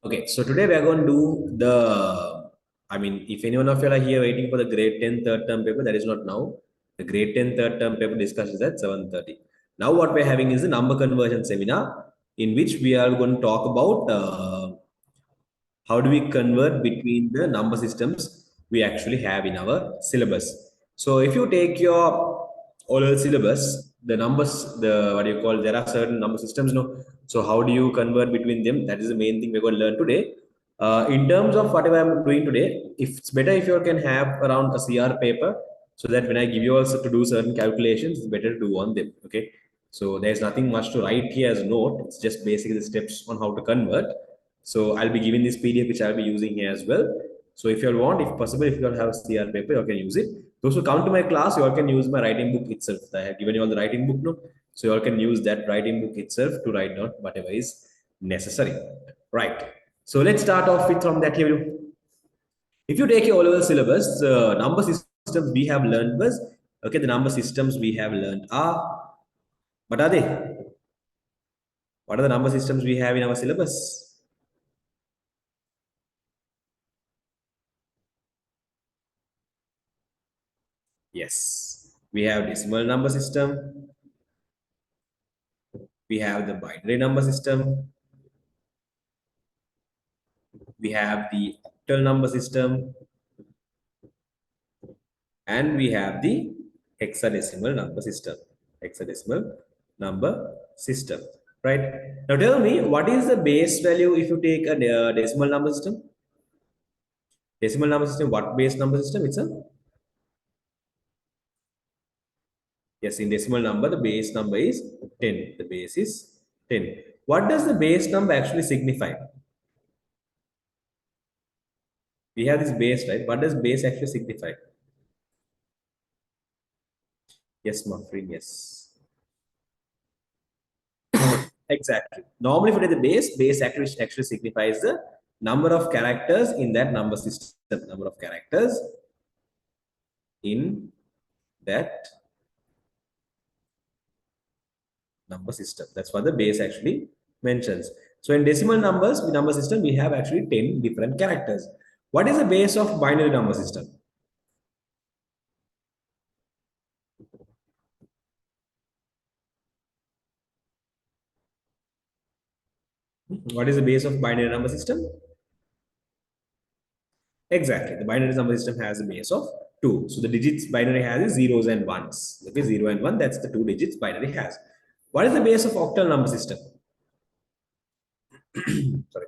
Okay, so today we are going to do if anyone of you are here waiting for the grade 10 third term paper, that is not now. The grade 10 third term paper discussion is at 7:30. Now what we're having is a number conversion seminar in which we are going to talk about how do we convert between the number systems we actually have in our syllabus. So if you take your oral syllabus, the numbers, the what do you call, there are certain number systems, no? So how do you convert between them? That is the main thing we're going to learn today. In terms of whatever I'm doing today, if it's better if you can have around a CR paper so that when I give you also to do certain calculations, it's better to do on them. Okay. So there's nothing much to write here as a note. It's just basically the steps on how to convert. So I'll be giving this PDF which I'll be using here as well. So if you all want, if possible, if you all have a CR paper, you can use it. Those who come to my class, you all can use my writing book itself. I have given you all the writing book now. So you all can use that writing book itself to write down whatever is necessary. Right. So let's start off with from that here. If you take your O-level syllabus, number systems we have learned was, okay, the number systems we have learned are, what are they? What are the number systems we have in our syllabus? Yes, we have decimal number system, we have the binary number system, we have the octal number system, and we have the hexadecimal number system. Hexadecimal number system, right? Now tell me, what is the base value if you take a decimal number system? Decimal number system, what base number system? It's a, yes, in decimal number, the base number is 10. The base is 10. What does the base number actually signify? We have this base, right? What does base actually signify? Yes, Muffin, yes. Exactly. Normally, for the base actually signifies the number of characters in that number system. Number of characters in that number system. That's what the base actually mentions. So in decimal numbers, number system, we have actually 10 different characters. What is the base of binary number system? What is the base of binary number system? Exactly. The binary number system has a base of 2. So the digits binary has is zeros and ones. Okay, 0 and 1, that's the two digits binary has. What is the base of octal number system? Sorry.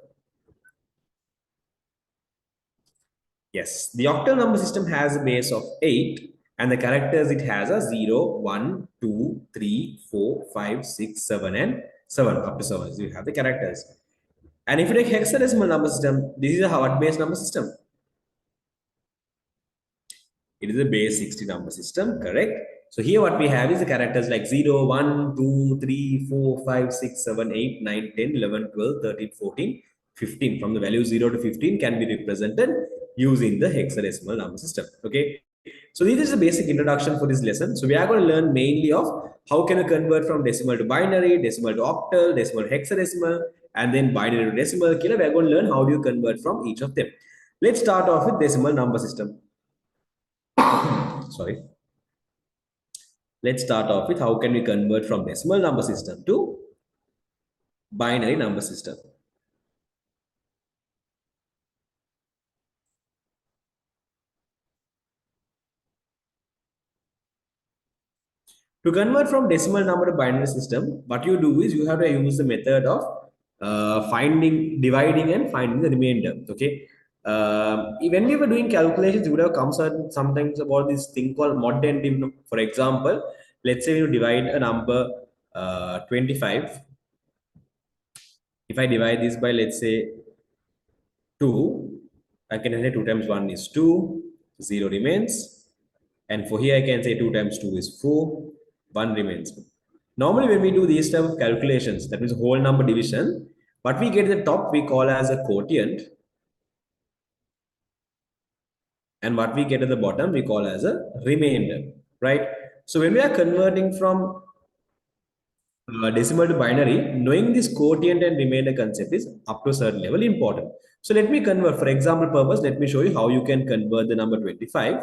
Yes, the octal number system has a base of 8 and the characters it has a 0, 1, 2, 3, 4, 5, 6, 7 and 7 up to 7. So you have the characters. And if you take hexadecimal number system, this is a what based number system? It is a base 60 number system, correct? So here what we have is the characters like 0, 1, 2, 3, 4, 5, 6, 7, 8, 9, 10, 11, 12, 13, 14, 15. From the value 0 to 15 can be represented using the hexadecimal number system. Okay. So this is the basic introduction for this lesson. So we are going to learn mainly of how can we convert from decimal to binary, decimal to octal, decimal to hexadecimal, and then binary to decimal. We are going to learn how do you convert from each of them. Let's start off with decimal number system. Sorry. Let's start off with how can we convert from decimal number system to binary number system. To convert from decimal number to binary system, what you do is you have to use the method of finding, dividing and finding the remainder. Okay. When we were doing calculations, you would have come sometimes about this thing called mod and dim. For example, let's say you divide a number 25. If I divide this by, let's say, 2, I can say 2 times 1 is 2, 0 remains. And for here, I can say 2 times 2 is 4, 1 remains. Normally, when we do these type of calculations, that means whole number division, what we get at the top, we call as a quotient. And what we get at the bottom, we call as a remainder, right? So when we are converting from decimal to binary, knowing this quotient and remainder concept is up to a certain level important. So let me convert, for example purpose, let me show you how you can convert the number 25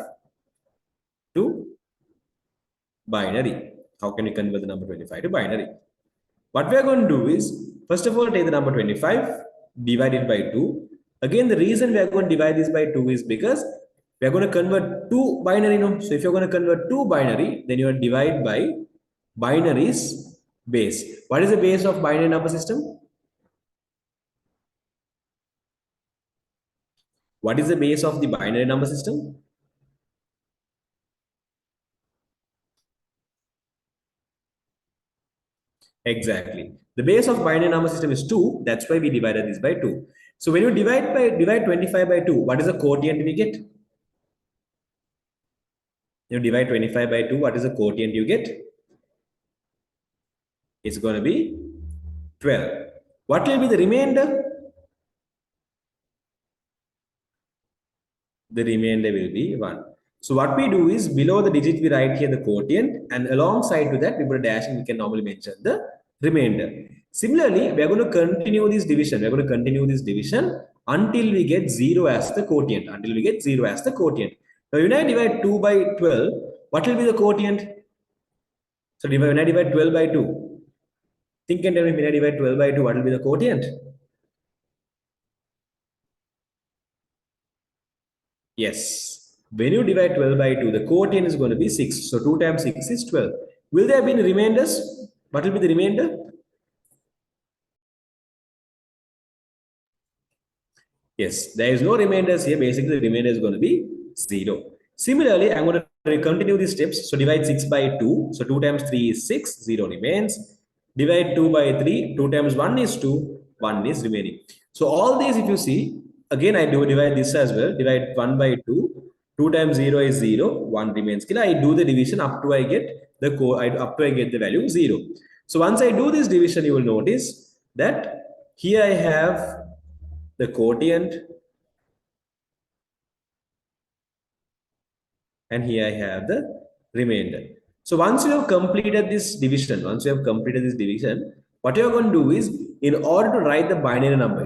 to binary. How can you convert the number 25 to binary? What we are going to do is, first of all, take the number 25, divide it by 2. Again, the reason we are going to divide this by 2 is because we are going to convert two binary. No? So if you're going to convert two binary, then you are divide by binary's base. What is the base of binary number system? What is the base of the binary number system? Exactly. The base of binary number system is 2. That's why we divided this by 2. So when you divide 25 by 2, what is the quotient we get? You divide 25 by 2, what is the quotient you get? It's going to be 12. What will be the remainder? The remainder will be 1. So what we do is below the digit we write here the quotient, and alongside to that we put a dash and we can normally mention the remainder. Similarly, we are going to continue this division. We are going to continue this division until we get 0 as the quotient. Until we get 0 as the quotient. Now when I divide 2 by 12, what will be the quotient? So when I divide 12 by 2, think and tell me, when I divide 12 by 2, what will be the quotient? Yes. When you divide 12 by 2, the quotient is going to be 6. So 2 times 6 is 12. Will there be any remainders? What will be the remainder? Yes, there is no remainders here. Basically, the remainder is going to be 0. Similarly, I'm going to continue these steps. So divide 6 by 2. So 2 times 3 is 6. 0 remains. Divide 2 by 3. 2 times 1 is 2. 1 is remaining. So all these, if you see, again, I do divide this as well. Divide 1 by 2. 2 times 0 is 0. 1 remains. I do the division up to I get up to I get the value 0. So once I do this division, you will notice that here I have the quotient, and here I have the remainder. So once you have completed this division, what you are going to do is, in order to write the binary number,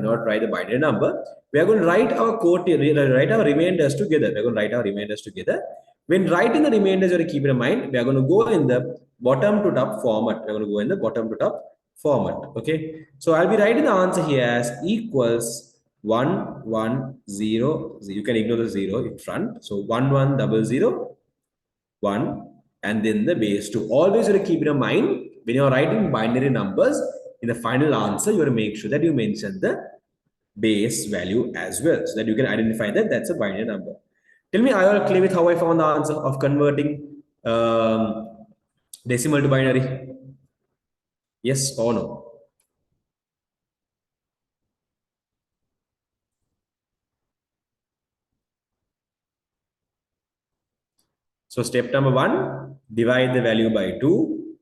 we are going to write our quotient, write our remainders together. We are going to write our remainders together. When writing the remainders, you have to keep in mind, we are going to go in the bottom to top format. We are going to go in the bottom to top format. Okay. So I'll be writing the answer here as equals 1 1 0 0. You can ignore the 0 in front. So 1 1 0 0 1 and then the base 2. Always you have to keep in mind, when you are writing binary numbers in the final answer, you have to make sure that you mention the base value as well, so that you can identify that that's a binary number. Tell me, are you all clear with how I found the answer of converting decimal to binary? Yes or no? So step number 1, divide the value by 2.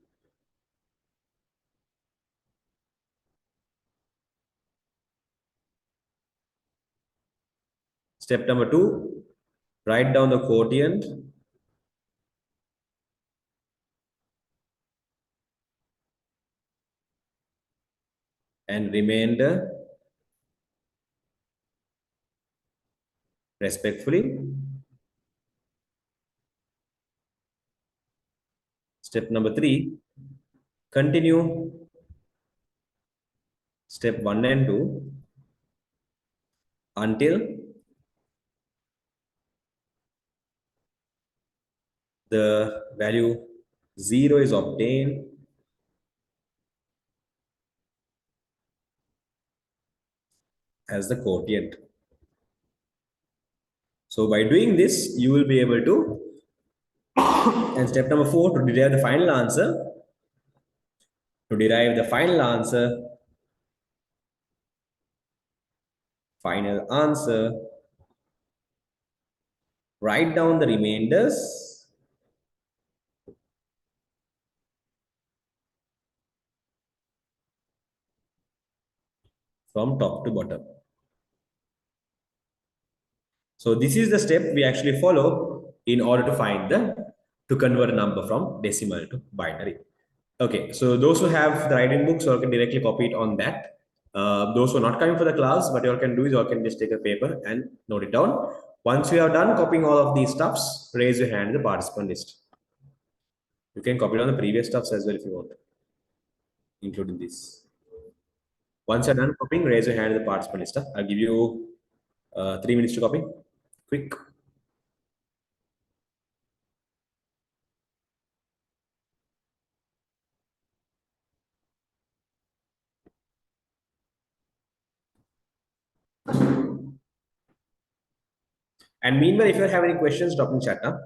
Step number 2, write down the quotient. And remainder respectfully. Step number 3, continue step 1 and 2 until the value 0 is obtained as the quotient. So by doing this, you will be able to, and step number 4, to derive the final answer, write down the remainders from top to bottom. So this is the step we actually follow in order to convert a number from decimal to binary. Okay, so those who have the writing books, you all can directly copy it on that. Those who are not coming for the class, what you all can do is you all can just take a paper and note it down. Once you are done copying all of these stuffs, raise your hand in the participant list. You can copy it on the previous stuffs as well if you want, including this. Once you're done copying, raise your hand in the participant list. I'll give you 3 minutes to copy. Quick. And meanwhile, if you have any questions, drop in chat. Huh?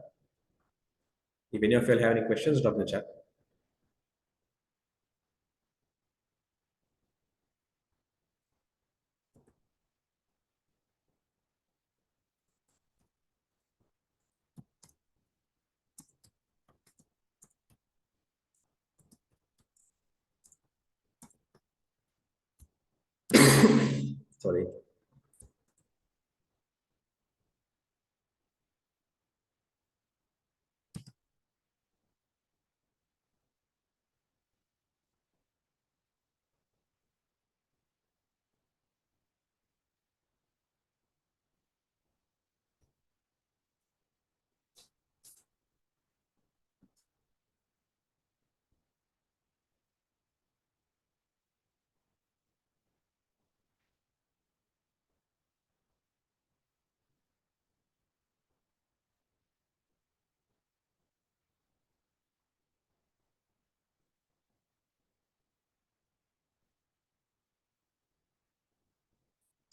If any of you have any questions, drop in the chat. Sorry.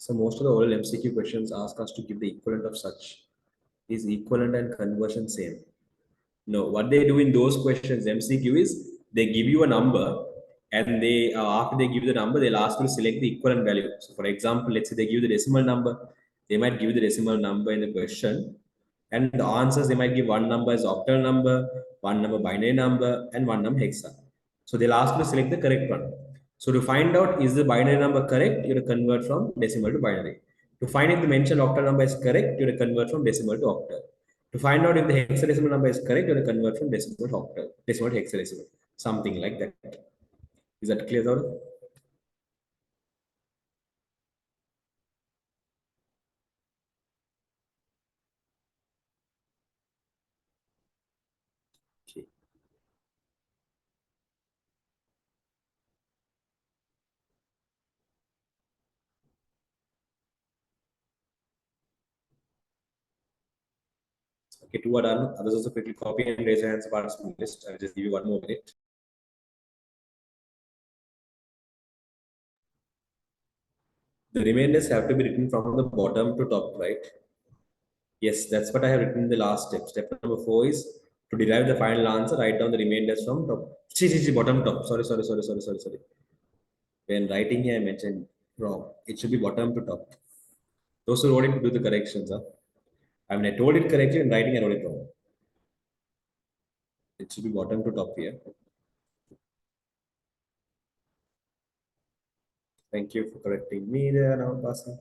So most of the oral MCQ questions ask us to give the equivalent of such. Is equivalent and conversion same? No, what they do in those questions, MCQ, is they give you a number and they after they give you the number, they'll ask you to select the equivalent value. So for example, let's say they give you the decimal number, they might give you the decimal number in the question. And the answers, they might give one number as octal number, one number binary number, and one number hexa. So they'll ask you to select the correct one. So to find out is the binary number correct, you have to convert from decimal to binary. To find if the mentioned octal number is correct, you have to convert from decimal to octal. To find out if the hexadecimal number is correct, you have to convert from decimal to octal, decimal to hexadecimal, something like that. Is that clear, Gaurav? Okay. Okay, two are done. Others also quickly copy and raise your hands for participant list. I'll just give you 1 more minute. The remainders have to be written from the bottom to top, right? Yes, that's what I have written in the last step. Step number 4 is to derive the final answer, write down the remainders from top. Bottom top. Sorry. When writing here, I mentioned wrong. It should be bottom to top. Those who wrote it do the corrections. Huh? I mean, I told it correctly, in writing, I wrote it wrong. It should be bottom to top here. Thank you for correcting me there now, Basan.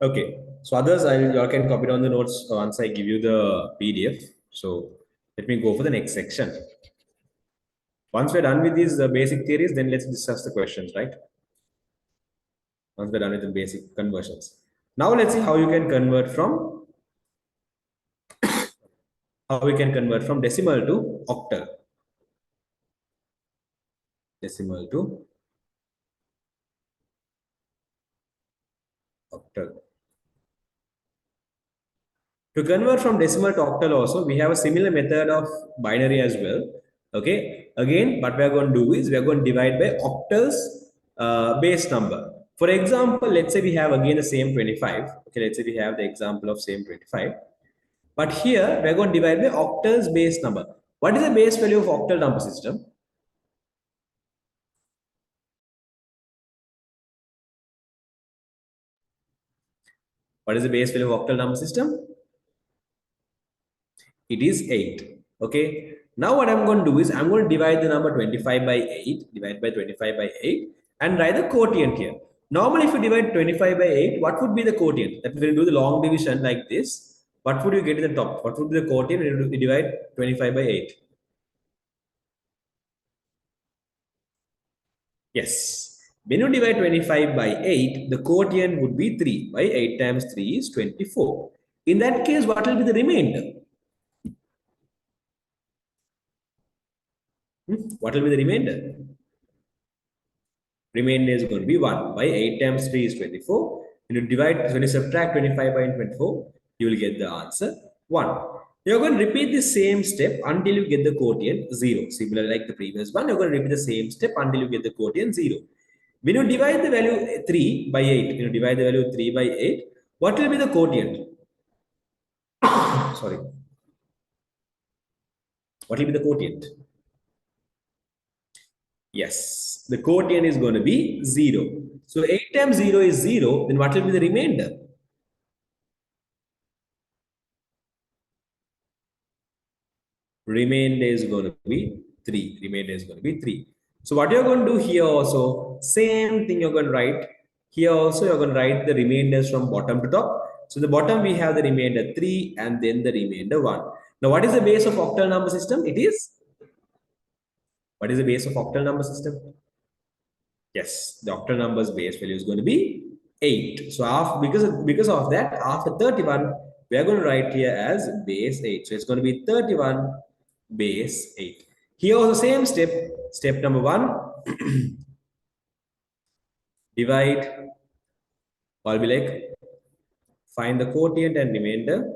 Okay, so others, you all can copy down the notes once I give you the PDF. So let me go for the next section. Once we're done with these basic theories, then let's discuss the questions, right? Once we're done with the basic conversions. Now let's see how you can convert from decimal to octal. Decimal to octal. To convert from decimal to octal also, we have a similar method of binary as well. Okay. Again, what we are going to do is we are going to divide by octals base number. For example, let's say we have again the same 25. Okay, let's say we have the example of same 25. But here we're going to divide by octal's base number. What is the base value of octal number system? What is the base value of octal number system? It is 8. Okay. Now what I'm going to do is I'm going to divide the number 25 by 8, divide by 25 by 8, and write the quotient here. Normally, if you divide 25 by 8, what would be the quotient? That when you do the long division like this, what would you get in the top? What would be the quotient when you divide 25 by 8? Yes. When you divide 25 by 8, the quotient would be 3. By 8 times 3 is 24. In that case, what will be the remainder? What will be the remainder? Remainder is going to be 1. By 8 times 3 is 24. When you subtract 25 by 24, you will get the answer 1. You're going to repeat the same step until you get the quotient 0. Similar like the previous one, you're going to repeat the same step until you get the quotient 0. When you divide the value 3 by 8, when you divide the value 3 by 8, what will be the quotient? Sorry. What will be the quotient? Yes, the quotient is going to be 0. So 8 times 0 is 0, then what will be the remainder? Remainder is going to be 3. Remainder is going to be 3. So what you're going to do here also, same thing you're going to write. Here also you're going to write the remainders from bottom to top. So the bottom we have the remainder 3 and then the remainder 1. Now what is the base of octal number system? It is, what is the base of octal number system? Yes, the octal number's base value is going to be 8. So after, because of that, after 31, we are going to write here as base 8. So it's going to be 31 base 8. Here also same step. Step number 1, divide. I'll be like, find the quotient and remainder.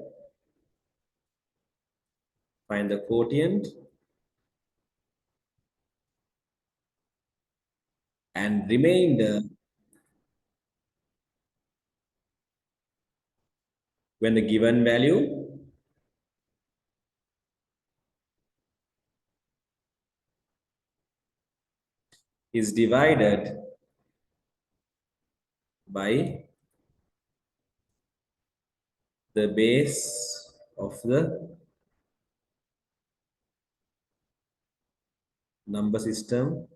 Find the quotient and remainder when the given value is divided by the base of the number system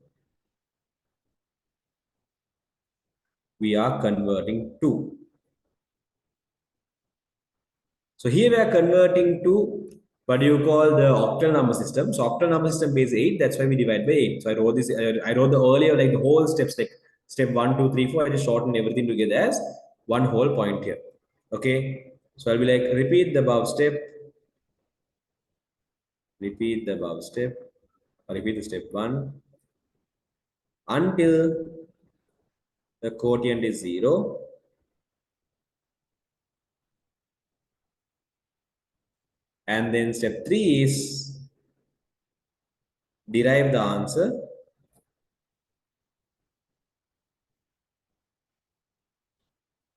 we are converting to. So here we are converting to what do you call the octal number system. So octal number system base 8, that's why we divide by 8. So I wrote this, I wrote the earlier, like the whole steps, like step 1, 2, 3, 4. I just shortened everything together as one whole point here. Okay. So I'll be like, repeat the above step, repeat the above step, or repeat the step 1 until the quotient is 0. And then step 3 is derive the answer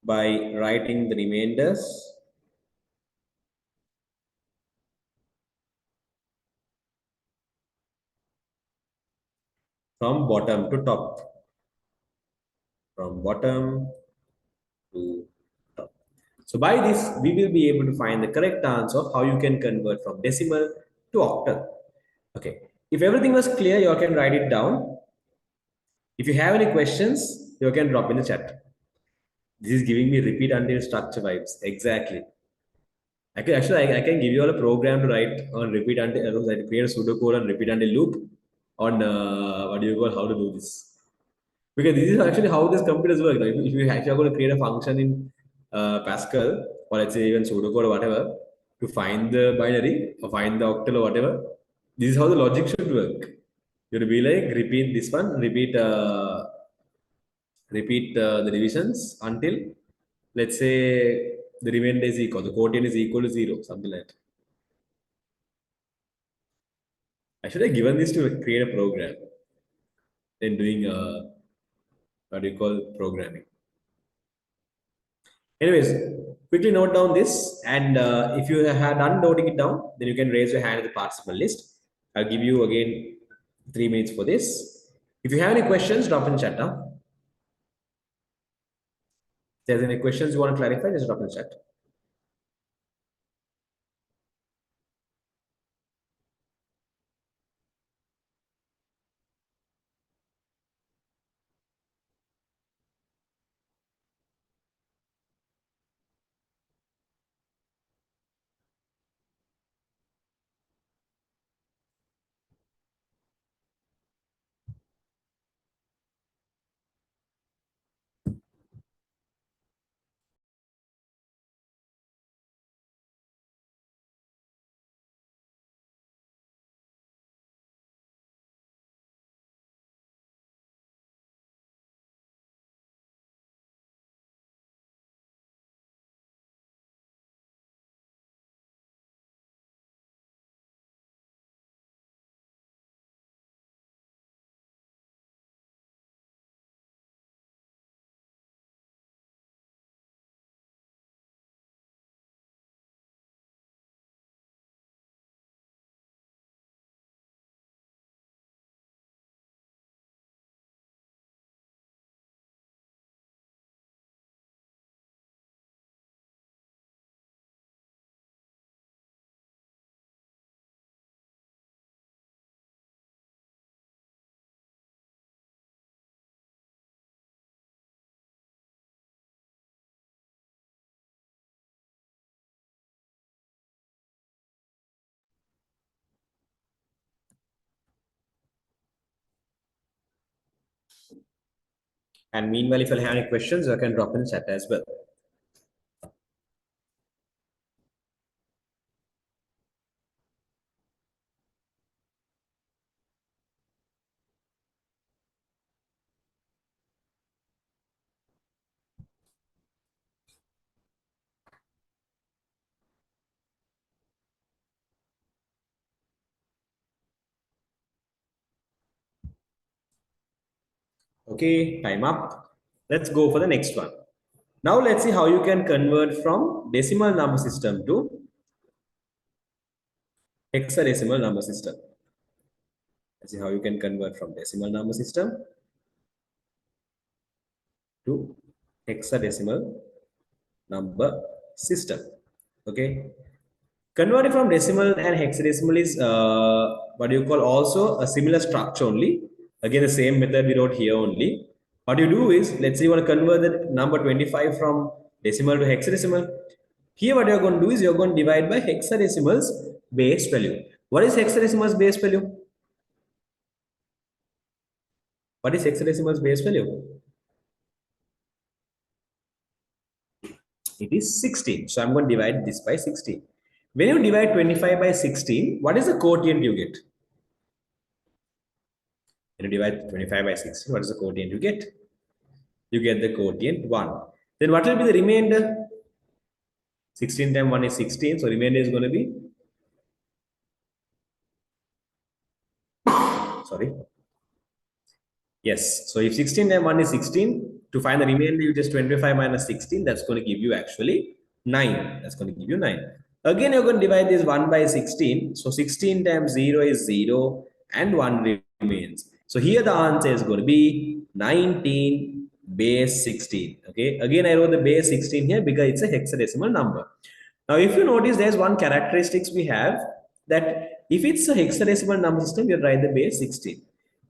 by writing the remainders from bottom to top. From bottom to top. So by this, we will be able to find the correct answer of how you can convert from decimal to octal. Okay. If everything was clear, you can write it down. If you have any questions, you can drop in the chat. This is giving me repeat until structure vibes. Exactly. I can give you all a program to write on repeat until create a pseudocode on repeat until loop on what do you call how to do this. Because this is actually how this computers work. Like if you actually are going to create a function in Pascal or let's say even pseudocode or whatever to find the binary or find the octal or whatever, this is how the logic should work. You'll be like repeat this one, repeat the divisions until let's say the remainder is equal, the quotient is equal to 0, something like that. I should have given this to create a program in doing what do you call programming. Anyways, quickly note down this, and if you have done noting it down, then you can raise your hand at the participant list. I'll give you again 3 minutes for this. If you have any questions, drop in chat. Huh? If there's any questions you want to clarify, just drop in chat. And meanwhile, if you have any questions, you can drop in chat as well. Okay, time up. Let's go for the next one. Now let's see how you can convert from decimal number system to hexadecimal number system. Let's see how you can convert from decimal number system to hexadecimal number system. Okay. Converting from decimal and hexadecimal is what you call also a similar structure only. Again, the same method we wrote here only. What you do is, let's say you want to convert the number 25 from decimal to hexadecimal. Here, what you're going to do is you're going to divide by hexadecimal's base value. What is hexadecimal's base value? What is hexadecimal's base value? It is 16. So I'm going to divide this by 16. When you divide 25 by 16, what is the quotient you get? When you divide 25 by 16, what is the quotient you get? You get the quotient 1. Then what will be the remainder? 16 times 1 is 16. So remainder is going to be, sorry. Yes. So if 16 times 1 is 16, to find the remainder, you just 25 minus 16. That's going to give you actually 9. That's going to give you 9. Again, you're going to divide this 1 by 16. So 16 times 0 is 0 and 1 remains. So here the answer is going to be 19 base 16. Okay. Again, I wrote the base 16 here because it's a hexadecimal number. Now, if you notice, there's one characteristics we have that if it's a hexadecimal number system, you write the base 16.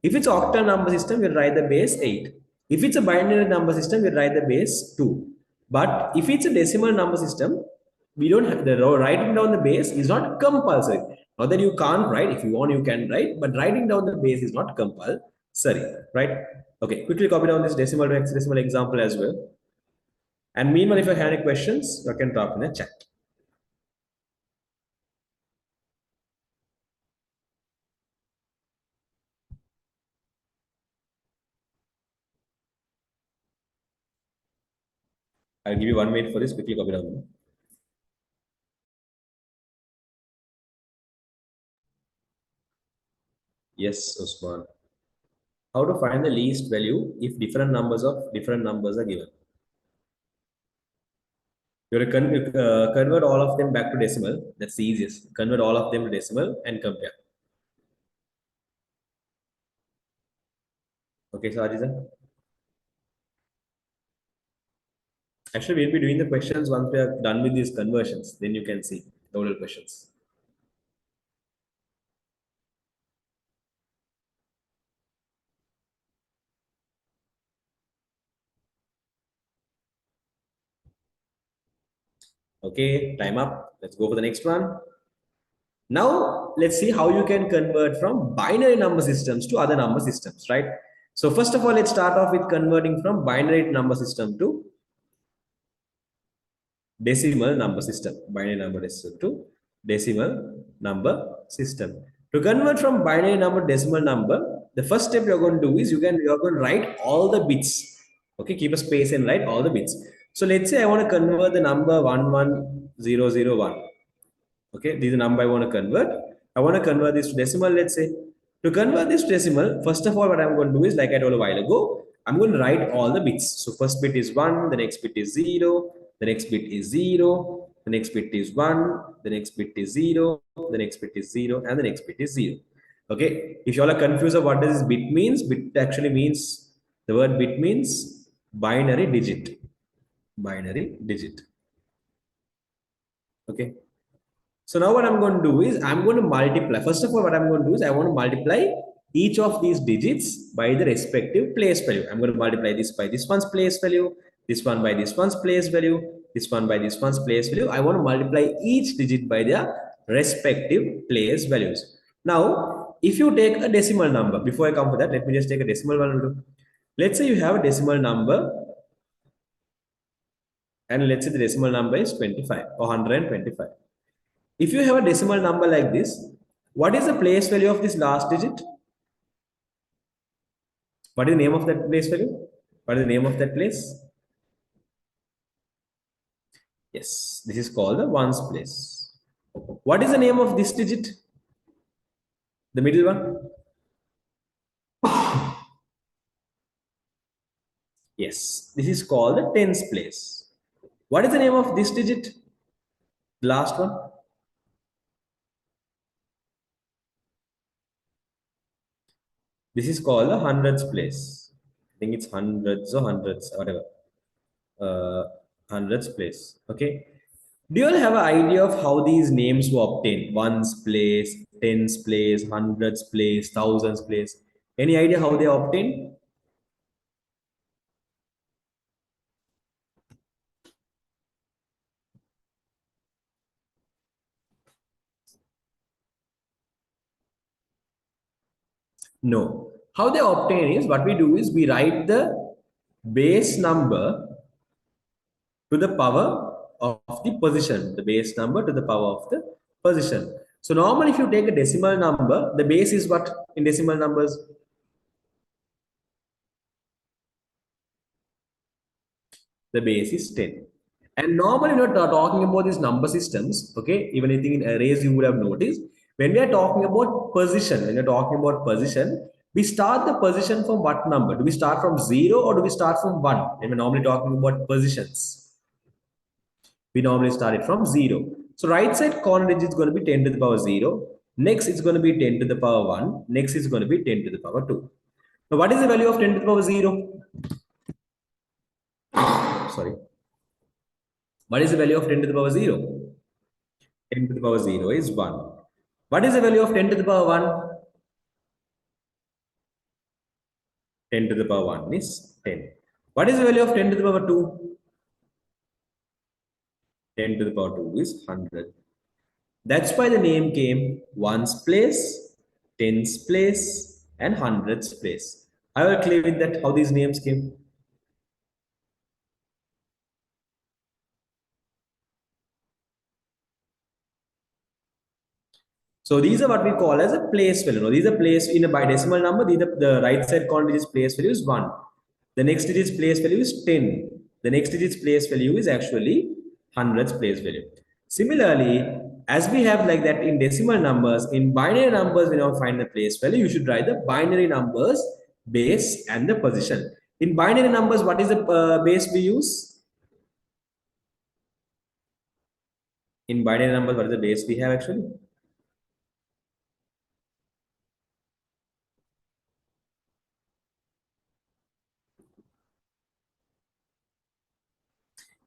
If it's octal number system, we'll write the base 8. If it's a binary number system, we'll write the base 2. But if it's a decimal number system, we don't have the writing down the base is not compulsory. Not that you can't write, if you want, you can write, but writing down the base is not compulsory, right? Okay, quickly copy down this decimal to hexadecimal example as well. And meanwhile, if you have any questions, you can drop in the chat. I'll give you 1 minute for this, quickly copy down. Yes, Osman. How to find the least value if different numbers of different numbers are given. You have to convert all of them back to decimal. That's the easiest. Convert all of them to decimal and compare. Okay, so Ajiza? Actually, we'll be doing the questions once we are done with these conversions. Then you can see the total questions. Okay, time up. Let's go for the next one. Now, let's see how you can convert from binary number systems to other number systems, right? So first of all, let's start off with converting from binary number system to decimal number system. Binary number system to decimal number system. To convert from binary number to decimal number, the first step you're going to do is you're going to write all the bits. Okay, keep a space and write all the bits. So let's say I want to convert the number 11001. Okay, this is the number I want to convert. I want to convert this to decimal, let's say. To convert this to decimal, first of all, what I'm going to do is, like I told a while ago, I'm going to write all the bits. So first bit is 1, the next bit is 0, the next bit is 0, the next bit is 1, the next bit is 0, the next bit is 0, and the next bit is 0. Okay, if you all are confused of what does this bit means, bit actually means, the word bit means binary digit. Binary digit. Okay. So now what I'm going to do is I'm going to multiply. First of all, what I'm going to do is I want to multiply each of these digits by the respective place value. I'm going to multiply this by this one's place value, this one by this one's place value, this one by this one's place value. I want to multiply each digit by their respective place values. Now, if you take a decimal number, before I come to that, let me just take a decimal one. Let's say you have a decimal number, and let's say the decimal number is 25 or 125. If you have a decimal number like this, what is the place value of this last digit? What is the name of that place value? What is the name of that place? Yes, this is called the ones place. What is the name of this digit? The middle one? Yes, this is called the tens place. What is the name of this digit? The last one? This is called the hundreds place. I think it's hundreds or hundreds, whatever. Uh, Hundreds place. Okay. Do you all have an idea of how these names were obtained? Ones place, tens place, hundreds place, thousands place. Any idea how they are obtained? No. How they obtain is, what we do is we write the base number to the power of the position. The base number to the power of the position. So normally if you take a decimal number, the base is what in decimal numbers? The base is 10. And normally, we're not talking about these number systems, okay? Even I think in arrays, you would have noticed. When we are talking about position, when you're talking about position, we start the position from what number? Do we start from 0 or do we start from 1? When we're normally talking about positions, we normally start it from 0. So right side corner digit is going to be 10 to the power 0. Next, it's going to be 10 to the power 1. Next, is going to be 10 to the power 2. Now, what is the value of 10 to the power 0? Sorry. What is the value of 10 to the power 0? 10 to the power 0 is 1. What is the value of 10 to the power 1? 10 to the power 1 is 10. What is the value of 10 to the power 2? 10 to the power 2 is 100. That's why the name came ones place, tens place, and hundreds place. I will clear with that how these names came. So these are what we call as a place value. Now, these are place in a decimal number. These are the right side corner digit's place value is 1. The next digit's place value is 10. The next digit's place value is actually hundreds place value. Similarly, as we have like that in decimal numbers, in binary numbers, when you find the place value, you should write the binary numbers base, and the position. In binary numbers, what is the base we use? In binary numbers, what is the base we have actually?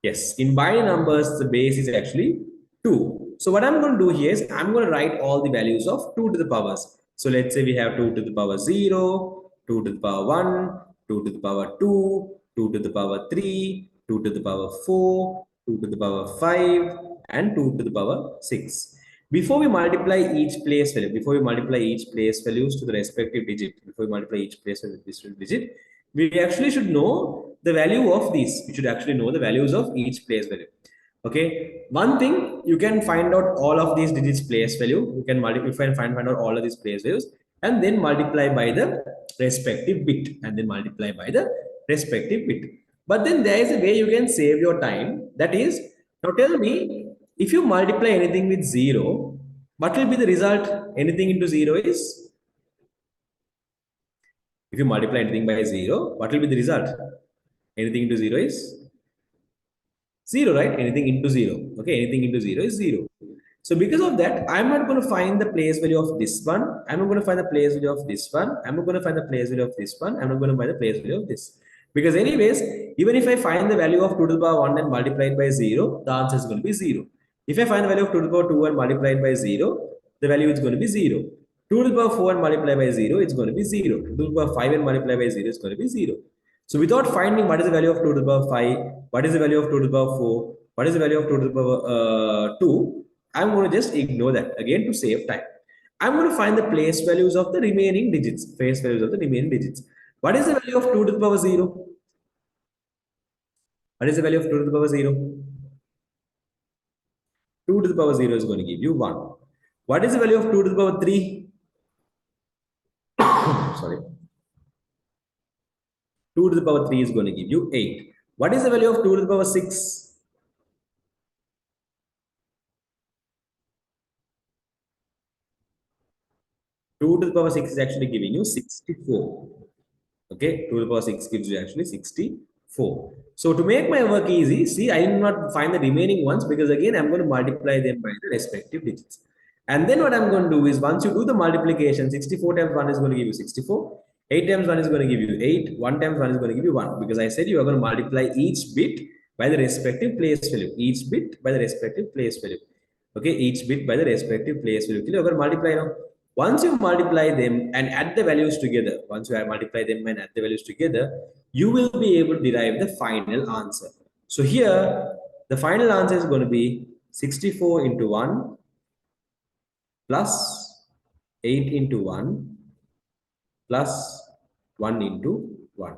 Yes, in binary numbers, the base is actually 2. So what I'm going to do here is I'm going to write all the values of 2 to the powers. So let's say we have 2 to the power 0, 2 to the power 1, 2 to the power 2, 2 to the power 3, 2 to the power 4, 2 to the power 5, and 2 to the power 6. Before we multiply each place values to the respective digit, before we multiply each place value with this digit, we actually should know the value of these. We should actually know the values of each place value. Okay. One thing, you can find out all of these digits place value. You can multiply and find out all of these place values and then multiply by the respective bit and then multiply by the respective bit. But then there is a way you can save your time. That is, now tell me, if you multiply anything with 0, what will be the result? Anything into 0 is, if you multiply anything by 0, what will be the result? Anything into 0 is 0, right? Anything into 0. Okay, anything into 0 is 0. So because of that, I'm not going to find the place value of this one. I'm not going to find the place value of this one. I'm not going to find the place value of this one. I'm not going to find the place value of this. Because anyways, even if I find the value of 2 to the power 1 and multiply it by 0, the answer is going to be 0. If I find the value of 2 to the power 2 and multiply it by 0, the value is going to be 0. 2 to the power 4 and multiply by 0, it's going to be 0. 2 to the power 5 and multiply by 0, it's going to be 0. So without finding what is the value of 2 to the power 5, what is the value of 2 to the power 4, what is the value of 2 to the power 2, I'm going to just ignore that again to save time. I'm going to find the place values of the remaining digits, place values of the remaining digits. What is the value of 2 to the power 0? What is the value of 2 to the power 0? 2 to the power 0 is going to give you 1. What is the value of 2 to the power 3? Sorry. 2 to the power 3 is going to give you 8. What is the value of 2 to the power 6? 2 to the power 6 is actually giving you 64. Okay, 2 to the power 6 gives you actually 64. So to make my work easy, see, I did not find the remaining ones because again, I'm going to multiply them by the respective digits. And then what I'm going to do is once you do the multiplication, 64 times 1 is going to give you 64. 8 times 1 is going to give you 8. 1 times 1 is going to give you 1 because I said you are going to multiply each bit by the respective place value. Each bit by the respective place value. Okay, each bit by the respective place value. You are going to multiply now. Once you multiply them and add the values together, once you have multiplied them and add the values together, you will be able to derive the final answer. So here, the final answer is going to be 64 into 1 plus 8 into 1 plus 1 into 1.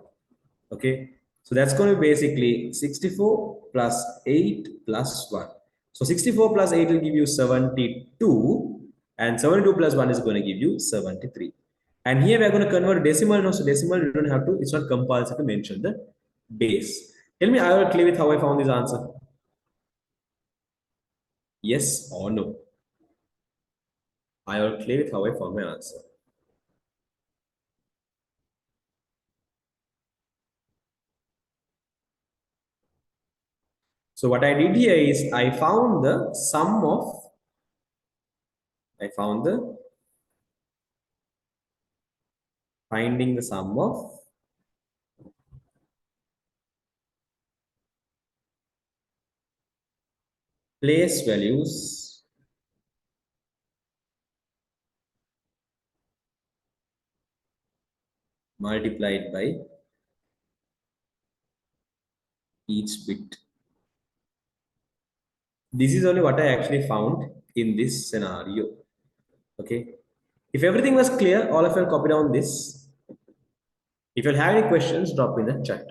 Okay. So that's going to be basically 64 plus 8 plus 1. So 64 plus 8 will give you 72 and 72 plus 1 is going to give you 73. And here we are going to convert decimal. No, so decimal you don't have to, it's not compulsory to mention the base. Tell me, I will clear with how I found this answer. Yes or no? I will clear with how I found my answer. So what I did here is I found the sum of, I found the finding the sum of place values multiplied by each bit. This is only what I actually found in this scenario. Okay. If everything was clear, all of you copy down this. If you have any questions, drop in the chat.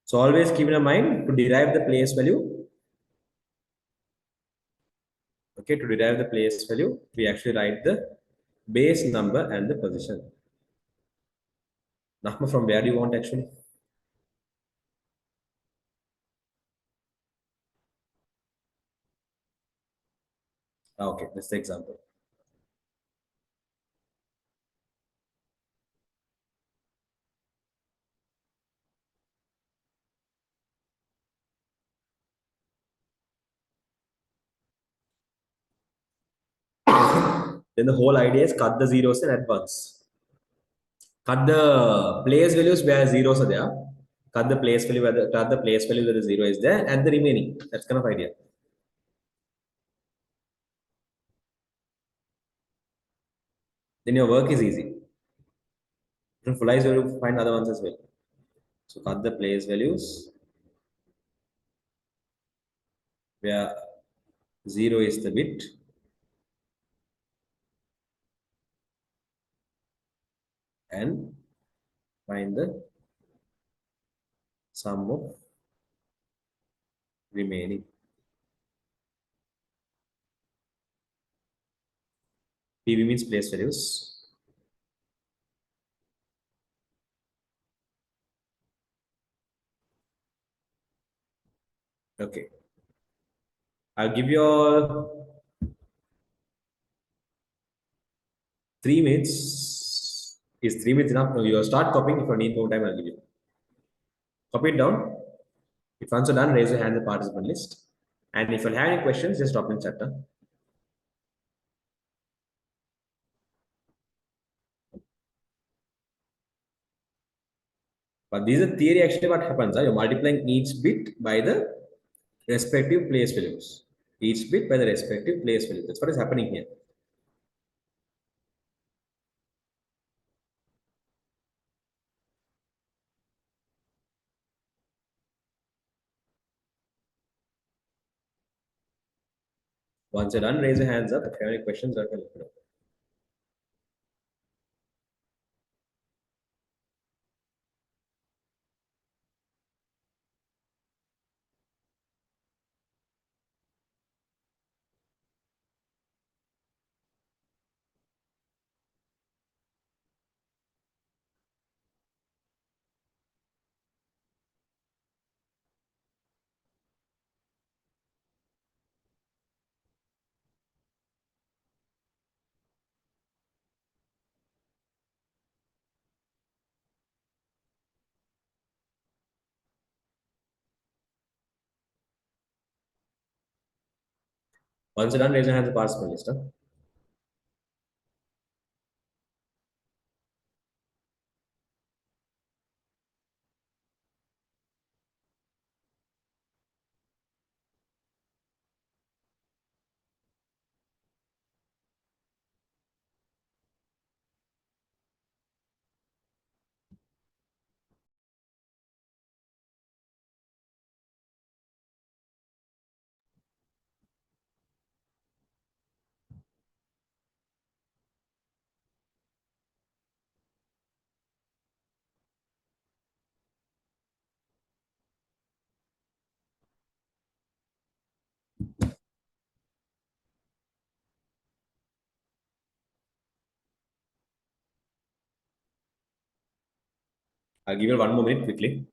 So always keep in mind to derive the place value. Okay, to derive the place value, we actually write the base number and the position. Now, from where do you want actually? Okay, that's the example. Then the whole idea is cut the zeros and add ones. Cut the place values where zeros are there. Cut the place value where cut the place value where the zero is there, and the remaining. That's kind of idea. Then your work is easy. From full eyes, you will find other ones as well. So cut the place values where zero is the bit, and find the sum of remaining. PV means place values. Okay. I'll give you all 3 minutes. Is 3 minutes enough? No, you start copying. If you need more time, I'll give you. Copy it down. If once you're done, raise your hand in the participant list. And if you have any questions, just drop in chat. Huh? But this is a theory actually what happens. You're multiplying each bit by the respective place values. Each bit by the respective place values. That's what is happening here. Once you're done, raise your hands up. If you have any questions, I can let you know. Once you're done, raise your hands in the participant list. Huh? I'll give you 1 more minute quickly.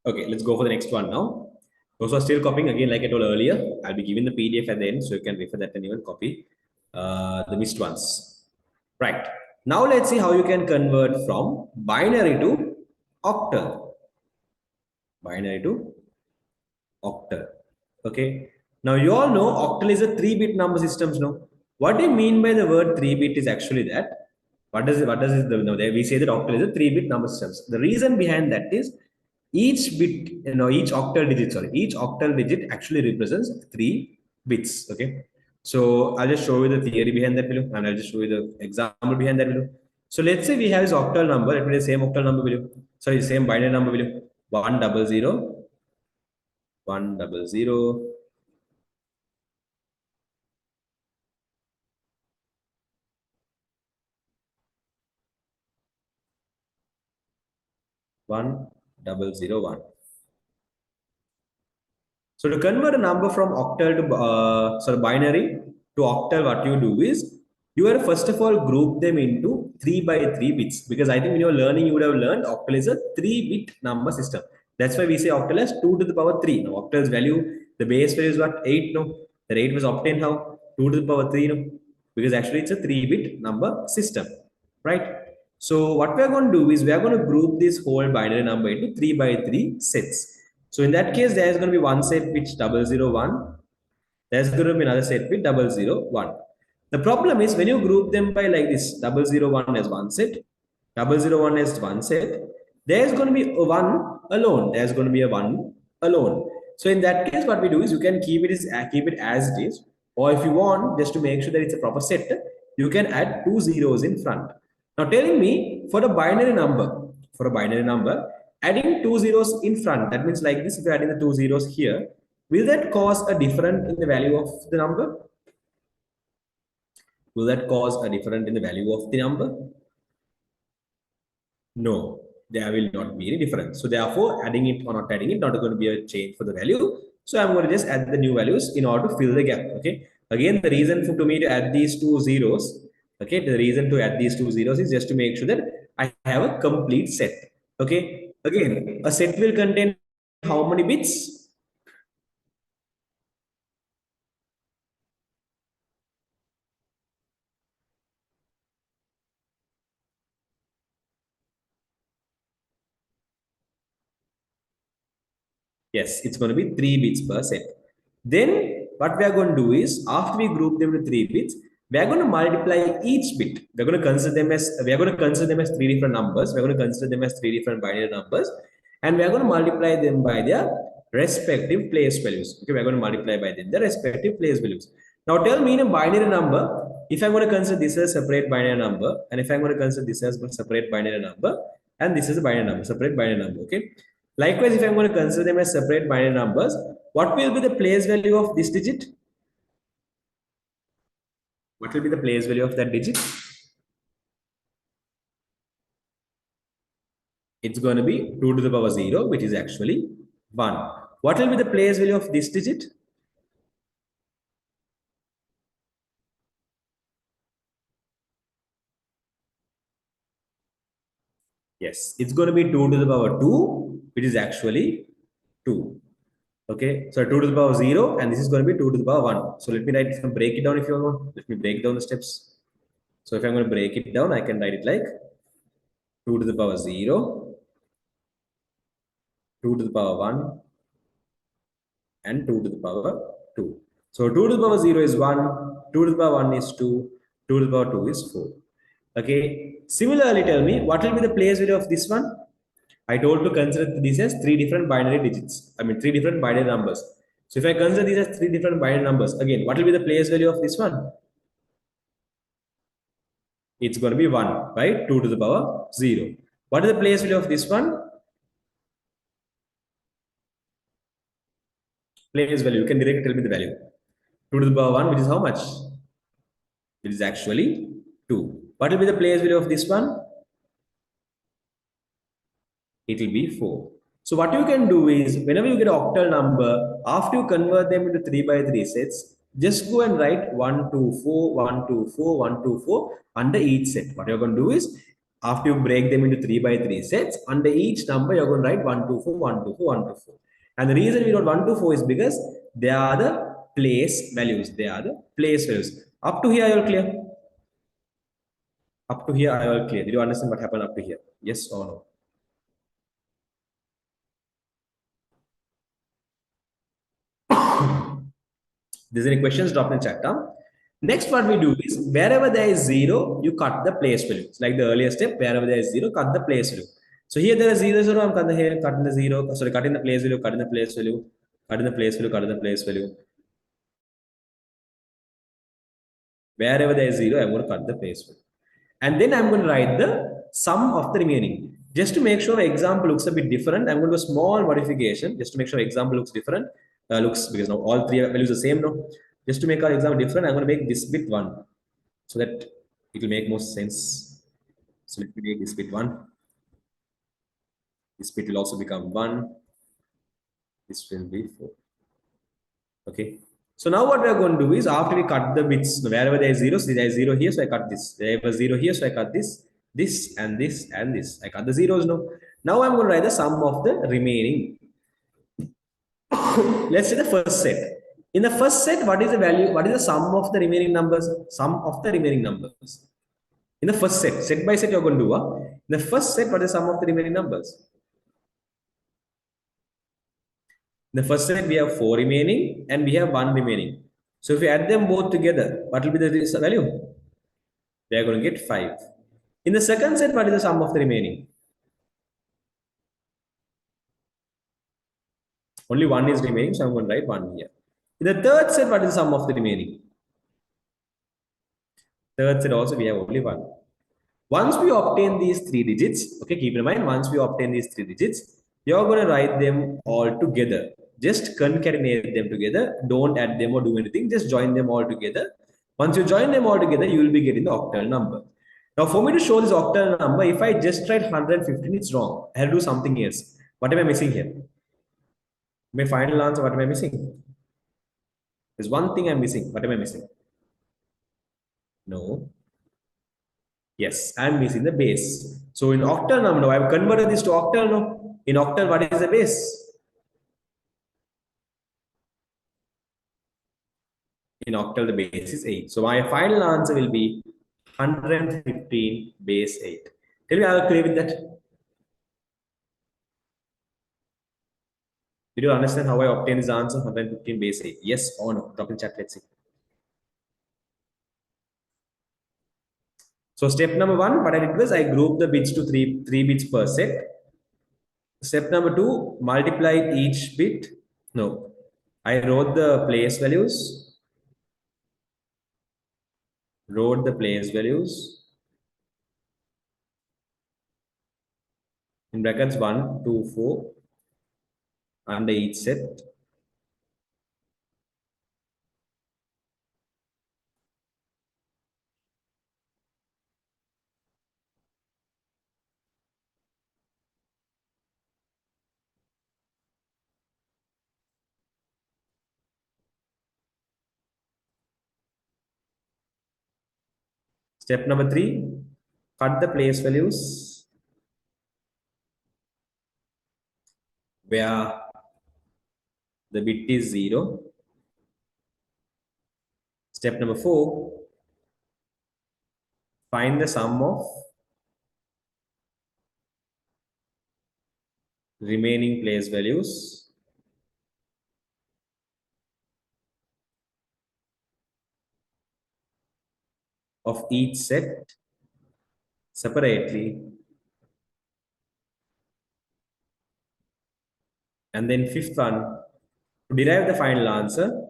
Okay, let's go for the next one now. Those who are still copying, again, like I told earlier, I'll be giving the PDF at the end so you can refer that and even copy the missed ones. Right. Now let's see how you can convert from binary to octal. Binary to octal. Okay. Now you all know octal is a 3-bit number systems. No. What do you mean by the word 3-bit is actually that? What does it no, we say that octal is a 3-bit number systems. The reason behind that is each bit, each octal digit actually represents 3 bits. Okay. So I'll just show you the theory behind that below, and I'll just show you the example behind that below. So let's say we have this octal number. Let me the same octal number value. Sorry, same binary number value. 100, 100, 1001. So to convert a number from octal to binary to octal, what you do is you are first of all group them into 3 by 3 bits, because I think when you're learning you would have learned octal is a 3-bit number system. That's why we say octal has 2 to the power 3. Now octal's value, the base value is what, 8. No, the 8 was obtained how, 2 to the power 3. No, because actually it's a 3-bit number system, right? So what we are going to do is we are going to group this whole binary number into 3 by 3 sets. So in that case, there is going to be one set which 001. There's going to be another set with 001. The problem is when you group them by like this, 001 as one set, 001 as one set, there's going to be a one alone. There's going to be a one alone. So in that case, what we do is you can keep it as it is, or if you want just to make sure that it's a proper set, you can add 2 zeros in front. Now telling me for a binary number, adding 2 zeros in front, that means like this, if you're adding the 2 zeros here, will that cause a difference in the value of the number? Will that cause a difference in the value of the number? No, there will not be any difference. So therefore, adding it or not adding it, not going to be a change for the value. So I'm going to just add the new values in order to fill the gap. Okay. Again, the reason to me to add these 2 zeros, okay, the reason to add these 2 zeros is just to make sure that I have a complete set. Okay. Again, a set will contain how many bits? Yes, it's going to be 3 bits per set. Then what we are going to do is after we group them to 3 bits, we are going to multiply each bit. We are going to consider them as 3 different numbers. We are going to consider them as 3 different binary numbers, and we are going to multiply them by their respective place values. Okay, we are going to multiply by them their respective place values. Now tell me in a binary number, if I'm going to consider this as a separate binary number, and if I'm going to consider this as a separate binary number, and this is a binary number, separate binary number. Okay. Likewise, if I'm going to consider them as separate binary numbers, what will be the place value of this digit? What will be the place value of that digit? It's going to be 2 to the power 0, which is actually 1. What will be the place value of this digit? Yes, it's going to be 2 to the power 2, which is actually 2. Okay, so 2 to the power 0, and this is going to be 2 to the power 1. So let me break it down if you want. Let me break down the steps. So if I'm going to break it down, I can write it like 2 to the power 0, 2 to the power 1, and 2 to the power 2. So 2 to the power 0 is 1, 2 to the power 1 is 2, 2 to the power 2 is 4. Okay. Similarly, tell me what will be the place value of this one? I told to consider this as 3 different binary digits. I mean 3 different binary numbers. So if I consider these as 3 different binary numbers, again, what will be the place value of this one? It's going to be 1, right? 2 to the power 0. What is the place value of this one? Place value. You can directly tell me the value. 2 to the power 1, which is how much? It is actually 2. What will be the place value of this one? It will be 4. So what you can do is, whenever you get an octal number, after you convert them into 3 by 3 sets, just go and write 1, 2, 4, 1, 2, 4, 1, 2, 4 under each set. What you're going to do is, after you break them into 3 by 3 sets, under each number, you're going to write 1, 2, 4, 1, 2, 4, 1, 2, 4. And the reason we wrote 1, 2, 4 is because they are the place values. They are the place values. Up to here, you're clear? Up to here, I all clear. Did you understand what happened up to here? Yes or no? There's any questions, drop in the chat down. Next, what we do is wherever there is 0, you cut the place value. It's like the earlier step, wherever there is 0, cut the place value. So here there is 0, 0, I'm cutting the 0, sorry, cutting the place value, cutting the place value, cutting the place value, cutting the place value. Wherever there is 0, I'm going to cut the place value. And then I'm going to write the sum of the remaining. Just to make sure the example looks a bit different, I'm going to do a small modification just to make sure the example looks different. Looks because now all three values are the same now. Just to make our example different, I'm going to make this bit 1 so that it will make more sense. So let me make this bit 1. This bit will also become 1. This will be 4. Okay. So now what we are going to do is after we cut the bits, wherever there is 0, see there is 0 here, so I cut this. There was 0 here, so I cut this, and this, and this. I cut the zeros now. Now I'm going to write the sum of the remaining. Let's say the first set. In the first set, what is the value? What is the sum of the remaining numbers? Sum of the remaining numbers. In the first set by set, you're going to do. In the first set, what is the sum of the remaining numbers? In the first set, we have 4 remaining and we have 1 remaining. So if we add them both together, what will be the value? We are going to get 5. In the second set, what is the sum of the remaining? Only 1 is remaining, so I'm going to write 1 here. In the third set, what is the sum of the remaining? Third set also, we have only 1. Once we obtain these 3 digits, okay, keep in mind, once we obtain these 3 digits, you're going to write them all together. Just concatenate them together. Don't add them or do anything. Just join them all together. Once you join them all together, you will be getting the octal number. Now, for me to show this octal number, if I just write 115, it's wrong. I have to do something else. What am I missing here? My final answer, what am I missing? There's one thing I'm missing. What am I missing? No. Yes, I'm missing the base. So in octal number, I've converted this to octal now. In octal, what is the base? In octal, the base is 8. So my final answer will be 115 base 8. Tell me, are you clear with that? Did you understand how I obtain this answer? 115 base 8. Yes or no? Drop in chat. Let's see. So step number 1, what I did was I grouped the bits to three bits per set. Step number 2, multiply each bit. No, I wrote the place values. Wrote the place values in brackets 1, 2, 4 under each set. Step number 3, cut the place values where the bit is 0. Step number 4, find the sum of remaining place values of each set separately. And then fifth one, to derive the final answer,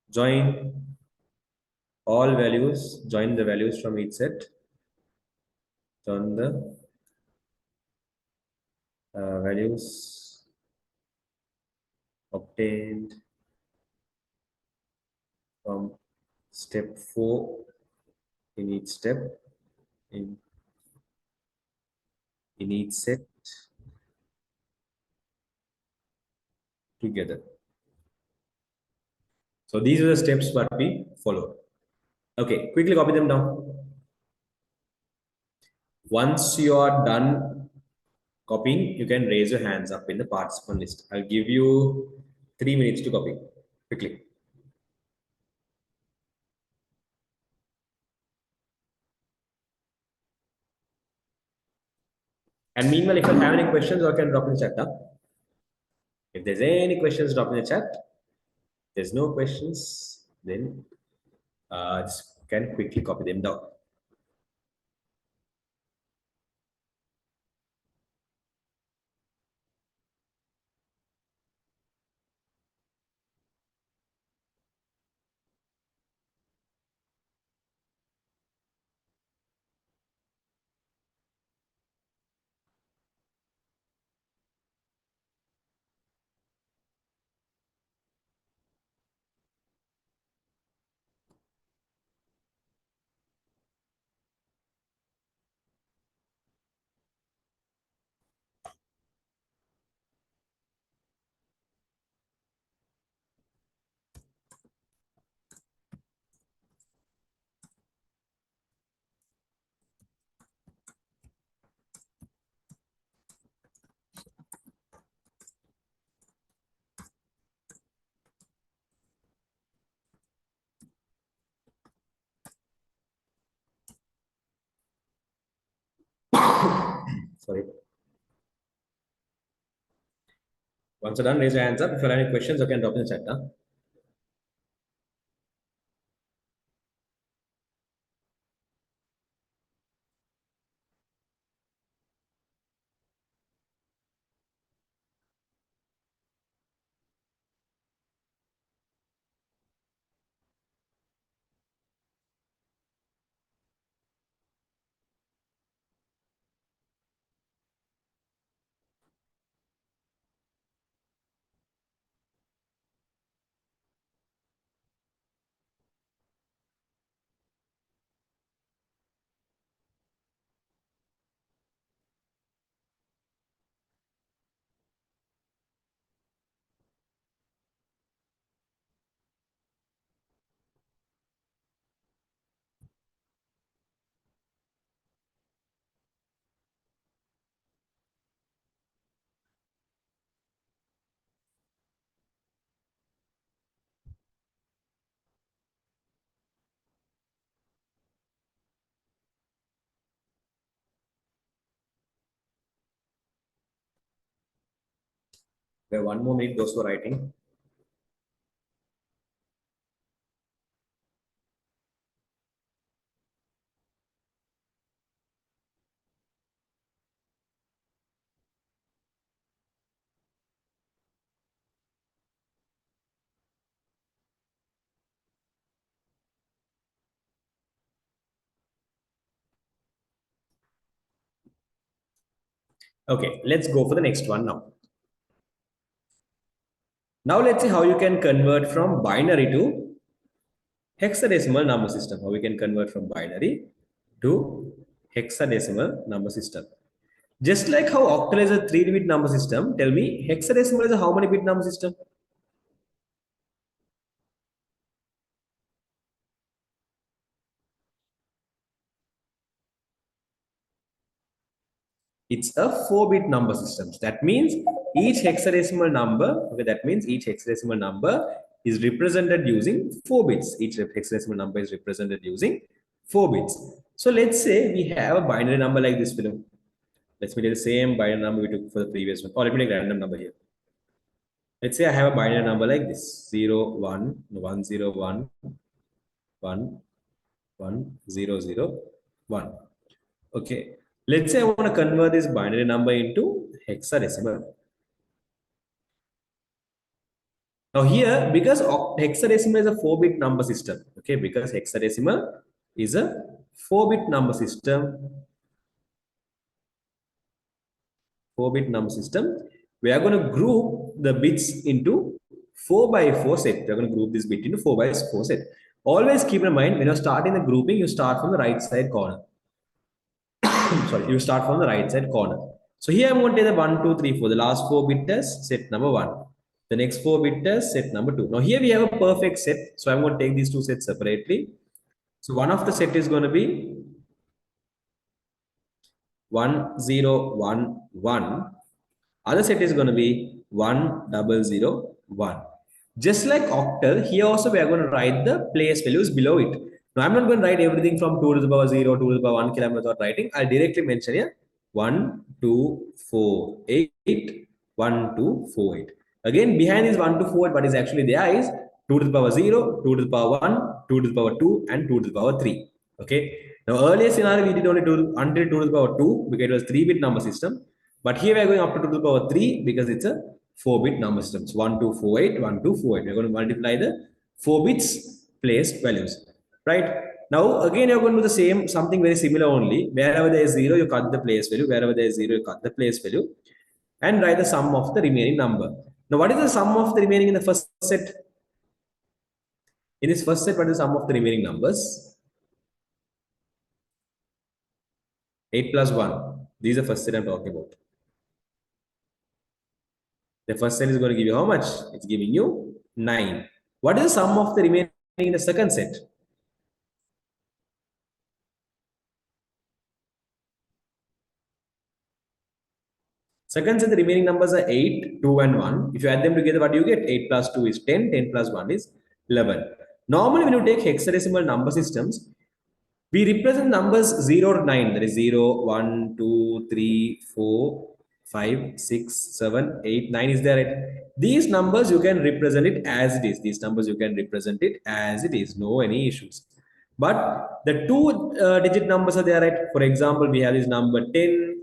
join all values, join the values from each set, join the values obtained from step 4 in each step in, in each set together. So these are the steps what we follow. Okay, quickly copy them down. Once you are done copying, you can raise your hands up in the participant list. I'll give you 3 minutes to copy quickly. And meanwhile, if you have any questions, you can drop in the chat. Huh? If there's any questions, drop in the chat. There's no questions, then just can quickly copy them down. Once you're done, raise your hands up. If you have any questions, you can drop in the chat. Huh? We have 1 more minute, those who are writing. Okay, let's go for the next one now. Now let's see how you can convert from binary to hexadecimal number system. How we can convert from binary to hexadecimal number system. Just like how octal is a 3-bit number system, tell me hexadecimal is a how many bit number system? It's a 4-bit number system. That means each hexadecimal number, okay, that means each hexadecimal number is represented using 4 bits. Each hexadecimal number is represented using 4 bits. So let's say we have a binary number like this below. Let's take the same binary number we took for the previous one. Or let me take a random number here. Let's say I have a binary number like this 0, 1, 1, 0, 1, 1, 1, 0, 0, 1. Okay. Let's say I want to convert this binary number into hexadecimal. Now here, because hexadecimal is a 4-bit number system, okay, because hexadecimal is a 4-bit number system, 4-bit number system, we are going to group the bits into 4 by 4 set. We're going to group this bit into 4 by 4 set. Always keep in mind, when you're starting the grouping, you start from the right side corner. Sorry, you start from the right side corner. So here I'm going to take the 1, 2, 3, 4. The last 4 bit as set number 1. The next 4 bit as set number 2. Now here we have a perfect set. So I'm going to take these two sets separately. So one of the set is going to be 1, 0, 1, 1. Other set is going to be 1, 0, 0, 1. Just like octal, here also we are going to write the place values below it. Now I'm not going to write everything from 2 to the power 0, 2 to the power 1 kilometer without writing. I'll directly mention here 1, 2, 4, 8, 1, 2, 4, 8. Again, behind this 1 to 4, what is actually there is 2 to the power 0, 2 to the power 1, 2 to the power 2, and 2 to the power 3. Okay. Now earlier scenario we did only 2 until 2 to the power 2 because it was 3-bit number system. But here we are going up to 2 to the power 3 because it's a 4-bit number system. So 1, 2, 4, 8, 1, 2, 4, 8. We're going to multiply the 4 bits place values. Right? Now, again, you're going to do the same, something very similar only. Wherever there is 0, you cut the place value. Wherever there is 0, you cut the place value. And write the sum of the remaining number. Now, what is the sum of the remaining in the first set? In this first set, what is the sum of the remaining numbers? 8 plus 1. This is the first set I'm talking about. The first set is going to give you how much? It's giving you 9. What is the sum of the remaining in the second set? Second set, the remaining numbers are 8, 2, and 1. If you add them together, what do you get? 8 plus 2 is 10, 10 plus 1 is 11. Normally, when you take hexadecimal number systems, we represent numbers 0 to 9. That is 0, 1, 2, 3, 4, 5, 6, 7, 8, 9 is there. Right? These numbers you can represent it as it is. These numbers you can represent it as it is. No any issues. But the two digit numbers are there, right? For example, we have this number 10,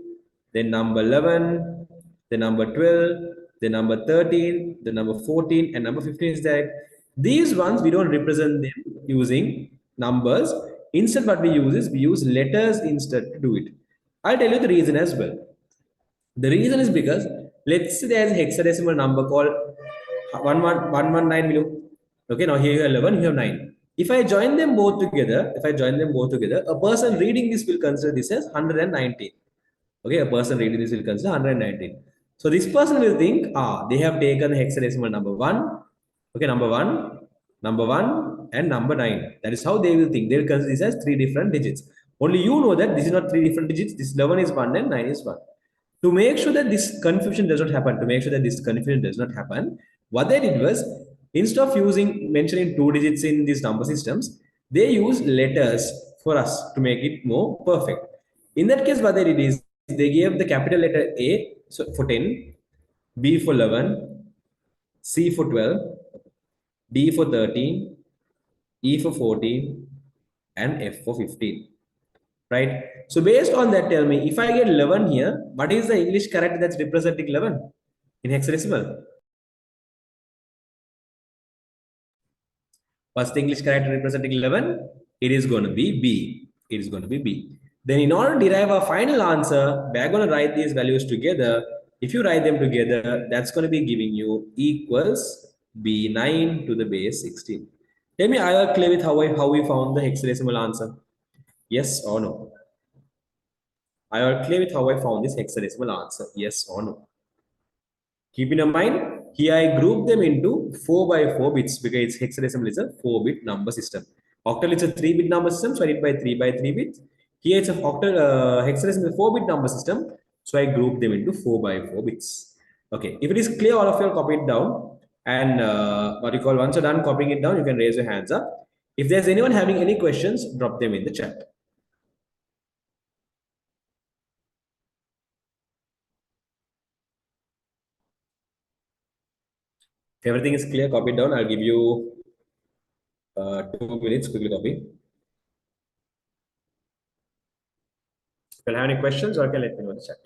then number 11, the number 12, the number 13, the number 14, and number 15 is there. These ones, we don't represent them using numbers. Instead, what we use is we use letters instead to do it. I'll tell you the reason as well. The reason is because let's say there's a hexadecimal number called 119. Okay, now here you have 11, you have 9. If I join them both together, a person reading this will consider this as 119. Okay, a person reading this will consider 119. So this person will think, they have taken the hexadecimal number 1, okay, number 1, and number 9. That is how they will think. They will consider this as three different digits. Only you know that this is not three different digits. This 11 is 1 and 9 is 1. To make sure that this confusion does not happen, what they did was instead of using mentioning two digits in these number systems, they use letters for us to make it more perfect. In that case, what they did is they gave the capital letter A so for 10, B for 11, C for 12, D for 13, E for 14, and F for 15. Right? So based on that, tell me, if I get 11 here, what is the English character that's representing 11 in hexadecimal? What's the English character representing 11? It is going to be B. It is going to be B. Then in order to derive a final answer, we're going to write these values together. If you write them together, that's going to be giving you equals B9 to the base 16. Tell me, are you clear with how we found the hexadecimal answer? Yes or no? Are you clear with how I found this hexadecimal answer? Yes or no? Keep in mind, here I group them into 4 by 4 bits because hexadecimal is a 4-bit number system. Octal is a 3-bit number system, so I did by 3 by 3 bits. Here it's a octal hexadecimal 4-bit number system, so I group them into 4 by 4 bits. Okay, if it is clear, all of you copy it down. And once you're done copying it down, you can raise your hands up. If there's anyone having any questions, drop them in the chat. If everything is clear, copy it down. I'll give you 2 minutes, quickly copy. If you have any questions, or can let me know in the chat.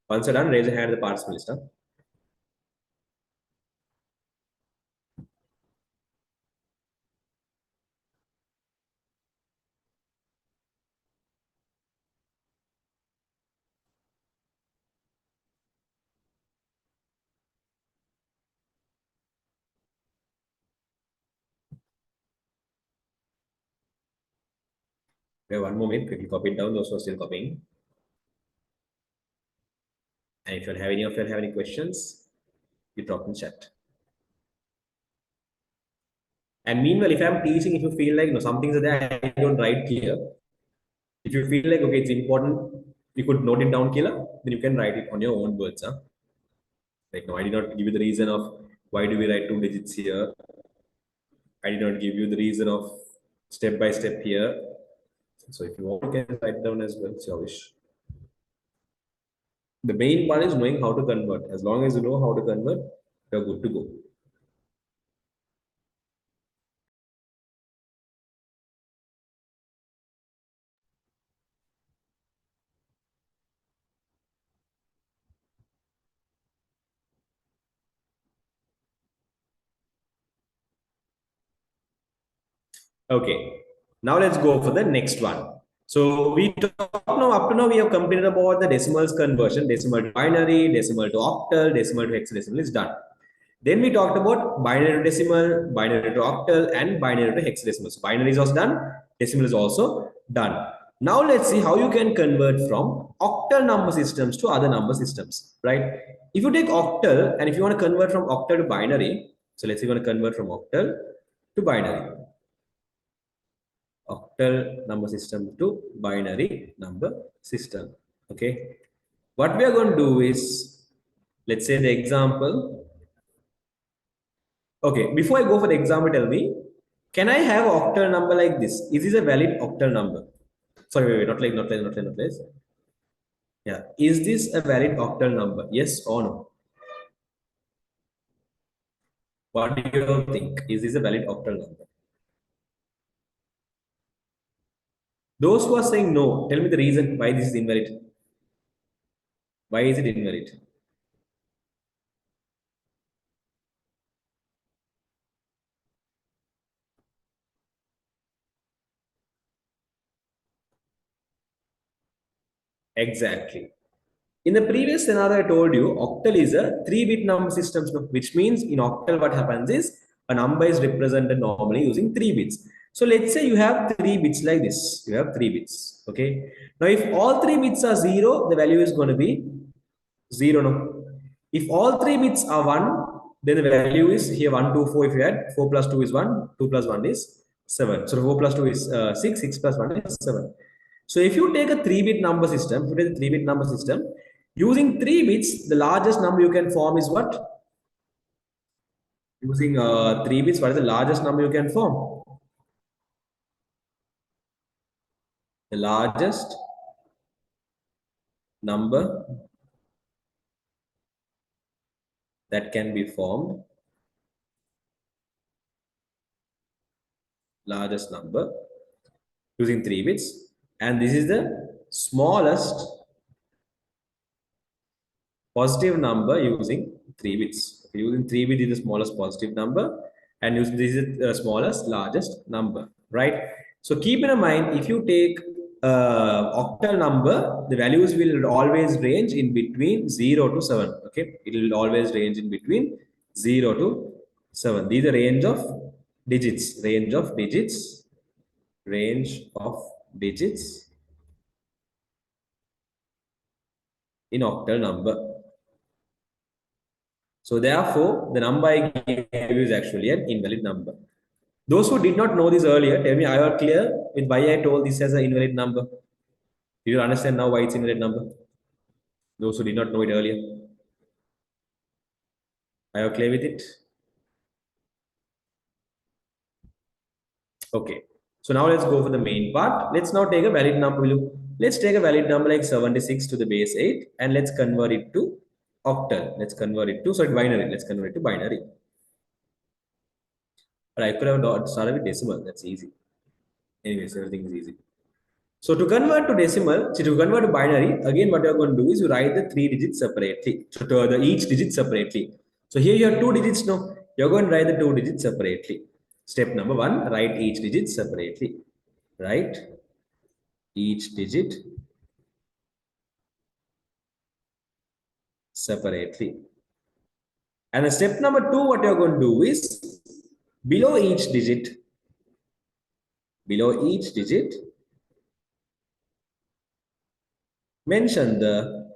Once you're done, raise your hand at the participant list. We have 1 more minute, quickly copy it down, those who are still copying. And if you have any questions, you drop in chat. And meanwhile, if I'm teaching, if you feel like some things are there, I don't write clear. If you feel like okay, it's important, you could note it down clear, then you can write it on your own words. Like no, I did not give you the reason of why do we write 2 digits here. I did not give you the reason of step by step here. So if you want, you can write down as well. It's your wish. The main part is knowing how to convert. As long as you know how to convert, you're good to go. Okay, now let's go for the next one. So we talked now, up to now, we have completed about the decimals conversion, decimal to binary, decimal to octal, decimal to hexadecimal is done. Then we talked about binary to decimal, binary to octal, and binary to hexadecimal. So binary is also done, decimal is also done. Now let's see how you can convert from octal number systems to other number systems, right? If you take octal and if you want to convert from octal to binary, so let's say you want to convert from octal to binary, octal number system to binary number system. Okay, what we are going to do is, let's say the example. Okay, before I go for the example, tell me, can I have octal number like this? Is this a valid octal number? Sorry, wait, not like, not like. Yeah, is this a valid octal number? Yes or no? What do you think? Is this a valid octal number? Those who are saying no, tell me the reason why this is invalid. Why is it invalid? Exactly. In the previous scenario, I told you octal is a 3-bit number system, which means in octal, what happens is a number is represented normally using 3 bits. So let's say you have 3 bits like this. You have 3 bits. Okay. Now, if all 3 bits are 0, the value is going to be 0. No. If all 3 bits are 1, then the value is here 1, 2, 4. If you add 4 plus 2 is 1, 2 plus 1 is 7. So 4 plus 2 is 6, 6 plus 1 is 7. So if you take a 3-bit number system, if you take a 3-bit number system, using 3 bits, the largest number you can form is what? Using 3 bits, what is the largest number you can form? The largest number that can be formed, largest number using 3 bits, and this is the smallest positive number using 3 bits. Okay, using 3 bits is the smallest positive number, and using this is the smallest largest number, right? So keep in mind, if you take octal number, the values will always range in between 0 to 7. Okay, it will always range in between 0 to 7. These are range of digits, range of digits in octal number. So therefore, the number I gave you is actually an invalid number. Those who did not know this earlier, tell me, are you clear with why I told this as an invalid number? Do you understand now why it's invalid number? Those who did not know it earlier, are you clear with it? Okay. So now let's go for the main part. Let's now take a valid number. Let's take a valid number like 76 to the base 8 and let's convert it to octal. Let's convert it to, sorry, binary. Let's convert it to binary. But I could have started with decimal. That's easy. Anyways, everything is easy. So to convert to decimal, to convert to binary, again, what you're going to do is you write the 3 digits separately. So to each digit separately. So here you have 2 digits now. You're going to write the 2 digits separately. Step number 1, write each digit separately. Write each digit separately. And step number 2, what you're going to do is below each digit, mention the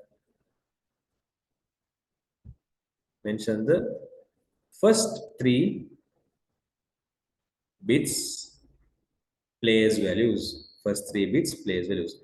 first 3 bits place values. First 3 bits place values.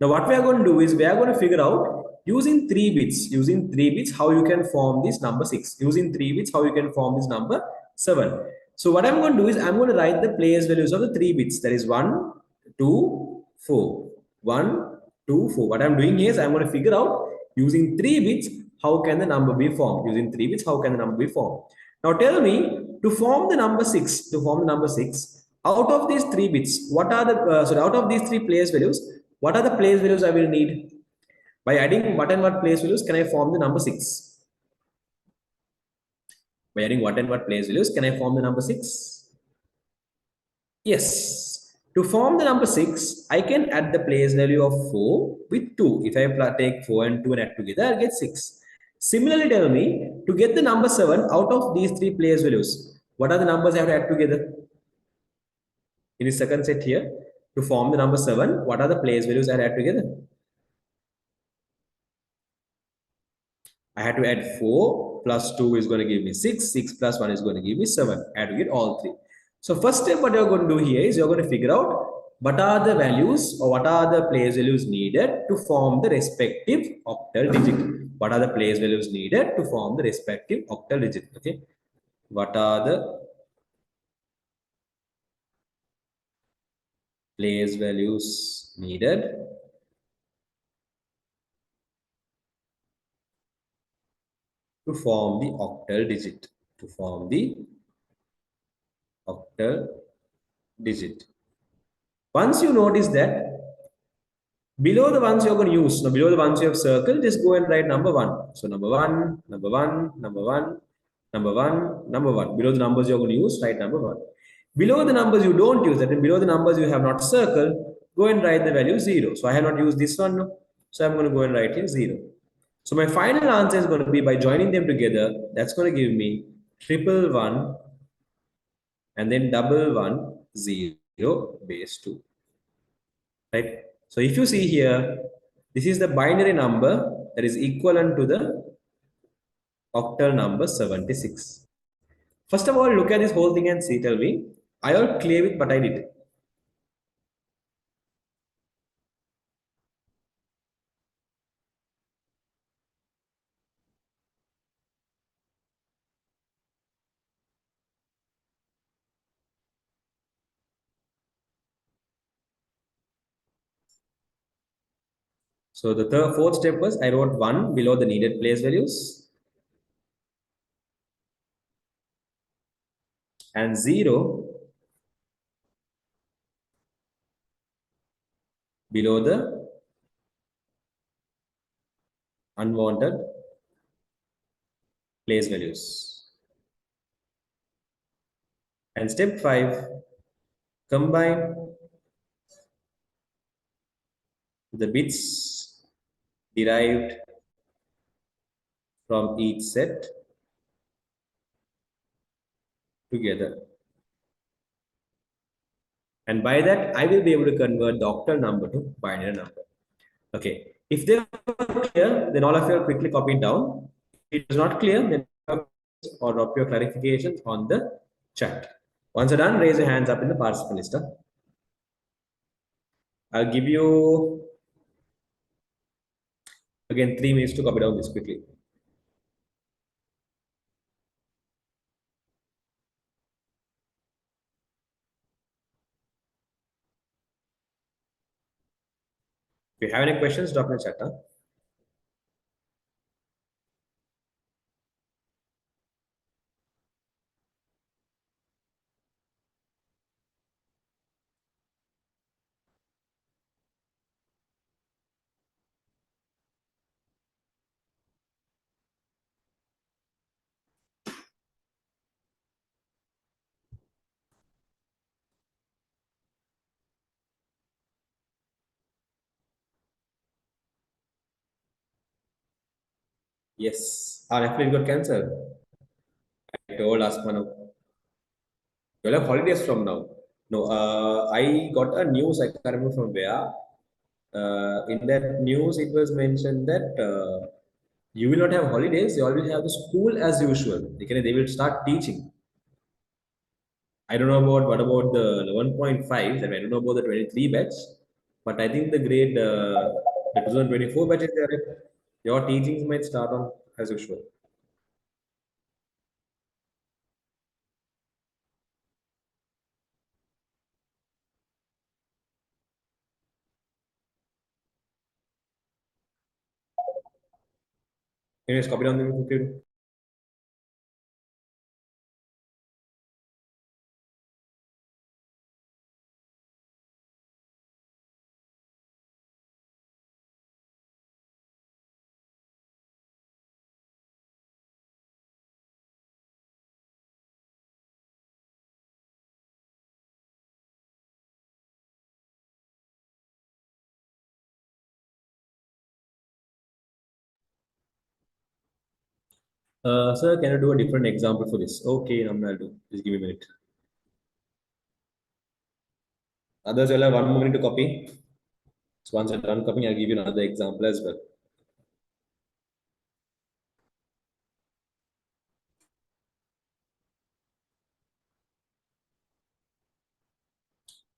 Now what we are going to do is we are going to figure out using 3 bits, how you can form this number 6. Using 3 bits, how you can form this number 7. So what I'm going to do is I'm going to write the place values of the 3 bits. That is 1, 2, 4. 1, 2, 4. What I'm doing here is I'm going to figure out using 3 bits, how can the number be formed? Using 3 bits, how can the number be formed? Now tell me, to form the number 6, out of these 3 bits, what are the, out of these 3 place values, what are the place values I will need? By adding what and what place values can I form the number 6? By adding what and what place values can I form the number 6? Yes. To form the number 6, I can add the place value of 4 with 2. If I take 4 and 2 and add together, I'll get 6. Similarly, tell me, to get the number 7 out of these 3 place values, what are the numbers I have to add together? In the second set here, to form the number 7, what are the place values I add together? I had to add 4 plus 2 is going to give me 6. 6 plus 1 is going to give me 7. I had to get all three. So first step what you're going to do here is you're going to figure out what are the values or what are the place values needed to form the respective octal digit. What are the place values needed to form the respective octal digit? Okay. What are the place values needed to form the octal digit? To form the octal digit. Once you notice that below the ones you're going to use, now below the ones you have circled, just go and write number one. So number one, number one, number one, number one, number one. Below the numbers you're going to use, write number one. Below the numbers you don't use, that and below the numbers you have not circled, go and write the value zero. So I have not used this one, no? So I'm going to go and write here zero. So my final answer is going to be by joining them together, that's going to give me triple one and then double one, zero, base two. Right? So if you see here, this is the binary number that is equivalent to the octal number 76. First of all, look at this whole thing and see, tell me, I all clear with what I did. So the fourth step was I wrote 1 below the needed place values and 0 below the unwanted place values. And step 5, combine the bits derived from each set together. And by that, I will be able to convert the octal number to binary number. Okay. If they're clear, then all of you are quickly copy it down. If it is not clear, then or drop your clarifications on the chat. Once you're done, raise your hands up in the participant list. I'll give you again 3 minutes to copy down this quickly. If you have any questions, drop in the chat. Yes. Our affiliate got cancelled. I told Asmanu. You'll have holidays from now. No, I got a news, I can't remember from where. In that news, it was mentioned that you will not have holidays, you all will have the school as usual. They will start teaching. I don't know about what about the 1.5, that I don't know about the 23 batch, but I think the grade, the 2024 batch is there. Your teachings might start on as usual. Anyways, copy down the quickly. Sir, can I do a different example for this? Okay, I'll do. Just give me a minute. Others will have 1 minute to copy. So once I'm done copying, I'll give you another example as well.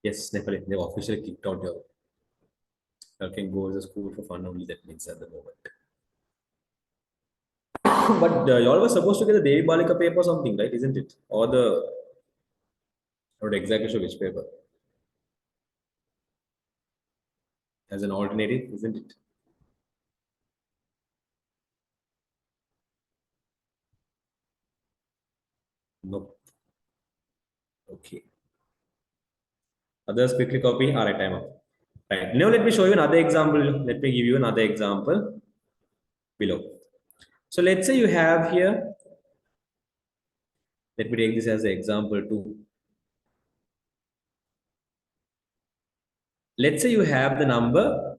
Yes, Nepali, they've officially kicked out your. You can go to school for fun only. That means at the moment. But you all were supposed to get the Devi Balika paper or something, right? Isn't it? Or the or exactly sure which paper as an alternative, isn't it? No. Okay. Others quickly copy. All right, time up. Right. Now let me show you another example. Let me give you another example below. So let's say you have here. Let me take this as an example too. Let's say you have the number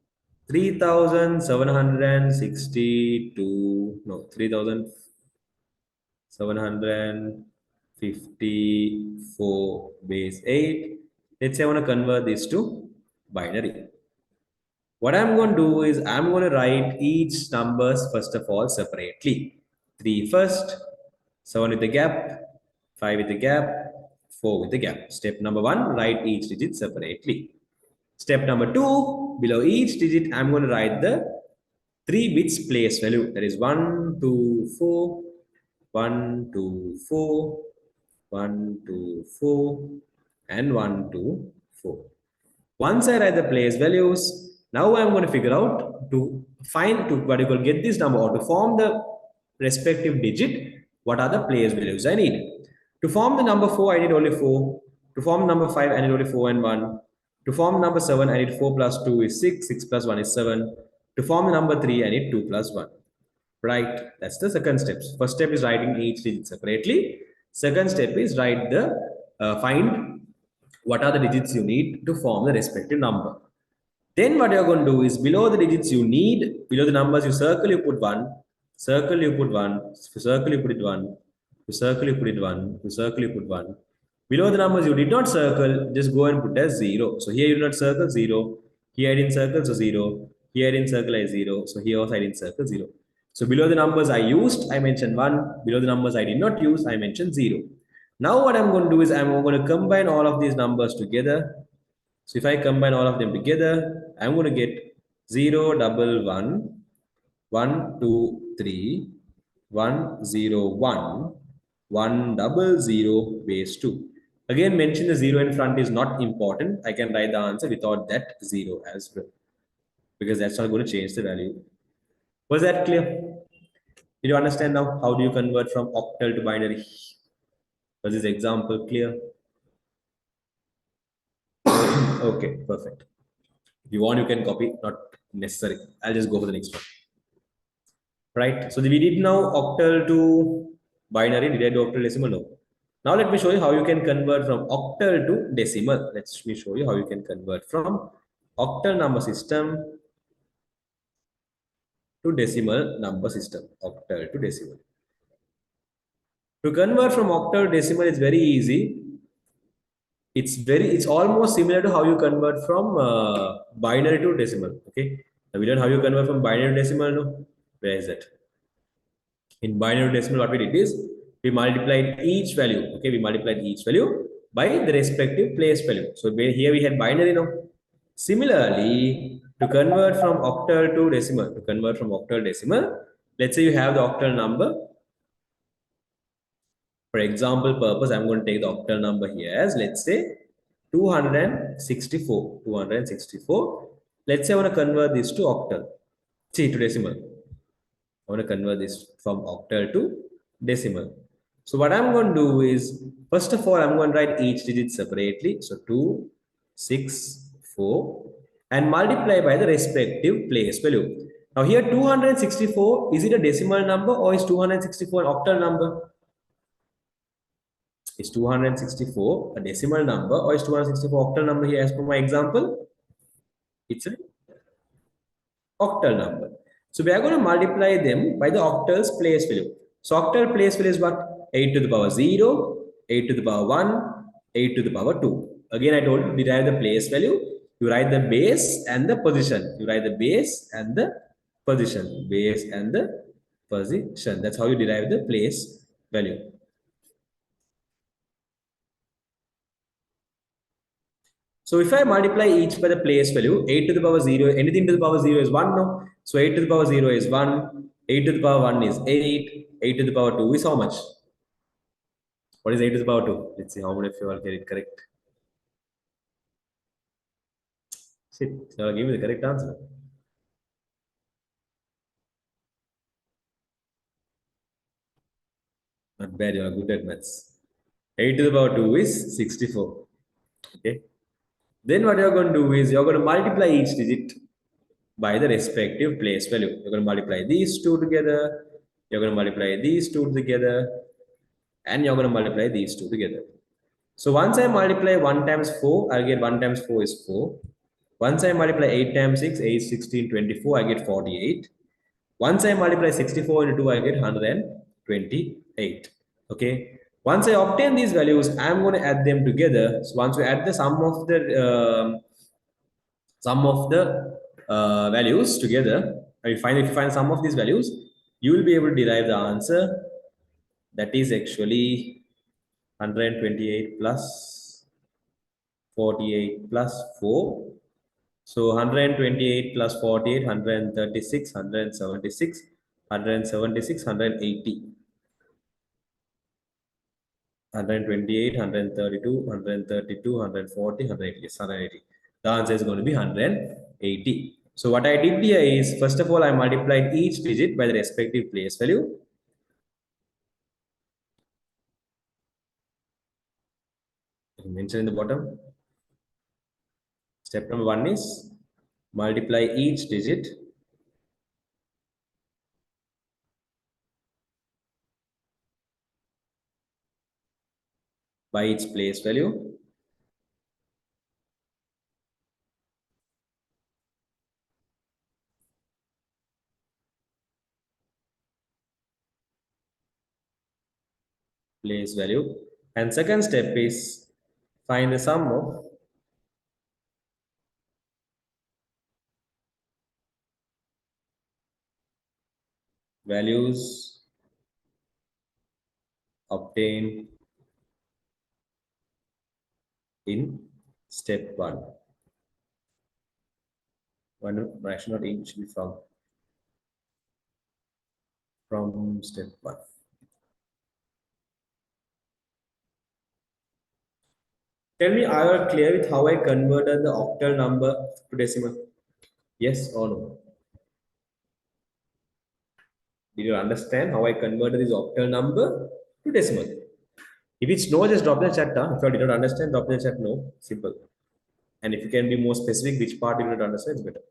3762, no, 3754 base 8. Let's say I want to convert this to binary. What I'm going to do is I'm going to write each numbers first of all separately. 3 first, 7 with the gap, 5 with the gap, 4 with the gap. Step number 1, write each digit separately. Step number 2, below each digit, I'm going to write the 3 bits place value. That is 1, 2, 4, 1, 2, 4, 1, 2, 4, and 1, 2, 4. Once I write the place values, now I'm going to figure out to find to what you call get this number or to form the respective digit, what are the place values I need. To form the number 4, I need only 4. To form number 5, I need only 4 and 1. To form number 7, I need 4 plus 2 is 6, 6 plus 1 is 7. To form the number 3, I need 2 plus 1. Right, that's the second step. First step is writing each digit separately. Second step is write the find what are the digits you need to form the respective number. Then what you're going to do is below the digits you need, below the numbers you circle, you put 1, circle you put 1, circle you put it 1, you circle you put it 1, you circle you put 1. Below the numbers you did not circle, just go and put as 0. So here you did not circle 0, here I didn't circle, so 0, here I didn't circle as 0, so here also I didn't circle 0. So below the numbers I used, I mentioned 1, below the numbers I did not use, I mentioned 0. Now what I'm going to do is I'm going to combine all of these numbers together. So if I combine all of them together, I'm going to get 0, double 1, 1, 2, 3, 1, 0, 1, 1, double 0, base 2. Again, mention the 0 in front is not important. I can write the answer without that 0 as well because that's not going to change the value. Was that clear? Did you understand now? How do you convert from octal to binary? Was this example clear? Okay, perfect. If you want, you can copy, not necessary. I'll just go for the next one. Right. So we did now octal to binary. Did I do octal decimal? No. Now let me show you how you can convert from octal to decimal. Let me show you how you can convert from octal number system to decimal number system. Octal to decimal. To convert from octal to decimal is very easy. It's almost similar to how you convert from binary to decimal. Okay. Now we learn how you convert from binary to decimal. No, where is it? In binary decimal, what we did is we multiplied each value. Okay, we multiplied each value by the respective place value. So here we had binary now. Similarly, to convert from octal to decimal, let's say you have the octal number. For example purpose, I'm going to take the octal number here as, let's say, 264. 264. Let's say I want to convert this to octal. See, to decimal. I want to convert this from octal to decimal. So what I'm going to do is, first of all, I'm going to write each digit separately. So 2, 6, 4, and multiply by the respective place value. Now here 264, is it a decimal number or is 264 an octal number? Is 264 a decimal number or is 264 octal number here as per my example? It's an octal number. So we are going to multiply them by the octal's place value. So octal place value is what? 8 to the power 0, 8 to the power 1, 8 to the power 2. Again, I told you, derive the place value. You write the base and the position. You write the base and the position. Base and the position. That's how you derive the place value. So if I multiply each by the place value, 8 to the power 0, anything to the power 0 is 1 no? So 8 to the power 0 is 1, 8 to the power 1 is 8, 8 to the power 2 is how much? What is 8 to the power 2? Let's see how many of you all get it correct. Shit, so give me the correct answer. Not bad, you are good at maths. 8 to the power 2 is 64. Okay. Then what you're going to do is you're going to multiply each digit by the respective place value. You're going to multiply these two together. You're going to multiply these two together. And you're going to multiply these two together. So once I multiply 1 times 4, I'll get 1 times 4 is 4. Once I multiply 8 times 6, 8, 16, 24, I get 48. Once I multiply 64 into 2, I get 128. Okay. Once I obtain these values, I'm going to add them together. So once we add the sum of the values together, if you find sum of these values, you will be able to derive the answer. That is actually 128 plus 48 plus 4. So 128 plus 48, 136, 176, 176, 180. 128, 132, 132, 140, 180. Yes, 180. The answer is going to be 180. So what I did here is, first of all, I multiplied each digit by the respective place value. Mention in the bottom. Step number one is multiply each digit by its place value. Place value. And second step is find the sum of values obtained in step one. One fraction not in should be from step one. Tell me, are you clear with how I converted the octal number to decimal? Yes or no? Did you understand how I converted this octal number to decimal? If it's no, just drop the chat. Huh? If you did not understand, drop the chat. No, simple. And if you can be more specific, which part you did not understand, it's better.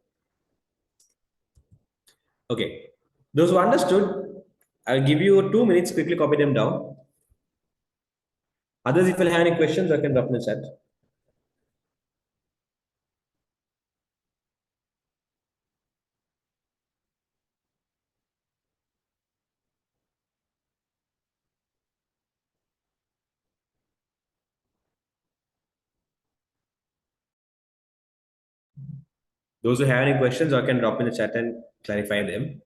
Okay. Those who understood, I'll give you 2 minutes. Quickly copy them down. Others, if you have any questions, I can drop in the chat. Those who have any questions, I can drop in the chat and clarify them.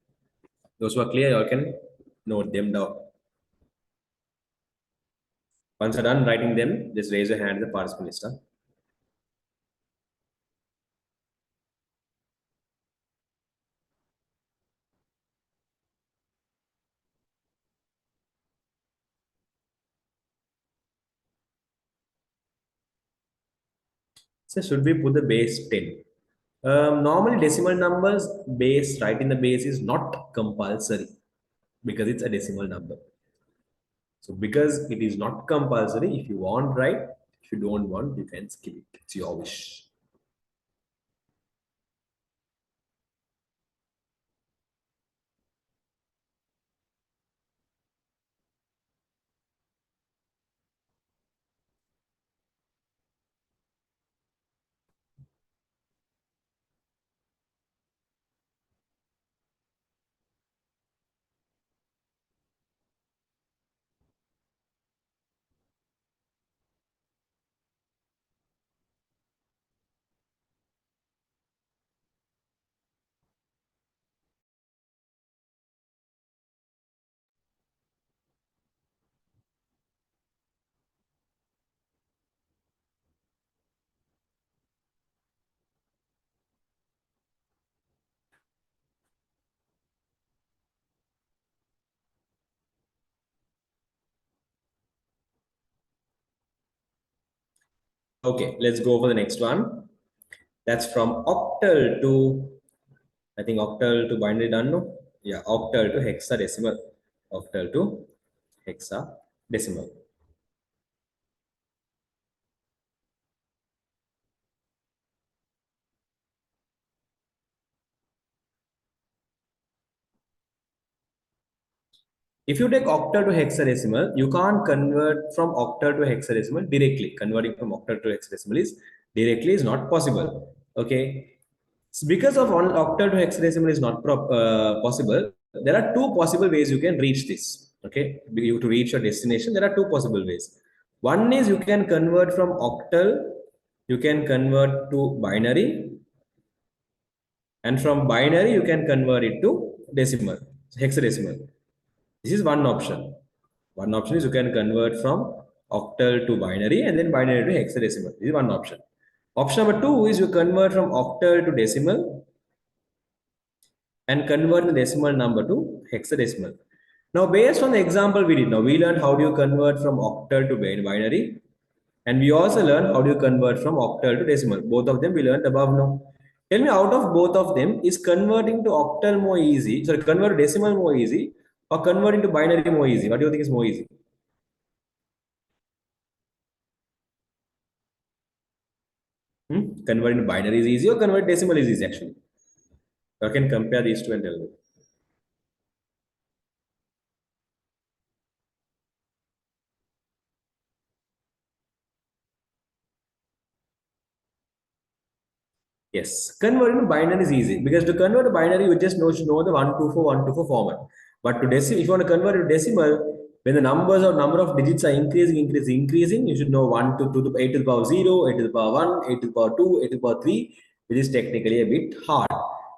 Those who are clear, I can note them down. Once you're done writing them, just raise your hand in the participant list. Huh? So should we put the base 10? Normally decimal numbers base right in the base is not compulsory because it's a decimal number. So because it is not compulsory, if you want right, if you don't want, you can skip it. It's your wish. Okay, let's go for the next one. That's from octal to, I think octal to binary done, no? Yeah, octal to hexadecimal. Octal to hexadecimal. If you take octal to hexadecimal, you can't convert from octal to hexadecimal directly. Converting from octal to hexadecimal is directly is not possible. Okay. Because of octal to hexadecimal is not possible, there are two possible ways you can reach this. Okay. You to reach your destination, there are two possible ways. One is you can convert from octal, you can convert to binary, and from binary you can convert it to decimal, hexadecimal. This is one option. One option is you can convert from octal to binary and then binary to hexadecimal. This is one option. Option number two is you convert from octal to decimal and convert the decimal number to hexadecimal. Now, based on the example we did, now we learned how do you convert from octal to binary, and we also learned how do you convert from octal to decimal. Both of them we learned above now. Tell me, out of both of them, is converting to octal more easy? Sorry, convert to decimal more easy, or converting to binary more easy? What do you think is more easy? Converting to binary is easy, or convert decimal is easy actually? I can compare these two and tell me. Yes, converting to binary is easy because to convert to binary, you just know, should know the 124 format. But to decimal, if you want to convert it to decimal, when the numbers or number of digits are increasing, you should know 1 to 8 to the power 0, 8 to the power 1, 8 to the power 2, 8 to the power 3, which is technically a bit hard.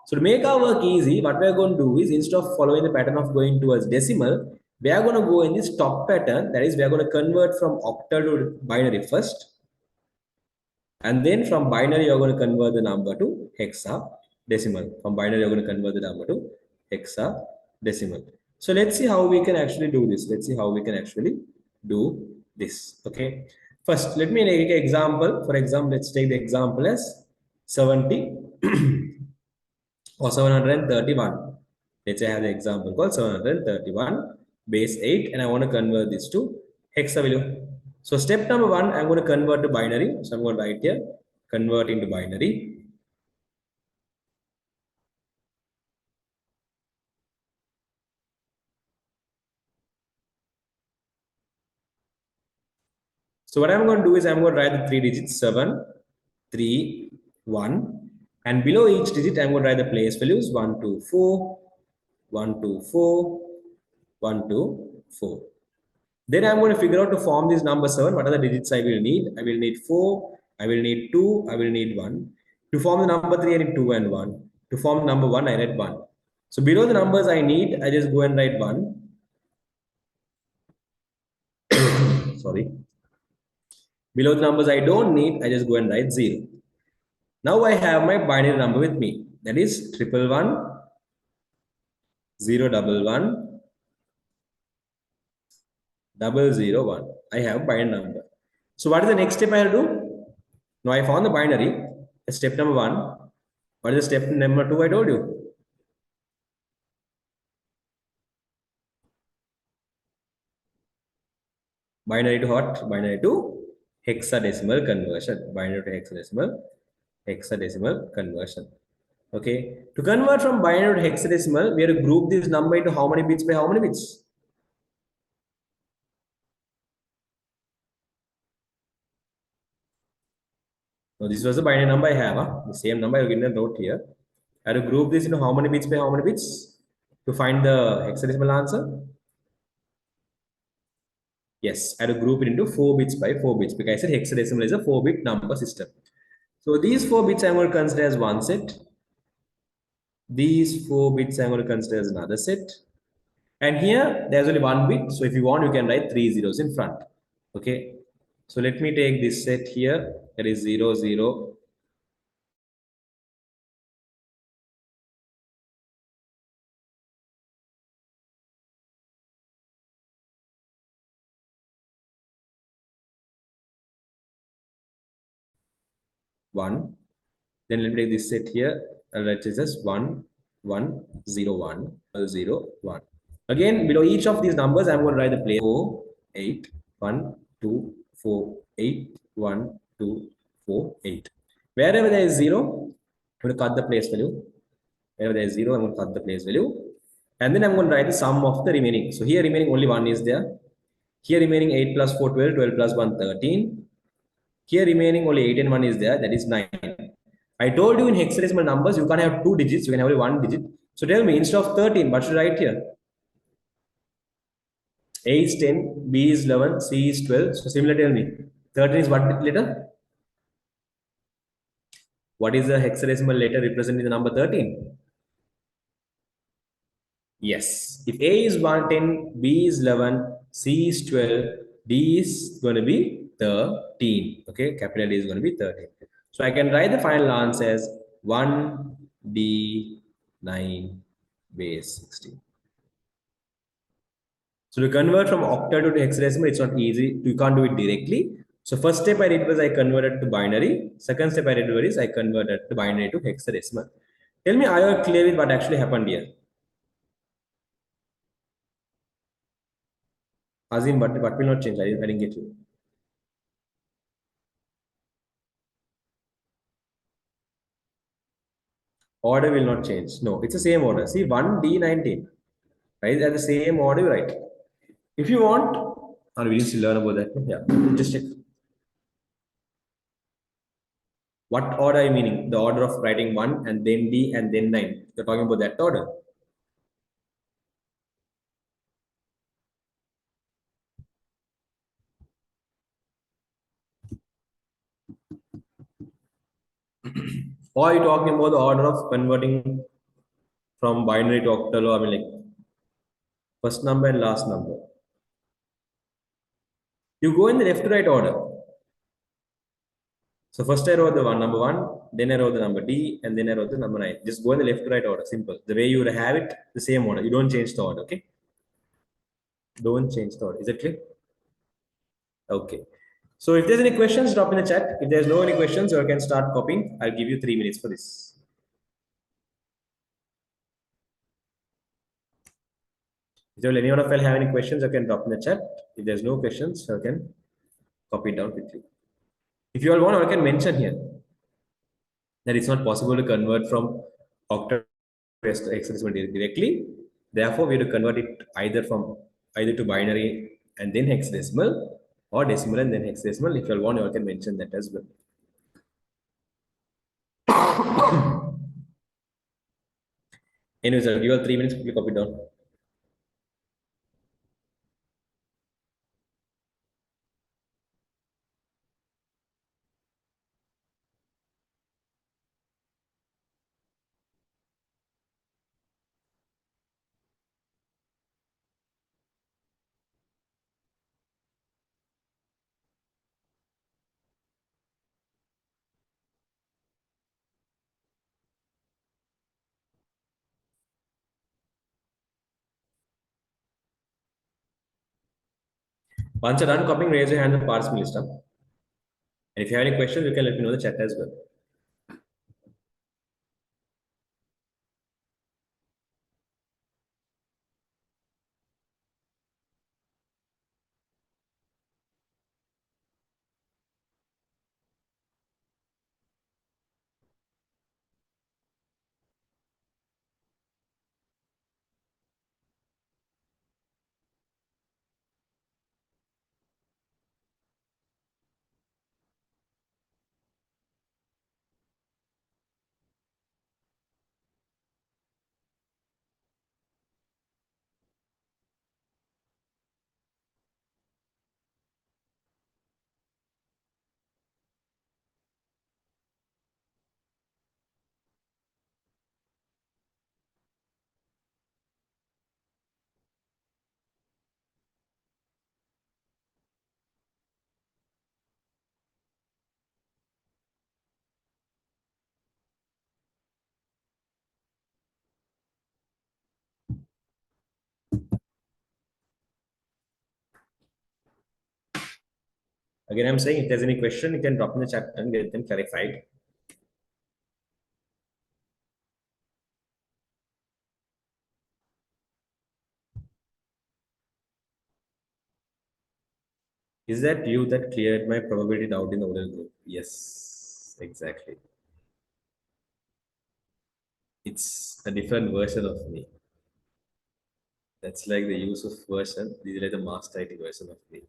So to make our work easy, what we're going to do is instead of following the pattern of going towards decimal, we are going to go in this top pattern. That is, we are going to convert from octal to binary first. And then from binary, you're going to convert the number to hexadecimal. From binary, you're going to convert the number to hexadecimal. So let's see how we can actually do this. Let's see how we can actually do this. Okay. First, let me take an example. For example, let's take the example as 70 or 731. Let's say I have the example called 731 base 8, and I want to convert this to hexa value. So step number one, I'm going to convert to binary. So I'm going to write here, convert into binary. So what I'm going to do is I'm going to write the three digits 7, 3, 1. And below each digit, I'm going to write the place values 1, 2, 4, 1, 2, 4, 1, 2, 4. Then I'm going to figure out to form this number 7, what are the digits I will need? I will need 4, I will need 2, I will need 1. To form the number 3, I need 2 and 1. To form number 1, I write 1. So below the numbers I need, I just go and write 1. Sorry. Below the numbers I don't need, I just go and write 0. Now I have my binary number with me. That is 111, 011, 001. I have binary number. So what is the next step I will do? Now I found the binary. Step number 1. What is the step number 2 I told you? Binary to what? Binary to hexadecimal conversion. Binary to hexadecimal conversion. Okay. To convert from binary to hexadecimal, we have to group this number into how many bits by how many bits? So this was the binary number I have. Huh? The same number I have given a note here. I have to group this into how many bits by how many bits to find the hexadecimal answer. Yes, I have to group it into 4 bits by 4 bits because I said hexadecimal is a 4-bit number system. So these 4 bits I'm going to consider as one set. These 4 bits I'm going to consider as another set. And here there's only one bit. So if you want, you can write 3 zeros in front. Okay. So let me take this set here. That is 0, 0, 1. Then let me take this set here. Let's just 1, 1, 0, 1, 0, 1. Again, below each of these numbers, I'm going to write the place 4, 8, 1, 2, 4, 8, 1, 2, 4, 8. Wherever there is 0, I'm going to cut the place value. Wherever there is 0, I'm going to cut the place value. And then I'm going to write the sum of the remaining. So here remaining only 1 is there. Here remaining 8 plus 4, 12, 12 plus 1, 13. Here remaining only 8 and 1 is there, that is 9. I told you in hexadecimal numbers, you can't have two digits, you can have only one digit. So tell me, instead of 13, what should I write here? A is 10, B is 11, C is 12. So similar, tell me, 13 is what letter? What is the hexadecimal letter representing the number 13? Yes. If A is 110, B is 11, C is 12, D is going to be 13. Okay, capital D is going to be 13. So I can write the final answer as 1D 9 base 16. So to convert from octal to hexadecimal, it's not easy. You can't do it directly. So first step I did was I converted to binary. Second step I did was I converted the binary to hexadecimal. Tell me, are you clear with what actually happened here? Azim, what will not change? I didn't get you. Order will not change. No, it's the same order. See, 1D19, right? At the same order, right? If you want, or we need to learn about that. Yeah, just check. What order I meaning? The order of writing 1 and then D and then 9. You're talking about that order. Or are you talking about the order of converting from binary to octal? Or I mean, like first number and last number. You go in the left to right order. So first I wrote the number one, then I wrote the number D, and then I wrote the number 9. Just go in the left to right order. Simple. The way you would have it, the same order. You don't change the order. Okay. Don't change the order. Is it clear? Okay. So if there's any questions, drop in the chat. If there's no any questions, you can start copying. I'll give you 3 minutes for this. If anyone of you have any questions, you can drop in the chat. If there's no questions, you can copy it down quickly. If you all want, I can mention here that it's not possible to convert from octal to hexadecimal directly. Therefore, we have to convert it either to binary and then hexadecimal or decimal and then hexadecimal. If you all want, you all can mention that as well. Anyways, I'll give you all 3 minutes quickly copy it down. Once you're done copying, raise your hand and pass me list. And if you have any questions, you can let me know in the chat as well. Again, I'm saying if there's any question, you can drop in the chat and get them clarified. Is that you that cleared my probability doubt in the oral group? Yes, exactly. It's a different version of me. That's like the Yousuf version. This is like the master IT version of me.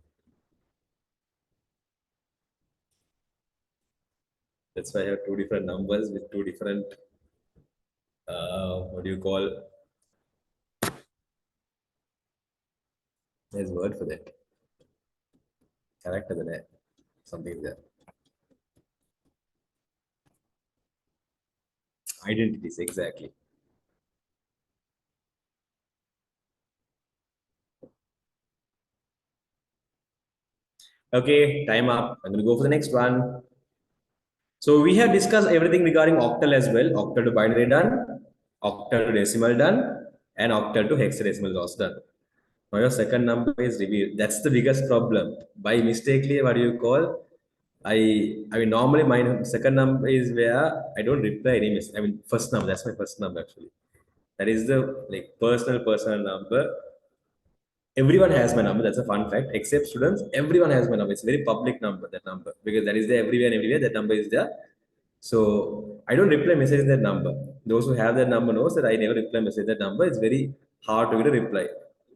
That's why I have two different numbers with two different, what do you call, there's a word for that. Character than something there. Identities, exactly. Okay, time up. I'm going to go for the next one. So we have discussed everything regarding octal as well. Octal to binary done, octal to decimal done, and octal to hexadecimal was done. Now your second number is revealed. That's the biggest problem. By mistakenly, what do you call? I mean normally my second number is where I don't reply any message. I mean first number. That's my first number actually. That is the like personal number. Everyone has my number. That's a fun fact. Except students, everyone has my number. It's a very public number. That number because that is there everywhere and everywhere. That number is there. So I don't reply message that number. Those who have that number knows that I never reply message that number. It's very hard to get a reply.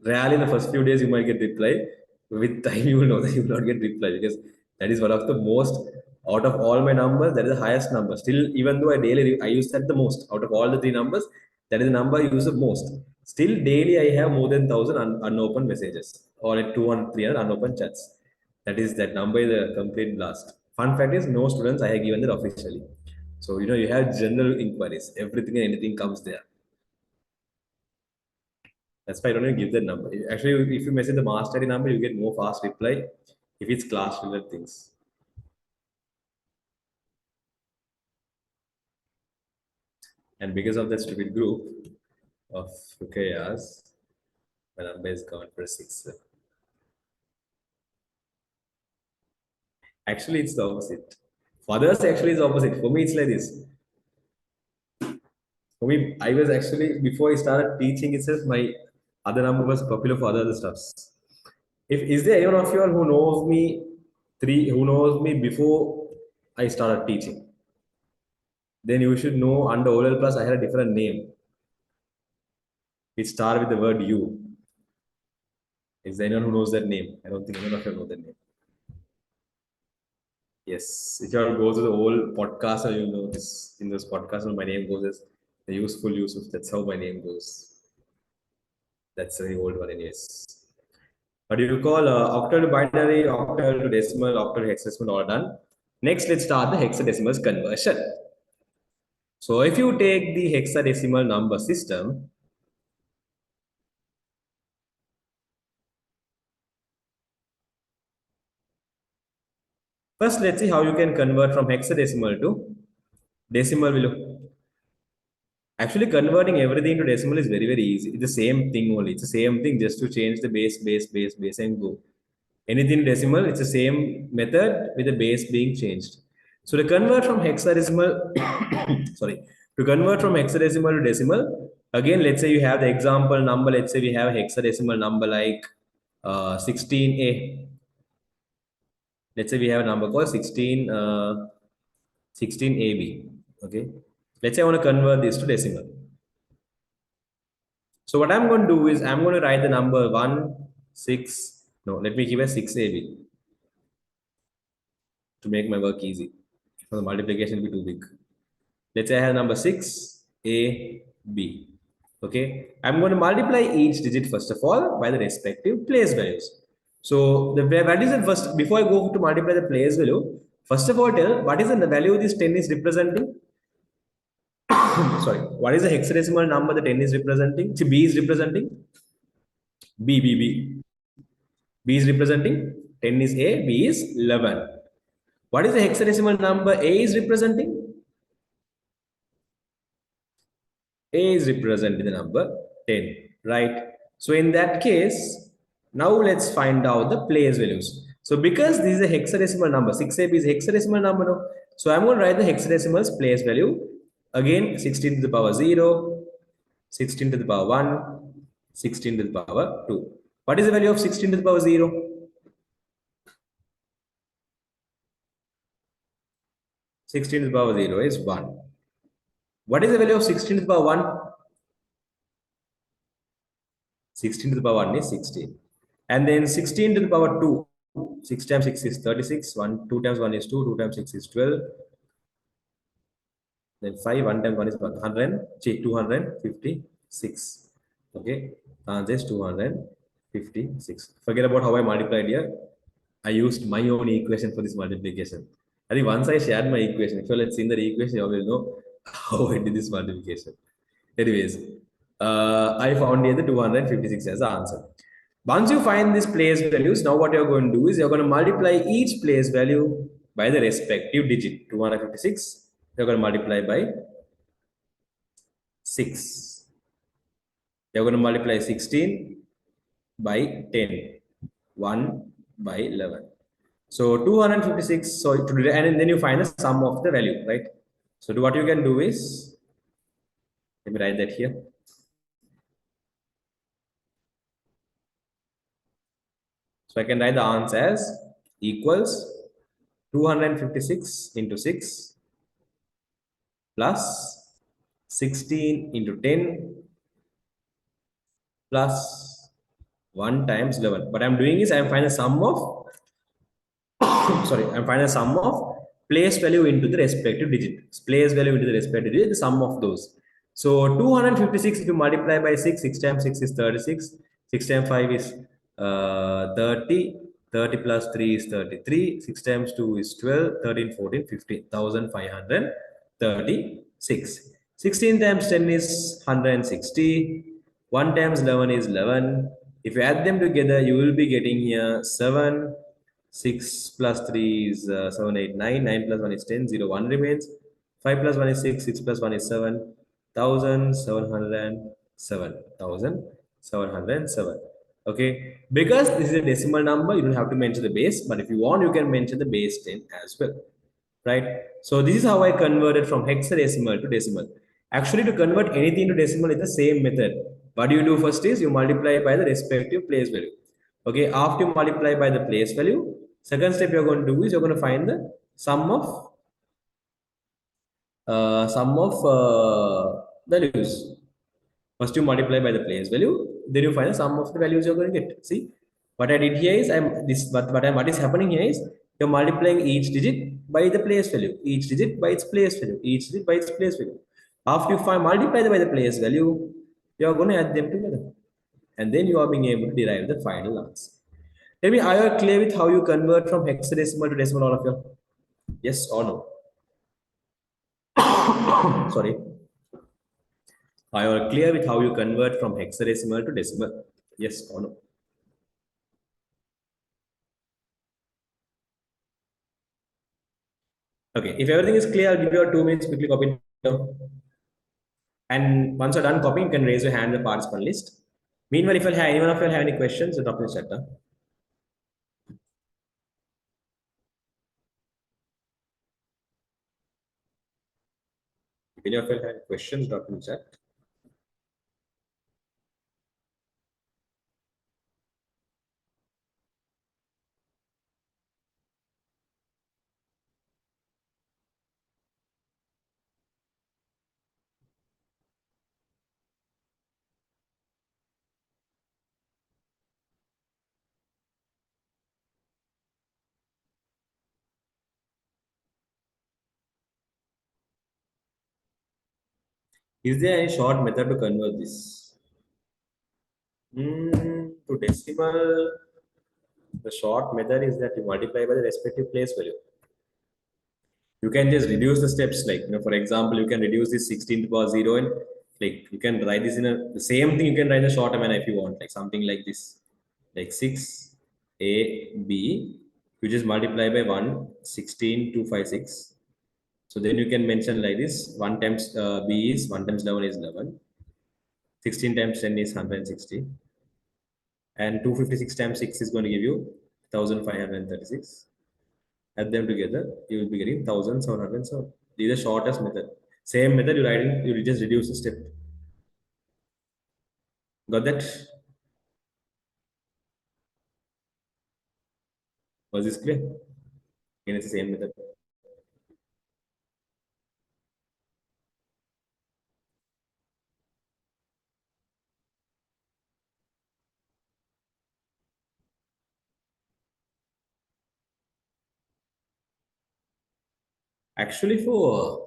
Rarely in the first few days you might get reply. With time you will know that you will not get reply because that is one of the most out of all my numbers. That is the highest number. Still, even though I use that the most out of all the three numbers, that is the number I use the most. Still, daily I have more than 1,000 unopened messages or 200, 300 unopened chats. That number is a complete blast. Fun fact is no students I have given that officially. So you have general inquiries. Everything and anything comes there. That's why I don't even give that number. Actually, if you message the master ID number, you get more fast reply if it's class related things. And because of that stupid group of Riyaz, my number is gone for six. Actually, it's the opposite. For others, actually, it's opposite. For me, it's like this. For me, I was actually before I started teaching itself, my other number was popular for other stuffs. If is there anyone of you all who knows me who knows me before I started teaching, then you should know under OLL plus I had a different name. It started with the word you. Is there anyone who knows that name? I don't think anyone of you know that name. Yes. If you all go to the old podcast, you know this in this podcast, my name goes as the useful Yousuf. That's how my name goes. That's a very old one, anyways. What do you call octal to binary, octal to decimal, octal to hexadecimal, all done. Next, let's start the hexadecimal conversion. So if you take the hexadecimal number system, first let's see how you can convert from hexadecimal to decimal value. Actually, converting everything to decimal is very, very easy. It's the same thing only. It's the same thing just to change the base, and go. Anything decimal, it's the same method with the base being changed. So to convert from hexadecimal, sorry, to convert from hexadecimal to decimal, again, let's say you have the example number. Let's say we have a hexadecimal number like 16A. Let's say we have a number called 16AB. Okay. Let's say I want to convert this to decimal. So what I'm going to do is I'm going to write the number 1, 6. No, let me give a 6AB to make my work easy. So the multiplication will be too big. Let's say I have number 6AB. Okay. I'm going to multiply each digit first of all by the respective place values. So the values at first, before I go to multiply the place value, first of all tell what is the value this 10 is representing? Sorry, what is the hexadecimal number the 10 is representing? See, B is representing? B. B is representing 10 is A, B is 11. What is the hexadecimal number A is representing? A is representing the number 10, right? So in that case, now let's find out the place values. So because this is a hexadecimal number, 6AB is a hexadecimal number, no? So I'm going to write the hexadecimal's place value. Again, 16 to the power 0, 16 to the power 1, 16 to the power 2. What is the value of 16 to the power 0? 16 to the power 0 is 1. What is the value of 16 to the power 1? 16 to the power 1 is 16. And then 16 to the power 2. 6 times 6 is 36. 1, 2 times 1 is 2. 2 times 6 is 12. Then 5, 1 times 1 is 100. 256. Okay. Answer is 256. Forget about how I multiplied here. I used my own equation for this multiplication. I think once I shared my equation, if you let's see in the equation, you will know how I did this multiplication. Anyways, I found here the 256 as the answer. Once you find these place values, now what you're going to do is you're going to multiply each place value by the respective digit. 256, you're going to multiply by 6. You're going to multiply 16 by 10, 1 by 11. So 256, so to do, and then you find the sum of the value, right? So what you can do is, let me write that here. So I can write the answer as equals 256 into 6 plus 16 into 10 plus 1 times 11. What I'm doing is I'm finding the sum of sorry, I'm finding the sum of place value into the respective digit. Place value into the respective digit, the sum of those. So 256, if you multiply by 6, 6 times 6 is 36, 6 times 5 is 30, 30 plus 3 is 33, 6 times 2 is 12, 13, 14, 15, 1536. 16 times 10 is 160, 1 times 11 is 11. If you add them together, you will be getting here 7, 6 plus 3 is 7, 8, 9. 9 plus 1 is 10. 0, 1 remains. 5 plus 1 is 6. 6 plus 1 is 7. 1707. 1707. Okay. Because this is a decimal number, you don't have to mention the base. But if you want, you can mention the base 10 as well. Right. So this is how I converted from hexadecimal to decimal. Actually, to convert anything to decimal is the same method. What you do first is you multiply by the respective place value. Okay, after you multiply by the place value, second step you're going to do is you're going to find the sum of values. First you multiply by the place value, then you find the sum of the values you're going to get. See, what I did here is what is happening here is you're multiplying each digit by the place value, each digit by its place value, each digit by its place value. After you find multiply by the place value, you're going to add them together, and then you are being able to derive the final answer. Tell me, are you clear with how you convert from hexadecimal to decimal, all of you? Yes or no? Sorry. Are you clear with how you convert from hexadecimal to decimal? Yes or no? Okay. If everything is clear, I'll give you 2 minutes quickly copy it down. And once you're done copying, you can raise your hand in the participant list. Meanwhile, if you have anyone of you have any questions, drop in the chat. If any of you have any questions, drop in the chat. Is there any short method to convert this? To decimal, the short method is that you multiply by the respective place value. You can just reduce the steps, like, for example, you can reduce this 16 to power 0, and like you can write this in the same thing, you can write the short manner if you want, like something like this, like 6 a b, you just multiply by 1, 16 256. So then you can mention like this: 1 times b is 1 times 11 is 11, 16 times 10 is 160, and 256 times 6 is going to give you 1536. Add them together, you will be getting 1707. This is the shortest method. Same method you writing, you will just reduce the step. Got that? Was this clear? Again, it's the same method. Actually, for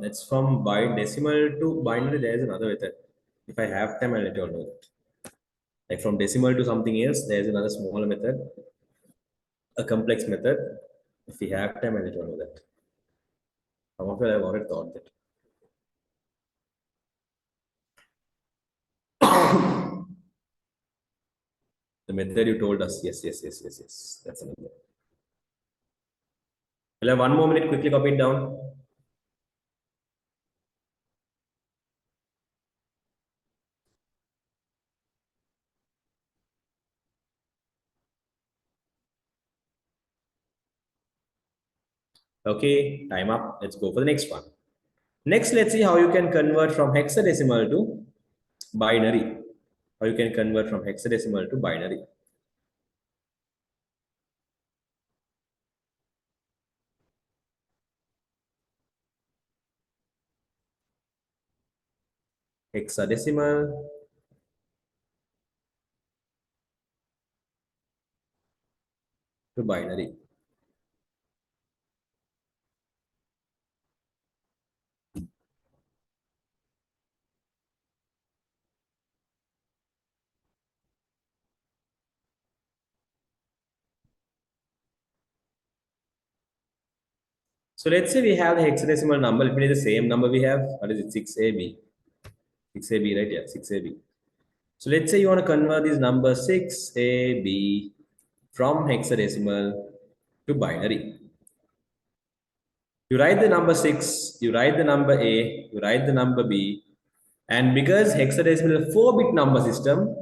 that's from decimal to binary, there is another method. If I have time, I'll let you all know that. Like from decimal to something else, there's another smaller method, a complex method. If we have time, I'll let you all know that. Some of you have already thought that. The method you told us, yes, yes, yes, yes, yes. That's another. We'll have 1 more minute, quickly copy it down. Okay, time up. Let's go for the next one. Next, let's see how you can convert from hexadecimal to binary. How you can convert from hexadecimal to binary. Hexadecimal to binary. So let's say we have the hexadecimal number. Let me the same number we have. What is it? 6AB. 6AB, right? Yeah, 6AB. So let's say you want to convert this number 6AB from hexadecimal to binary. You write the number 6, you write the number A, you write the number B, and because hexadecimal is a 4-bit number system,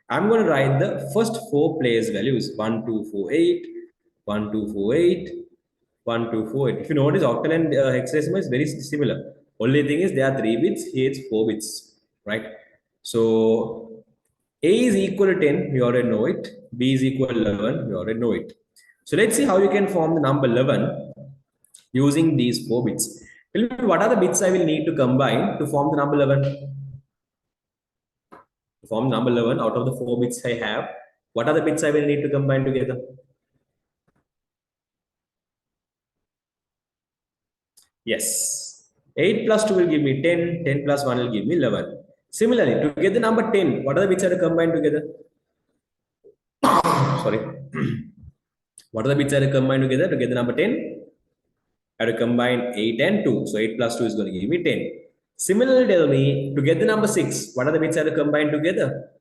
I'm going to write the first 4 place values 1, 2, 4, 8, 1, 2, 4, 8, 1, 2, 4, 8. If you notice, octal and hexadecimal is very similar. Only thing is there are 3 bits, here it's 4 bits, right? So A is equal to 10, we already know it. B is equal to 11, we already know it. So let's see how you can form the number 11 using these 4 bits. Tell me what are the bits I will need to combine to form the number 11? To form number 11 out of the 4 bits I have, what are the bits I will need to combine together? Yes. 8 plus 2 will give me 10, 10 plus 1 will give me 11. Similarly, to get the number 10, what are the bits I have to combine together? Sorry. What are the bits I have to combine together to get the number 10? I have to combine 8 and 2. So 8 plus 2 is going to give me 10. Similarly, tell me to get the number 6, what are the bits I have to combine together?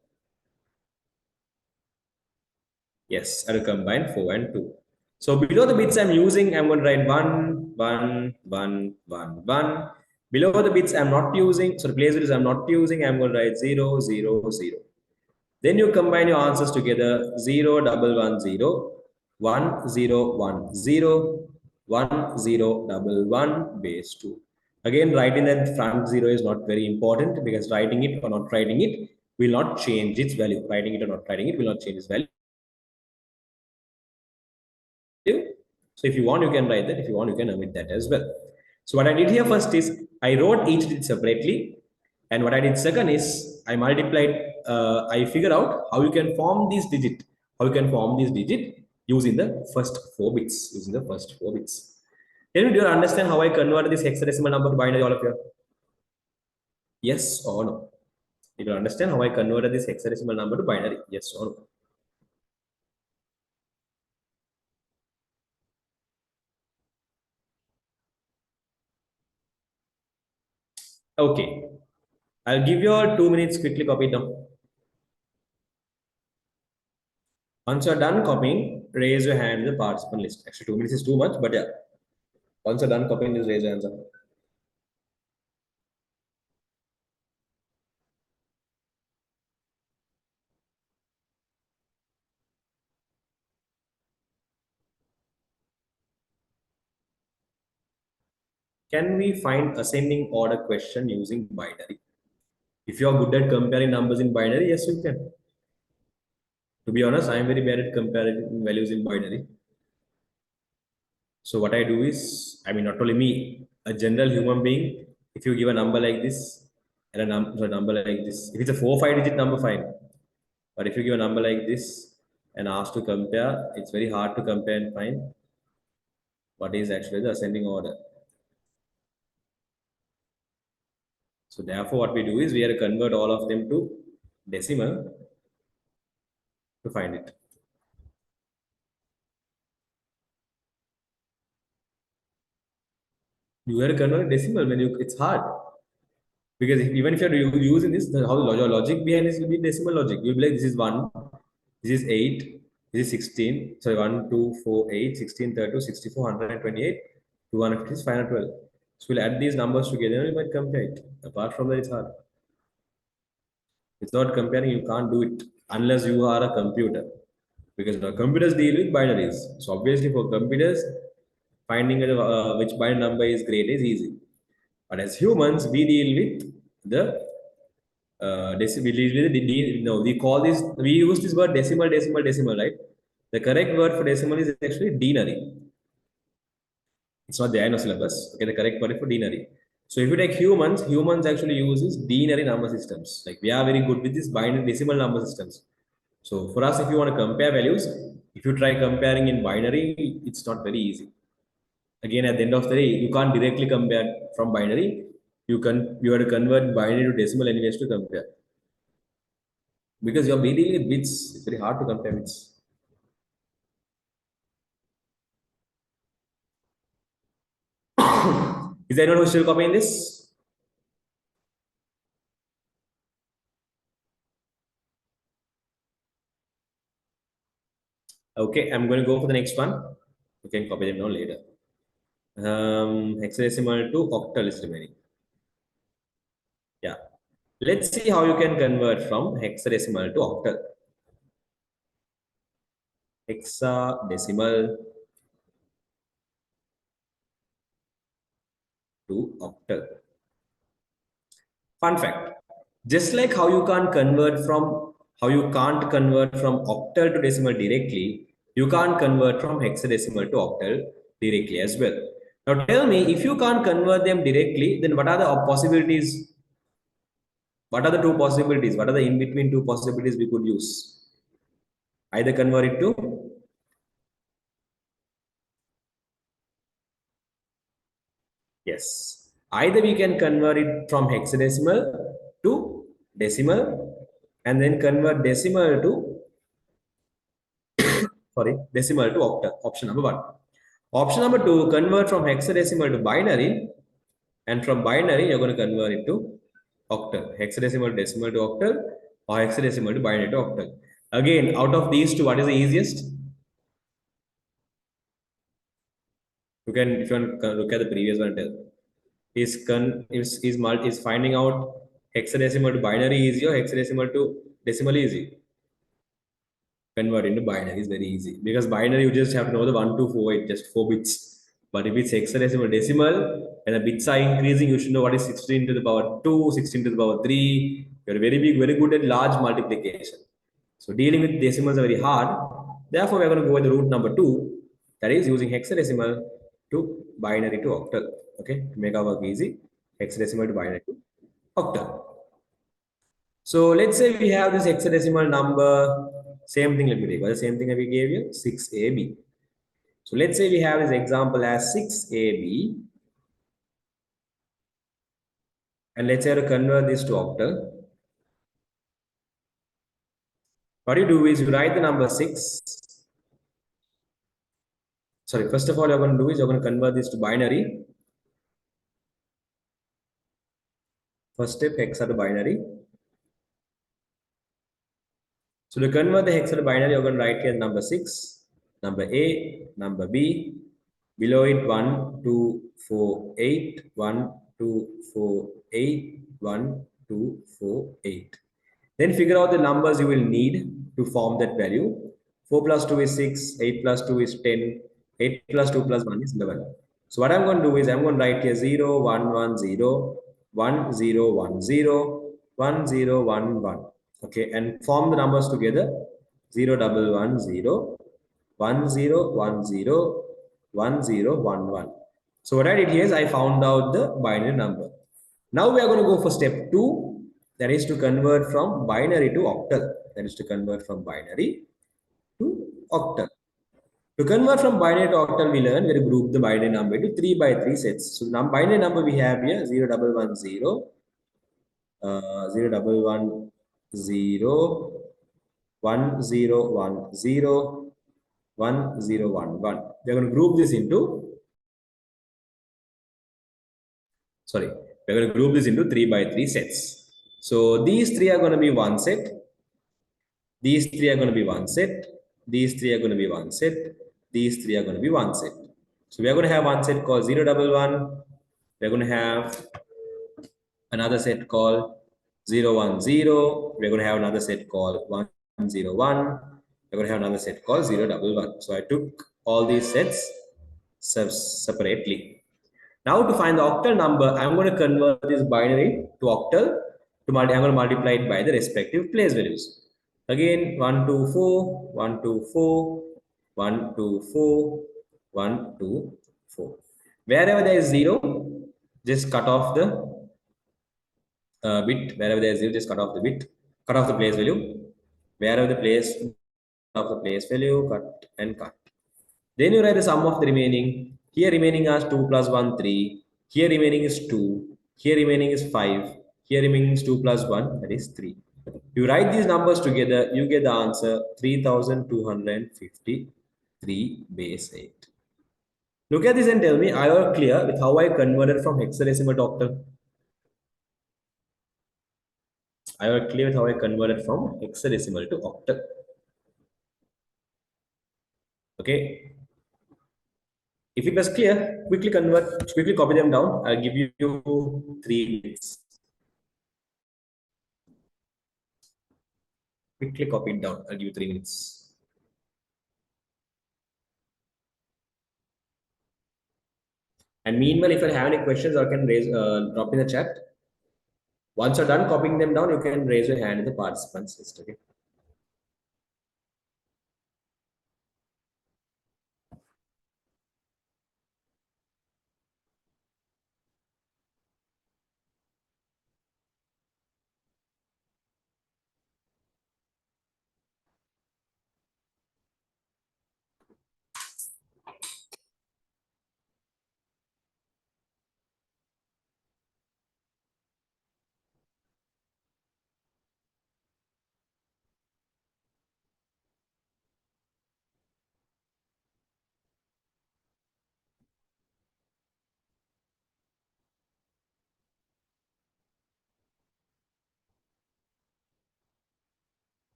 Yes, I will combine 4 and 2. So below the bits I'm using, I'm going to write 1, 1, 1, 1, 1. Below the bits I'm not using, so the place values I'm not using, I'm going to write 0, 0, 0. Then you combine your answers together 0, 1, 1, 0, 1, 0, 1, 0, 1, 0, 1, 1, base 2. Again, writing that front 0 is not very important because writing it or not writing it will not change its value. Writing it or not writing it will not change its value. So if you want, you can write that. If you want, you can omit that as well. So what I did here first is I wrote each digit separately. And what I did second is I multiplied, I figured out how you can form these digit, using the first 4 bits, Tell me, do you understand how I converted this hexadecimal number to binary, all of you? Yes or no? You will understand how I converted this hexadecimal number to binary, yes or no? Okay. I'll give you all 2 minutes, quickly copy it down. Once you're done copying, raise your hand in the participant list. Actually, 2 minutes is too much, but yeah. Once you're done copying, just raise your hands up. Can we find ascending order question using binary? If you're good at comparing numbers in binary, yes, you can. To be honest, I am very bad at comparing values in binary. So what I do is, I mean, not only me, a general human being, if you give a number like this and a number like this, if it's a 4 or 5 digit number, fine. But if you give a number like this and asked to compare, it's very hard to compare and find what is actually the ascending order. So therefore, what we do is we have to convert all of them to decimal to find it. You have to convert decimal when you it's hard. Because even if you're using this, how the logic behind this will be decimal logic. You'll be like, this is 1, this is 8, this is 16. Sorry, 1, 2, 4, 8, 16, 32, 64, 128, 250, 512. So we'll add these numbers together and you might compare it. Apart from that, it's hard. Without comparing, you can't do it unless you are a computer. Because now computers deal with binaries. So obviously for computers, finding which binary number is great is easy. But as humans, we deal with the we call this, we use this word decimal, decimal, decimal, right? The correct word for decimal is actually denary. It's not there in the syllabus. Okay, the correct word for denary. So if you take humans, humans actually uses denary number systems. Like we are very good with this binary decimal number systems. So for us, if you want to compare values, if you try comparing in binary, it's not very easy. Again, at the end of the day, you can't directly compare from binary. You have to convert binary to decimal anyways to compare. Because you're dealing with bits, it's very hard to compare bits. Is there anyone who's still copying this? Okay, I'm going to go for the next one. You can copy them down later. Hexadecimal to octal is remaining. Yeah. Let's see how you can convert from hexadecimal to octal. Hexadecimal to octal. Fun fact. Just like how you can't convert from octal to decimal directly, you can't convert from hexadecimal to octal directly as well. Now tell me, if you can't convert them directly, then what are the possibilities? What are the two possibilities? What are the in between two possibilities we could use? Either convert it to, yes. Either we can convert it from hexadecimal to decimal and then convert decimal to, sorry, decimal to octal. Option number one. Option number two, convert from hexadecimal to binary, and from binary, you're going to convert it to octal. Hexadecimal decimal to octal, or hexadecimal to binary to octal. Again, out of these two, what is the easiest? You can, if you want to look at the previous one, tell. Is finding out hexadecimal to binary easy or hexadecimal to decimal easy? Convert into binary is very easy because binary you just have to know the 1 to 4, it just 4 bits. But if it's hexadecimal decimal and the bits are increasing, you should know what is 16 to the power 2, 16 to the power 3. You're very big, very good at large multiplication. So dealing with decimals are very hard. Therefore, we're going to go with the route number 2, that is using hexadecimal to binary to octal. Okay, to make our work easy, hexadecimal to binary to octal. So let's say we have this hexadecimal number, same thing, let me take the same thing that we gave you, 6AB. So let's say we have this example as 6AB, and let's say to convert this to octal. What you do is you write the number 6. Sorry, first of all, you're going to do is you're going to convert this to binary. First step, hexa to binary. So to convert the hexa to binary, you're going to write here number 6, number A, number B, below it 1, 2, 4, 8, 1, 2, 4, 8, 1, 2, 4, 8. Then figure out the numbers you will need to form that value. 4 plus 2 is 6, 8 plus 2 is 10, 8 plus 2 plus 1 is 11. So what I'm going to do is I'm going to write here 0, 1, 1, 0, 1, 0, 1, 0, 1, 0, 1, 1. Okay, and form the numbers together. 0, 1, 1, 0, 1, 0, 1, 0, 1, 0, 1, 1. So what I did here is I found out the binary number. Now we are going to go for step 2, that is to convert from binary to octal. That is to convert from binary to octal. To convert from binary to octal, we learn we group the binary number into 3 by 3 sets. So the binary number we have here 0 0 double one zero 1010 1011. We're going to group this into sorry, we're going to group this into 3 by 3 sets. So these three are going to be one set. These three are going to be one set. These three are going to be one set. These three are going to be one set. So we are going to have one set called 011. We're going to have another set called 010. We're going to have another set called 101. We're going to have another set called 011. So I took all these sets separately. Now to find the octal number, I'm going to convert this binary to octal. I'm going to multiply it by the respective place values. Again, 124, 124, 124, 124. Wherever there is 0, just cut off the bit. Wherever there is 0, just cut off the bit. Cut off the place value. Wherever the place of the place value, cut and cut. Then you write the sum of the remaining. Here remaining as 2 plus 1, 3. Here remaining is 2. Here remaining is 5. Here remaining is 2 plus 1, that is 3. You write these numbers together, you get the answer 3253 base 8. Look at this and tell me, are you clear with how I converted from hexadecimal to octal? Are you clear with how I converted from hexadecimal to octal? Okay. If it was clear, quickly copy them down. I'll give you 3 minutes. Quickly copy it down. I'll give you 3 minutes. And meanwhile, if you have any questions, or can raise, drop in the chat. Once you're done copying them down, you can raise your hand in the participants list. Okay.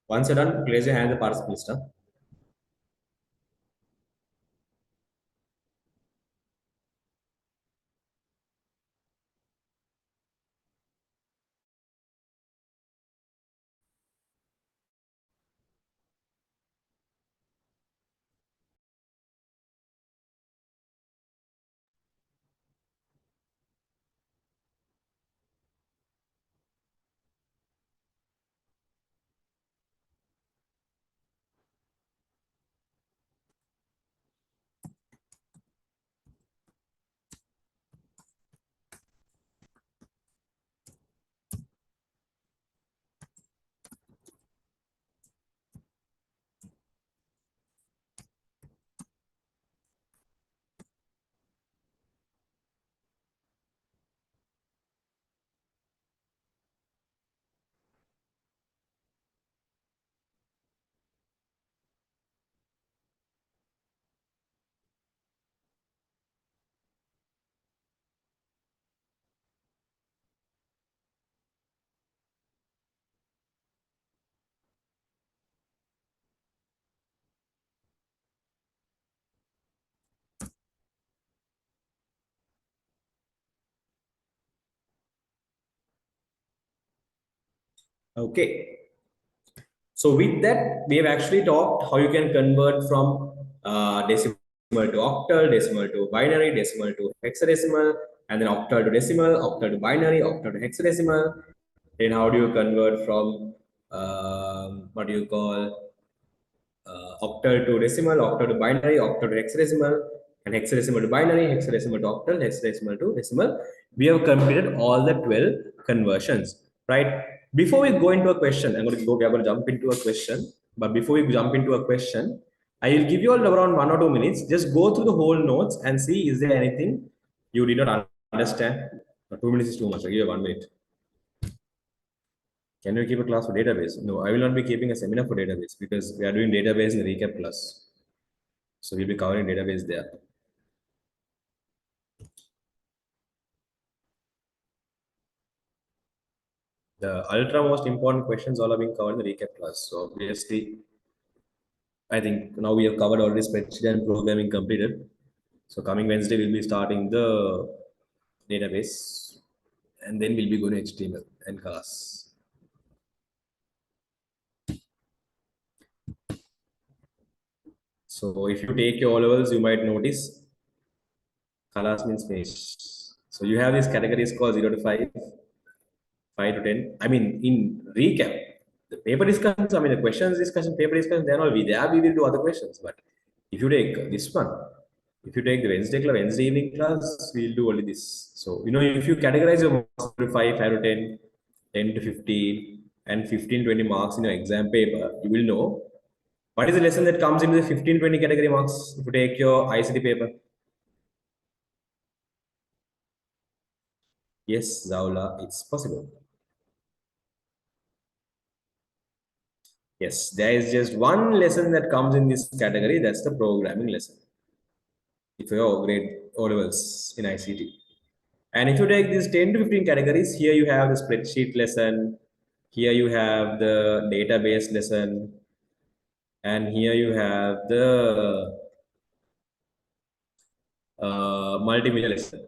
Once you're done, raise your hand in the participants list. Huh? Okay. So with that, we have actually talked how you can convert from decimal to octal, decimal to binary, decimal to hexadecimal, and then octal to decimal, octal to binary, octal to hexadecimal. Then how do you convert from what do you call octal to decimal, octal to binary, octal to hexadecimal, and hexadecimal to binary, hexadecimal to octal, hexadecimal to decimal. We have completed all the 12 conversions, right? Before we go into a question, we are going to jump into a question. But before we jump into a question, I will give you all around 1 or 2 minutes. Just go through the whole notes and see is there anything you did not understand. 2 minutes is too much. I'll give you 1 minute. Can you keep a class for database? No, I will not be keeping a seminar for database because we are doing database in the recap class. So we'll be covering database there. The ultra most important questions all are being covered in the recap class. So obviously, I think now we have covered already spreadsheet and programming completed. So coming Wednesday, we'll be starting the database and then we'll be going to HTML and class. So if you take your O levels, you might notice class means finish. So you have these categories called 0 to 5, 5 to 10. I mean, in recap, the paper discussions, I mean, the questions discussion, paper discussion, they're all we there. We will do other questions. But if you take this one, if you take the Wednesday class, Wednesday evening class, we'll do only this. So, if you categorize your marks to 5, 5 to 10, 10 to 15, and 15, 20 marks in your exam paper, you will know what is the lesson that comes into the 15, 20 category marks if you take your ICT paper. Yes, Zaula, it's possible. Yes, there is just one lesson that comes in this category. That's the programming lesson. If you have grade O levels in ICT. And if you take these 10 to 15 categories, here you have the spreadsheet lesson. Here you have the database lesson. And here you have the multimedia lesson.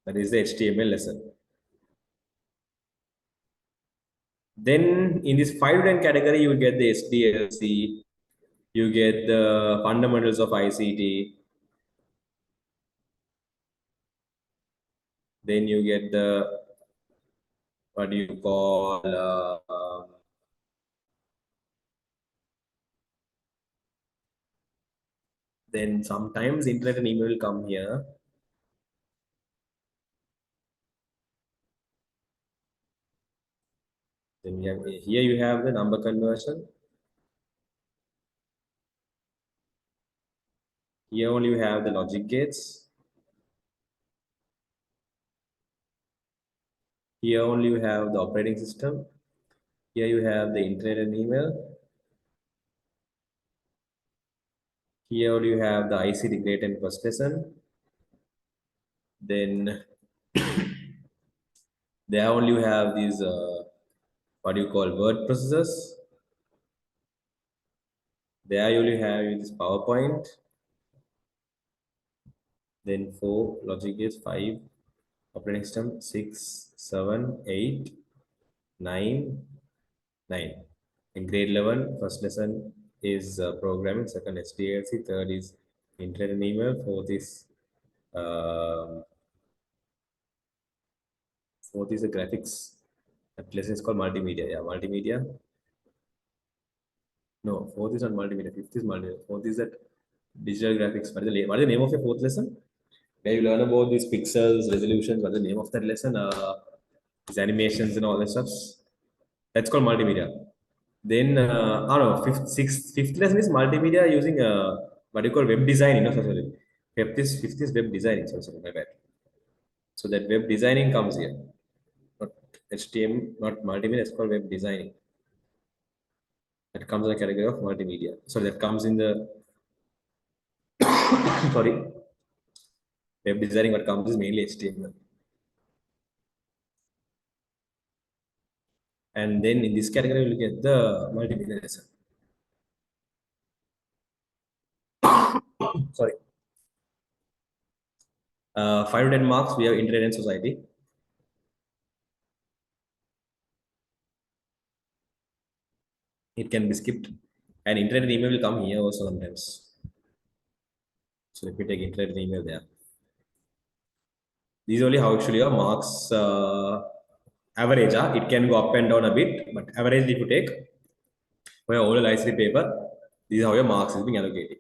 That is the HTML lesson. Then in this 5 to 10 category, you will get the SDLC. You get the fundamentals of ICT. Then you get the what do you call then sometimes internet and email will come here. Then we have here you have the number conversion. Here only you have the logic gates. Here only you have the operating system. Here you have the internet and email. Here only you have the ICT grade and first lesson. Then there only you have these what do you call word processors. There you only have this PowerPoint. Then 4 logic gates, 5 operating system, 6, 7, 8, 9, 9. In grade 11, first lesson is programming, second SDLC, third is internet and email, um fourth is the graphics. That lesson is called multimedia. Yeah, multimedia. No, fourth is not multimedia. Fifth is multimedia. Fourth is that digital graphics. What is the name of your fourth lesson? Where you learn about these pixels, resolutions. What is the name of that lesson? These animations and all that stuff. That's called multimedia. Then, I don't know, fifth lesson is multimedia using what do you call web design, sorry. Fifth is web designing, sorry, my bad. So that web designing comes here. Not HTML, not multimedia, it's called web designing. That comes in the category of multimedia. So that comes in the, sorry, web designing, what comes is mainly HTML. And then in this category, you'll get the multimedia lesson. Sorry. 5 to 10 marks, we have internet and society. It can be skipped. And internet and email will come here also sometimes. So let me take internet and email there. These only how actually your marks average. It can go up and down a bit, but average if you take for your oral ICT paper, this is how your marks is being allocated.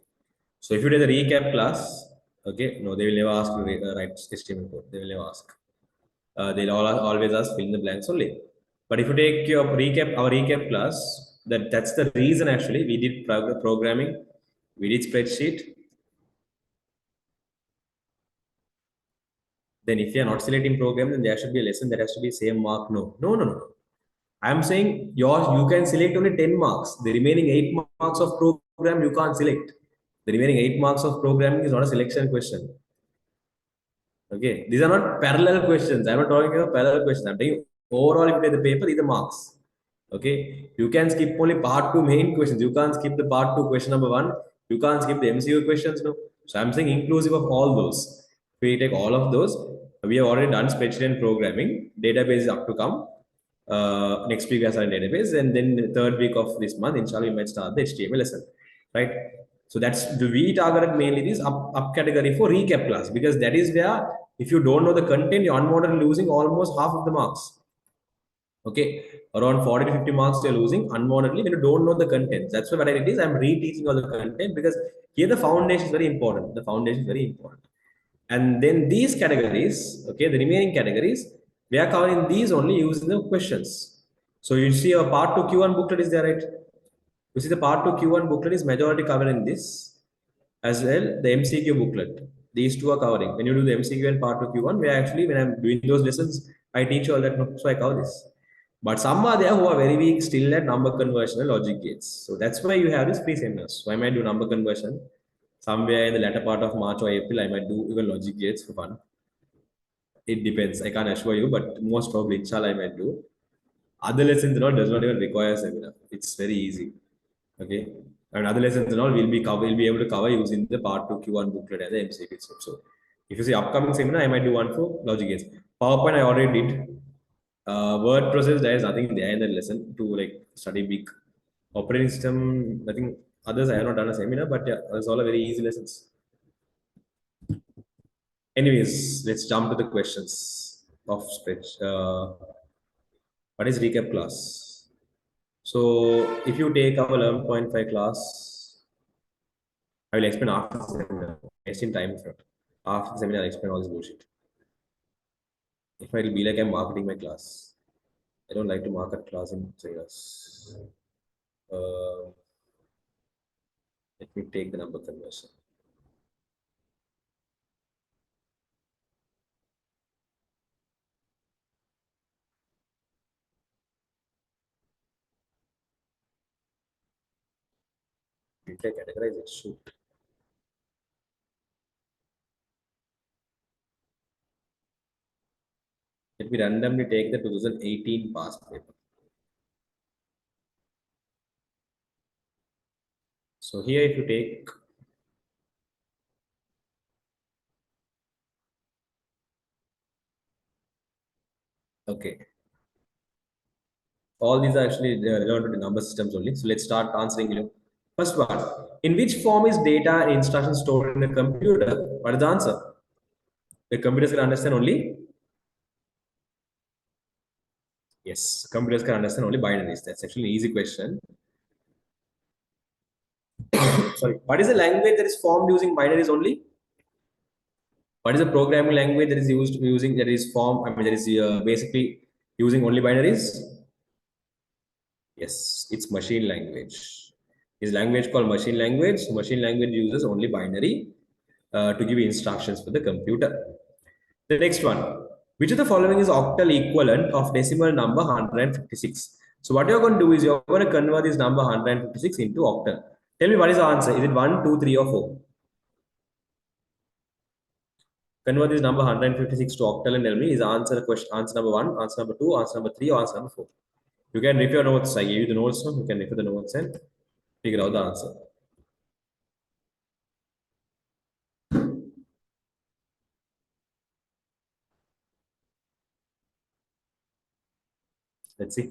So if you take the recap class, okay, no, they will never ask you to write HTML code. They will never ask. They'll always ask fill in the blanks only. But if you take your recap, our recap class, that's the reason actually we did programming, we did spreadsheet. Then if you are not selecting program, then there should be a lesson that has to be same mark. No, no, no, no. I'm saying you can select only 10 marks. The remaining 8 marks of program you can't select. The remaining 8 marks of programming is not a selection question. Okay, these are not parallel questions. I'm not talking about parallel questions. I'm saying overall, if you take the paper, these are marks. Okay, you can skip only part two main questions. You can't skip the part two question number one. You can't skip the MCQ questions. No. So I'm saying inclusive of all those. If we take all of those, we have already done spreadsheet and programming. Database is up to come. Next week we are starting database, and then the third week of this month, inshallah, we might start the HTML lesson, right? So that's the we targeted mainly this up category for recap class because that is where if you don't know the content, you're unwanted losing almost half of the marks. Okay, around 40 to 50 marks you're losing unwantedly when you don't know the content. That's why what I did is I'm reteaching all the content because here the foundation is very important. The foundation is very important. And then these categories, okay, the remaining categories, we are covering these only using the questions. So you see a part 2 Q1 booklet is there, right? You see the part 2 Q1 booklet is majority covered in this as well. The MCQ booklet. These two are covering. When you do the MCQ and part 2 Q1, where actually when I'm doing those lessons, I teach you all that. So I cover this. But some are there who are very weak still at number conversion and logic gates. So that's why you have these pre seminars. So I might do number conversion. Somewhere in the latter part of March or April, I might do even logic gates for fun. It depends. I can't assure you, but most probably, inshallah, I might do. Other lessons and all does not even require seminar. It's very easy. Okay. And other lessons and all will be able to cover using the part 2 Q1 booklet and the MCQ stuff. So if you see upcoming seminar, I might do one for logic gates. PowerPoint I already did. Word process, there is nothing there in the lesson to like study big operating system. I think others I have not done a seminar, but yeah, it's all a very easy lessons. Anyways, let's jump to the questions of speech. What is recap class? So if you take our 11.5 class, I will explain after the seminar. Wasting time for it. After the seminar, I'll explain all this bullshit. If it'll be like I'm marketing my class. I don't like to market class in seminars. Uh, Let me take the number conversion. Did I categorize it? Shoot. Let me randomly take the 2018 past paper. So here, if you take, okay, all these are actually relevant to the number systems only. So let's start answering you. First one, in which form is data and instructions stored in a computer? What is the answer? The computers can understand only, yes, computers can understand only binaries. That's actually an easy question. Sorry, what is the language that is formed using binaries only? What is the programming language that is used using that is formed? I mean, that is basically using only binaries. Yes, it's machine language. Is language called machine language? Machine language uses only binary to give instructions for the computer. The next one. Which of the following is octal equivalent of decimal number 156? So what you're going to do is you're going to convert this number 156 into octal. Tell me what is the answer? Is it 1, 2, 3, or 4? Convert this number 156 to octal and tell me is answer question answer number 1, answer number 2, answer number 3, or answer number 4. You can refer your notes. I gave you the notes. You can refer the notes and figure out the answer. Let's see.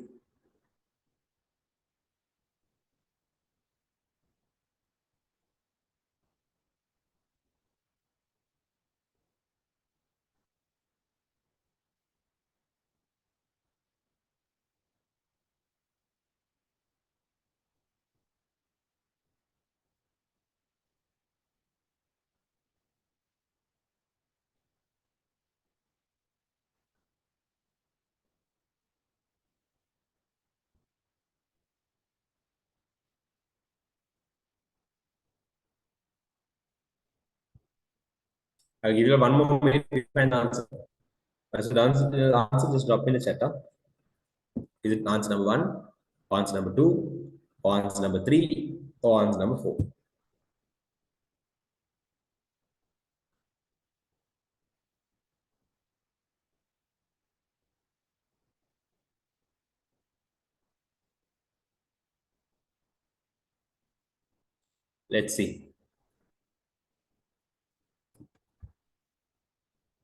I'll give you one more minute to find the answer. As the answer, just drop in the chat. Huh? Is it answer number one, answer number two, answer number three, or answer number four? Let's see.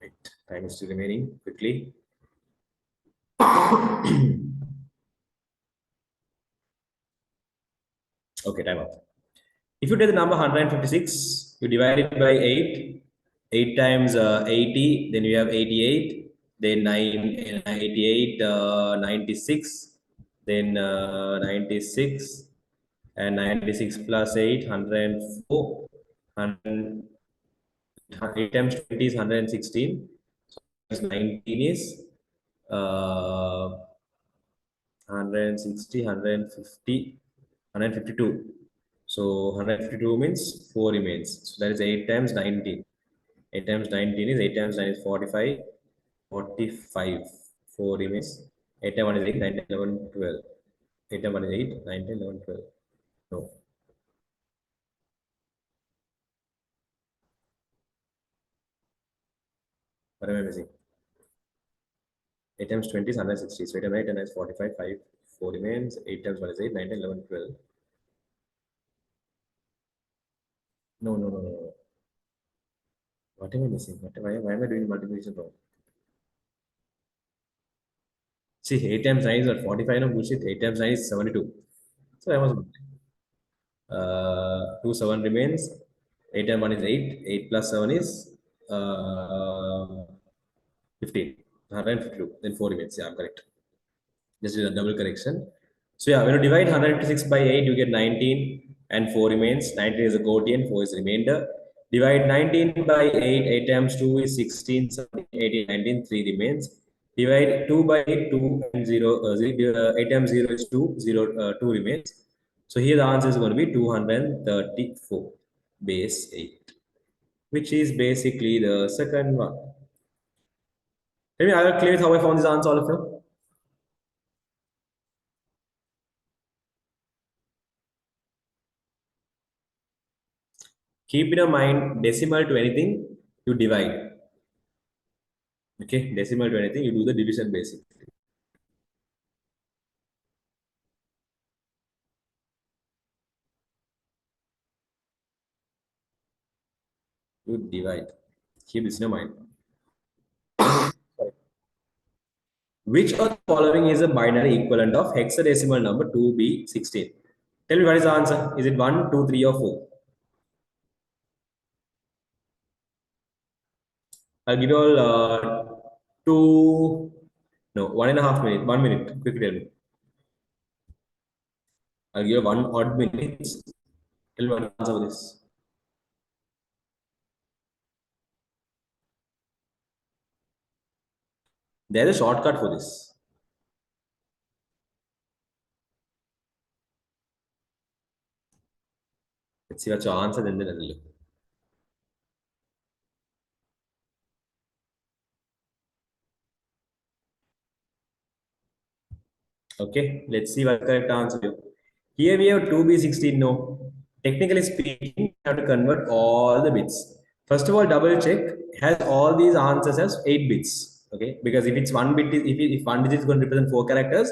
Right. Time is still remaining. Quickly. Okay, time up. If you take the number 156, you divide it by 8. 8 times 80, then you have 88. Then 88, 96. Then 96. And 96 plus 8, 104. 8 times 20 is 116. So 19 is 160, 150, 152. So 152 means 4 remains. So that is 8 times 19. 8 times 19 is 8 times 9 is 45. 45. 4 remains. 8 times 1 is 8, 9, 10, 11, 12. 8 times 1 is 8, 9, 10, 11, 12. No. What am I missing? 8 times 20 is 160. So 8 times 9 is 45. 5. 4 remains. 8 times 1 is 8, 9, 10, 11, 12. No, no, no, no, no. What am I missing? Why am I doing multiplication wrong? See, 8 times 9 is what? 45, no bullshit. 8 times 9 is 72. So I was 2 7 remains. 8 times 1 is 8. 8 plus 7 is 15. 152. Then 4 remains. Yeah, I'm correct. Just do a double correction. So yeah, when you divide 156 by 8, you get 19 and 4 remains. 19 is a quotient, 4 is the remainder. Divide 19 by 8, 8 times 2 is 16, 17, 18, 19, 3 remains. Divide 2 by 8, 2 and 0, 8 times 0 is 2, 0, 2 remains. So here the answer is going to be 234, base 8, which is basically the second one. Tell me, are you clear with how I found this answer, all of you? Keep in your mind, decimal to anything, you divide. Okay, decimal to anything, you do the division basic. You divide. Keep this in your mind. Which of the following is a binary equivalent of hexadecimal number 2b16? Tell me what is the answer. Is it 1, 2, 3, or 4? I'll give you all two, no, 1.5 minutes, 1 minute. Quickly tell me. I'll give you one odd minutes. Tell me what the answer for this. There's a shortcut for this. Let's see what your answer, then I'll look. Okay, let's see what the correct answer is. Here we have 2b16. No. Technically speaking, you have to convert all the bits. First of all, double check has all these answers as 8 bits. Okay, because if it's one bit, if one digit is going to represent 4 characters,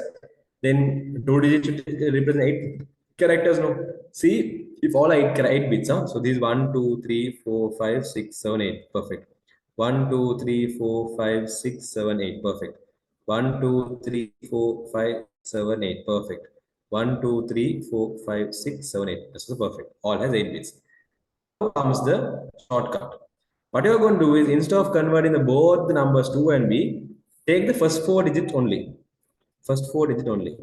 then 2 digits should represent 8 characters. No. See, if all 8 bits, huh? So these 1, 2, 3, 4, 5, 6, 7, 8. Perfect. 1, 2, 3, 4, 5, 6, 7, 8. Perfect. 1, 2, 3, 4, 5, 7, 8. Perfect. 1, 2, 3, 4, 5, 6, 7, 8. This is perfect. All has 8 bits. Now comes the shortcut. What you're going to do is instead of converting the both the numbers 2 and b, take the first 4 digits only. First 4 digit only.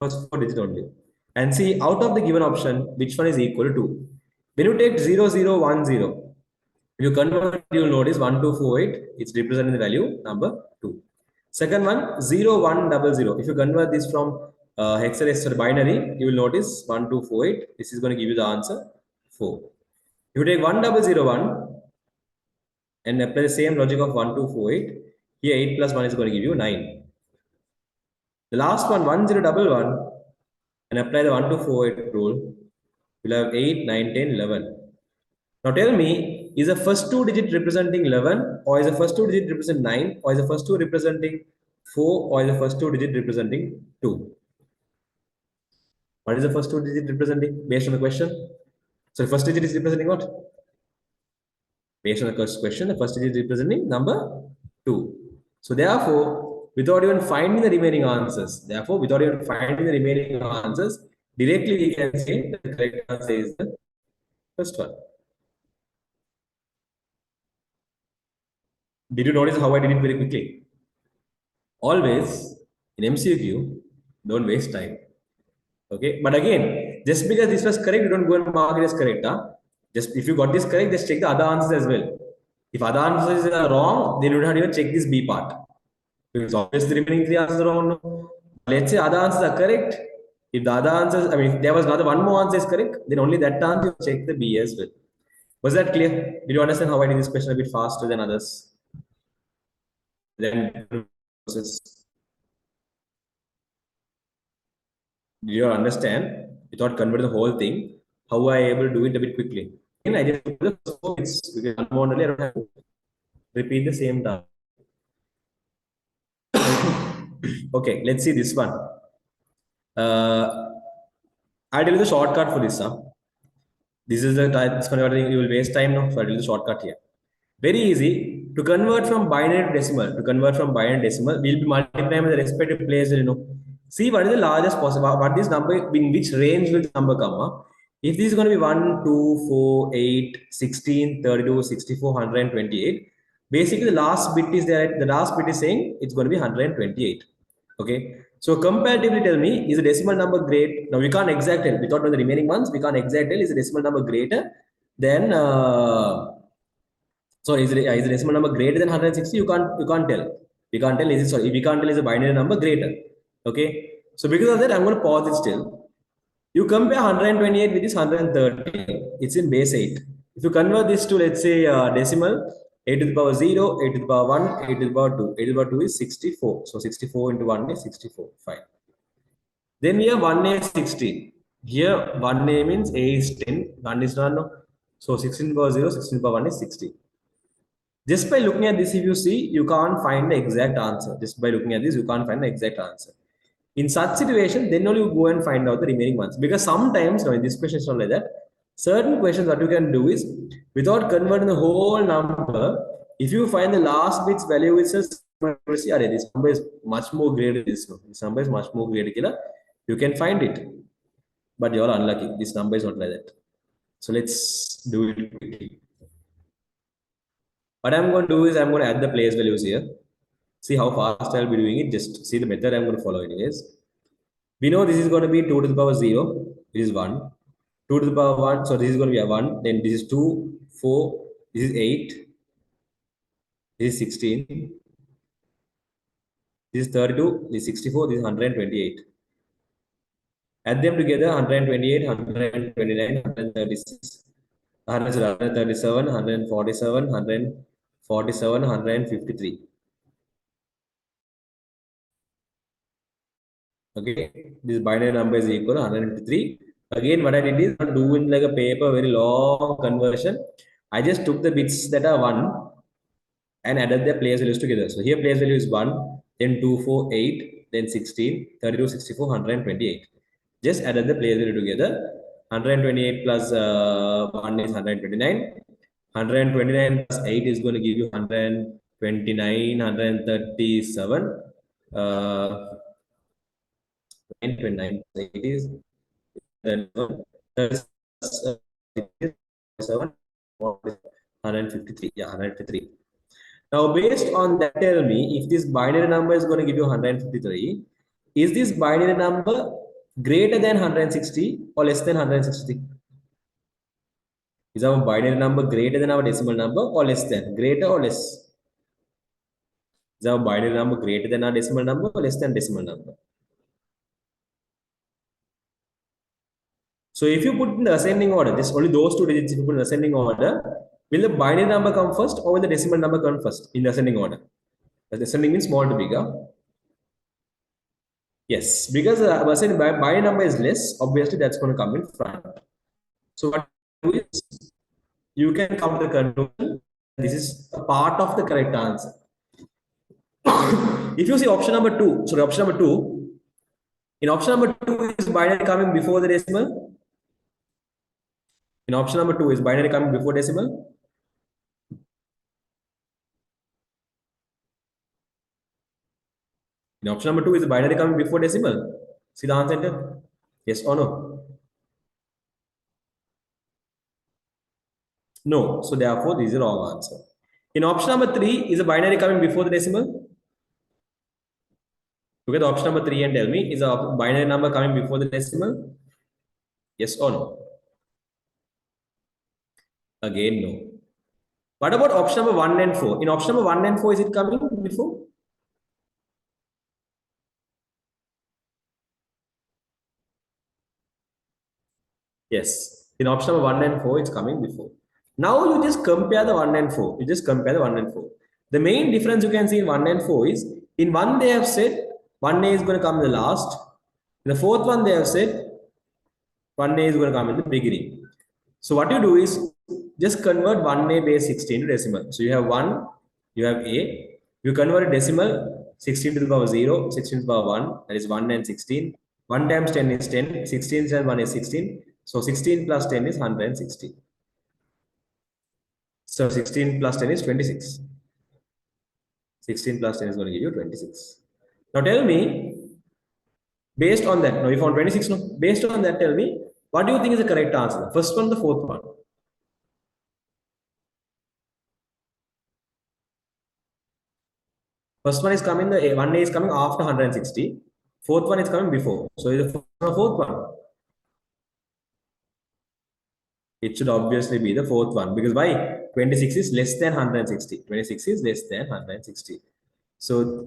First 4 digit only. And see out of the given option, which one is equal to. When you take 0010, you convert, you will notice 1248, it's representing the value number 2. Second one, 0100. If you convert this from hexadecimal binary, you will notice 1248. This is going to give you the answer 4. If you take 1001, and apply the same logic of 1, 2, 4, 8. Here 8 plus 1 is going to give you 9. The last one, 1, 0, double 1, and apply the 1, 2, 4, 8 rule. You'll have 8, 9, 10, 11. Now tell me, is the first two digit representing 11, or is the first two digit represent 9, or is the first two representing 4, or is the first two digit representing 2? What is the first two digit representing based on the question? So the first digit is representing what? Based on the first question, the first digit is representing number 2. So therefore, without even finding the remaining answers, directly we can say the correct answer is the first one. Did you notice how I did it very quickly? Always in MCQ, don't waste time. Okay, but again, just because this was correct, you don't go and mark it as correct. Huh? Just if you got this correct, just check the other answers as well. If other answers are wrong, then you don't even check this B part. Because obviously the remaining three answers are wrong. No? Let's say other answers are correct. If the other answers, I mean, if there was another one more answer is correct, then only that answer you check the B as well. Was that clear? Did you understand how I did this question a bit faster than others? Then process. Did you understand without converting the whole thing? How I able to do it a bit quickly? And I just because I don't have to repeat the same time. Okay, let's see this one. I'll tell you the shortcut for this. Huh? This is the type, this converting, you will waste time now. So I'll tell you the shortcut here. Very easy. To convert from binary to decimal, we'll be multiplying with the respective place, See what is the largest possible, what this number, in which range will the number come? Huh? If this is going to be 1, 2, 4, 8, 16, 32, 64, 128, basically the last bit is there, the last bit is saying it's going to be 128. Okay. So comparatively tell me, is the decimal number great? Now we can't exact tell, without knowing the remaining ones, we can't exact tell, is the decimal number greater than, sorry, is the decimal number greater than 160? You can't tell. We can't tell, we can't tell is a binary number greater. Okay. So because of that, I'm going to pause it still. You compare 128 with this 130, it's in base 8. If you convert this to, let's say, decimal, 8 to the power 0, 8 to the power 1, 8 to the power 2. 8 to the power 2 is 64. So 64 into 1 is 64. Fine. Then we have 1A 16. Here 1A means A is 10, 1 is not, no. So 16 to the power 0, 16 to the power 1 is 60. Just by looking at this, if you see, you can't find the exact answer. Just by looking at this, you can't find the exact answer. In such situation, then only you go and find out the remaining ones. Because sometimes, now in this question, it's not like that. Certain questions, what you can do is, without converting the whole number, if you find the last bit's value, it says, this number is much more greater than this one. This number is much more greater. You can find it. But you're unlucky. This number is not like that. So let's do it quickly. What I'm going to do is I'm going to add the place values here. See how fast I'll be doing it. Just see the method I'm going to follow anyways. We know this is going to be 2 to the power 0. This is 1. 2 to the power 1. So this is going to be a 1. Then this is 2, 4. This is 8. This is 16. This is 32. This is 64. This is 128. Add them together 128, 129, 136. 137, 147, 147, 153. Okay, this binary number is equal to 153. Again, what I did is not doing like a paper, very long conversion. I just took the bits that are 1 and added their place values together. So here place value is 1, then 2, 4, 8, then 16, 32, 64, 128. Just added the place value together. 128 plus 1 is 129. 129 plus 8 is going to give you 129, 137. 29, 8 is then 153. Yeah, 153. Now, based on that, tell me if this binary number is going to give you 153, is this binary number greater than 160 or less than 160? Is our binary number greater than our decimal number or less than? Greater or less? Is our binary number greater than our decimal number or less than decimal number? So if you put in the ascending order, just only those two digits, if you put in ascending order, Will the binary number come first or will the decimal number come first in the ascending order? The ascending means small to bigger. Yes, because binary number is less, obviously that's going to come in front. So what you do is you can come to the conclusion. This is a part of the correct answer. If you see option number two, sorry, option number two, in option number two is binary coming before the decimal. In option number two is binary coming before decimal. In option number two is the binary coming before decimal. See the answer enter? Yes or no? No. So therefore, this is the wrong answer. In option number three, is a binary coming before the decimal? Look at the option number three and tell me, is a binary number coming before the decimal? Yes or no? Again, no. What about option number one and four? In option number one and four, is it coming before? Yes. In option number one and four, it's coming before. Now you just compare the one and four. You just compare the one and four. The main difference you can see in one and four is in one they have said one A is going to come in the last. In the fourth one they have said one A is going to come in the beginning. So what you do is just convert 1A base 16 to decimal. So you have 1, you have A. You convert a decimal 16 to the power 0, 16 to the power 1, that is 1 and 16. 1 times 10 is 10, 16 times 1 is 16. So 16 plus 10 is 160. So 16 plus 10 is 26. 16 plus 10 is going to give you 26. Now tell me, based on that, now you found 26, no? Based on that, tell me, what do you think is the correct answer? First one, the fourth one. First one is coming, the one A is coming after 160. Fourth one is coming before. So is the fourth one. It should obviously be the fourth one because why? 26 is less than 160. 26 is less than 160. So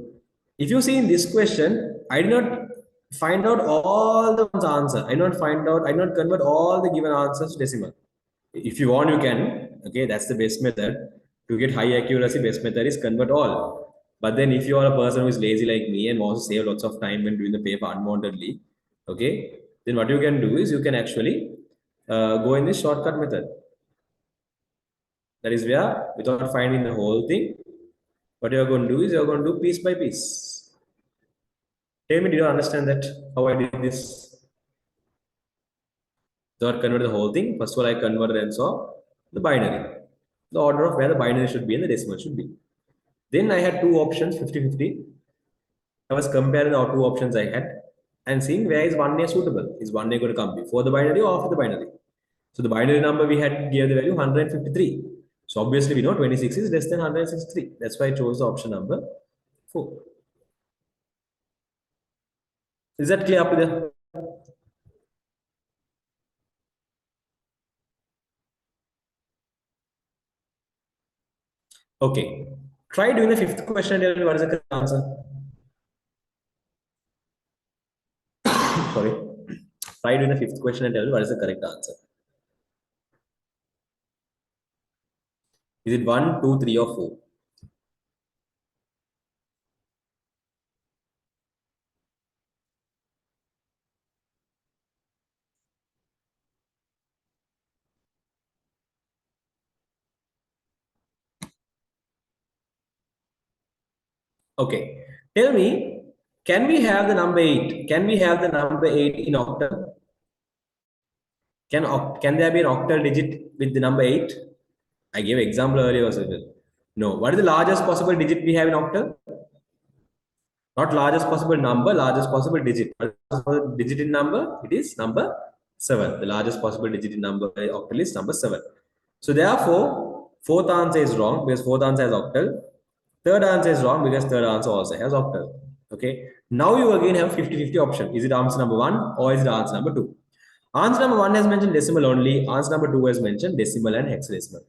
if you see in this question, I did not find out all the answer. I not find out, I not convert all the given answers to decimal. If you want, you can. Okay, that's the best method. To get high accuracy, best method is convert all. But then if you are a person who is lazy like me and wants to save lots of time when doing the paper unwantedly, okay, then what you can do is you can actually go in this shortcut method. That is where, without finding the whole thing, what you are going to do is you are going to do piece by piece. Tell me, did you understand that? How I did this? So I converted the whole thing. First of all, I converted and saw the binary. The order of where the binary should be and the decimal should be. Then I had two options, 50-50. I was comparing the two options I had and seeing where is 1A suitable. Is 1A going to come before the binary or after the binary? So the binary number we had gave the value 153. So obviously we know 26 is less than 163. That's why I chose the option number 4. Is that clear up there? Okay. Try doing the fifth question and tell me what is the correct answer. Sorry. Try doing the fifth question and tell me what is the correct answer. Is it 1, 2, 3, or 4? Okay. Tell me, can we have the number 8? Can we have the number 8 in octal? Can there be an octal digit with the number 8? I gave example earlier also. No. What is the largest possible digit we have in octal? Not largest possible number, largest possible digit. What is the digit in number? It is number 7. The largest possible digit in number octal is number 7. So therefore, fourth answer is wrong because fourth answer has octal. Third answer is wrong because third answer also has octal. Okay. Now you again have 50-50 option. Is it answer number 1 or is it answer number 2? Answer number 1 has mentioned decimal only. Answer number 2 has mentioned decimal and hexadecimal.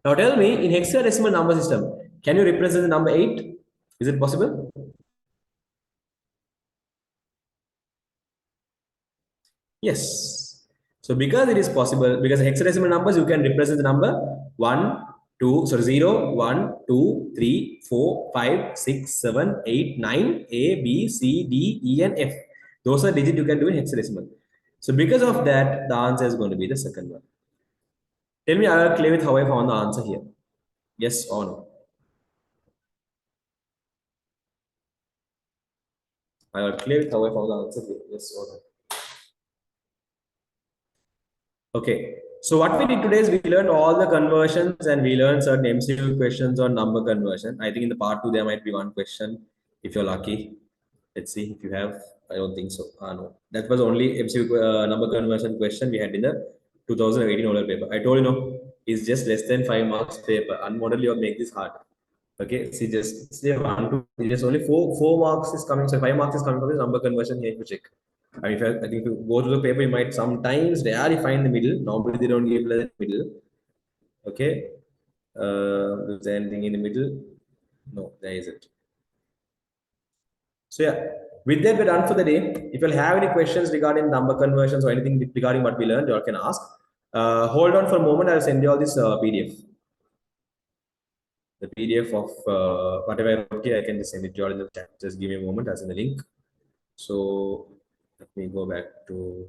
Now tell me, in hexadecimal number system, can you represent the number 8? Is it possible? Yes. So because it is possible, because hexadecimal numbers, you can represent the number 1, 2, so 0, 1, 2, 3, 4, 5, 6, 7, 8, 9, A, B, C, D, E, and F. Those are digits you can do in hexadecimal. So because of that, the answer is going to be the second one. Tell me, I will clear with how I found the answer here. Yes or no? I will clear with how I found the answer here. Yes or no? Okay. So what we did today is we learned all the conversions and we learned certain MCQ questions on number conversion. I think in the part two there might be one question if you're lucky. Let's see if you have. I don't think so. No, that was only MCQ number conversion question we had in the 2018 oral paper. I told you no, it's just less than 5 marks paper. Unmodeled, you make this hard. Okay, see just see one, two, just only four marks is coming. So 5 marks is coming from this number conversion here to check. I mean, I think if you go through the paper, you might sometimes rarely find the middle. Normally they don't give the middle. Okay, is there anything in the middle? No, there isn't. So yeah, with that we're done for the day. If you'll have any questions regarding number conversions or anything regarding what we learned, you all can ask. Hold on for a moment. I'll send you all this PDF. The PDF of whatever I wrote here, I can just send it to you all in the chat. Just give me a moment. I'll send the link. So let me go back to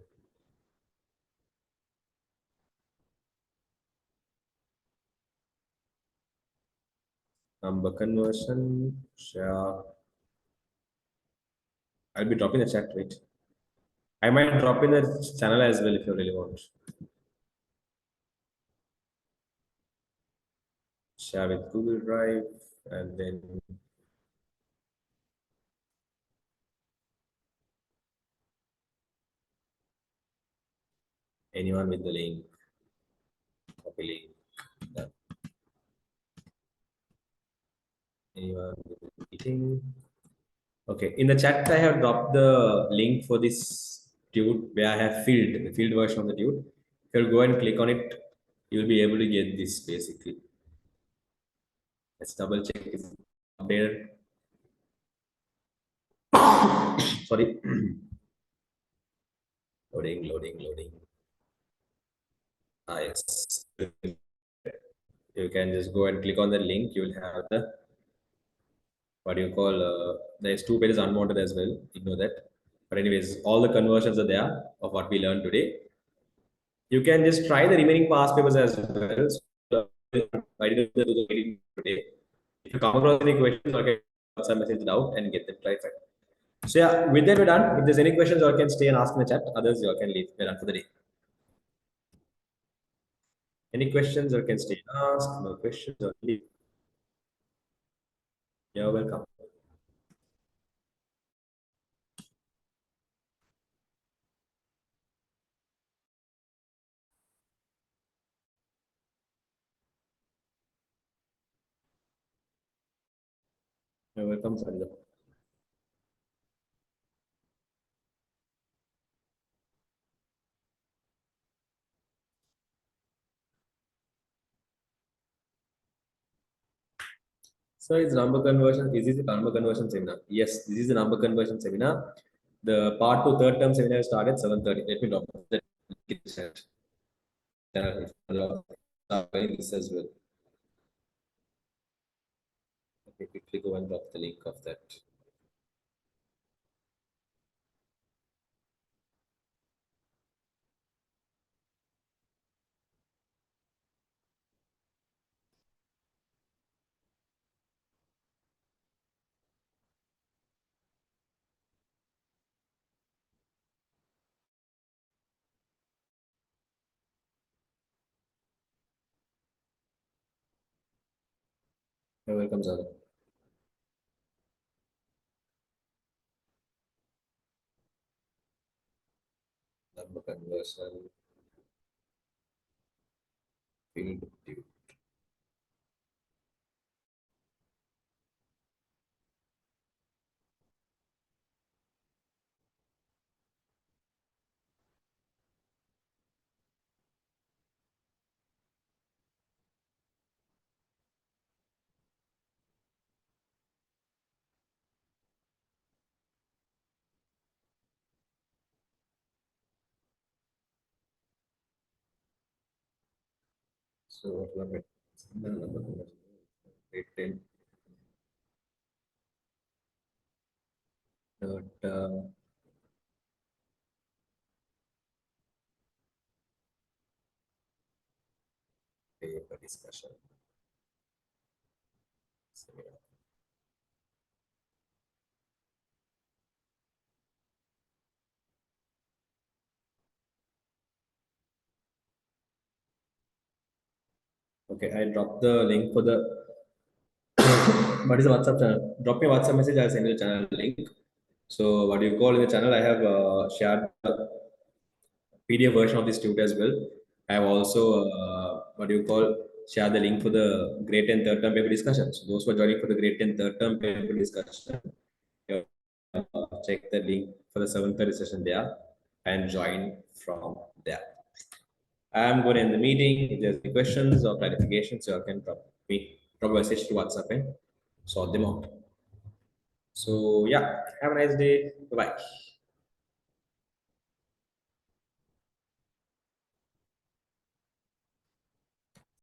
number conversion. Share. I'll be dropping the chat, right? I might drop in the channel as well if you really want. Share with Google Drive and then anyone with the link, copy link. Done. Anyone with the meeting? Okay, in the chat I have dropped the link for this tute where I have filled the field version of the tute. If you'll go and click on it, you'll be able to get this basically. Let's double check if it's updated. Sorry. Loading. Ah, yes. You can just go and click on the link. You will have the what do you call there's two pages unwanted as well. Ignore that. But anyways, all the conversions are there of what we learned today. You can just try the remaining past papers as well. So, I didn't do the reading today. If you come across any questions, or can some message out and get them clarified. So yeah, with that we're done. If there's any questions, you can stay and ask in the chat. Others, you can leave. We're done for the day. Any questions, or can stay and ask. No questions, or leave. You're welcome. You're welcome, Sanjay. So it's number conversion. Is this a number conversion seminar? Yes, this is a number conversion seminar. The part two third term seminar started 7:30. Let me drop that this as well. Let me quickly go and drop the link of that. You're welcome, Zara. Number conversion. Field tube. So what was it? Grade 10 third term paper discussion. Okay, I dropped the link for the what is the WhatsApp channel? Drop me a WhatsApp message. I'll send you the channel link. So what do you call in the channel? I have shared the PDF version of this tutor as well. I have also what do you call share the link for the grade 10 third term paper discussion. So those who are joining for the grade 10 third term paper discussion, check the link for the 7:30 session there and join from there. I'm going to end the meeting. If there's any questions or clarifications, you can drop a message to WhatsApp and sort them out. So yeah, have a nice day. Bye bye.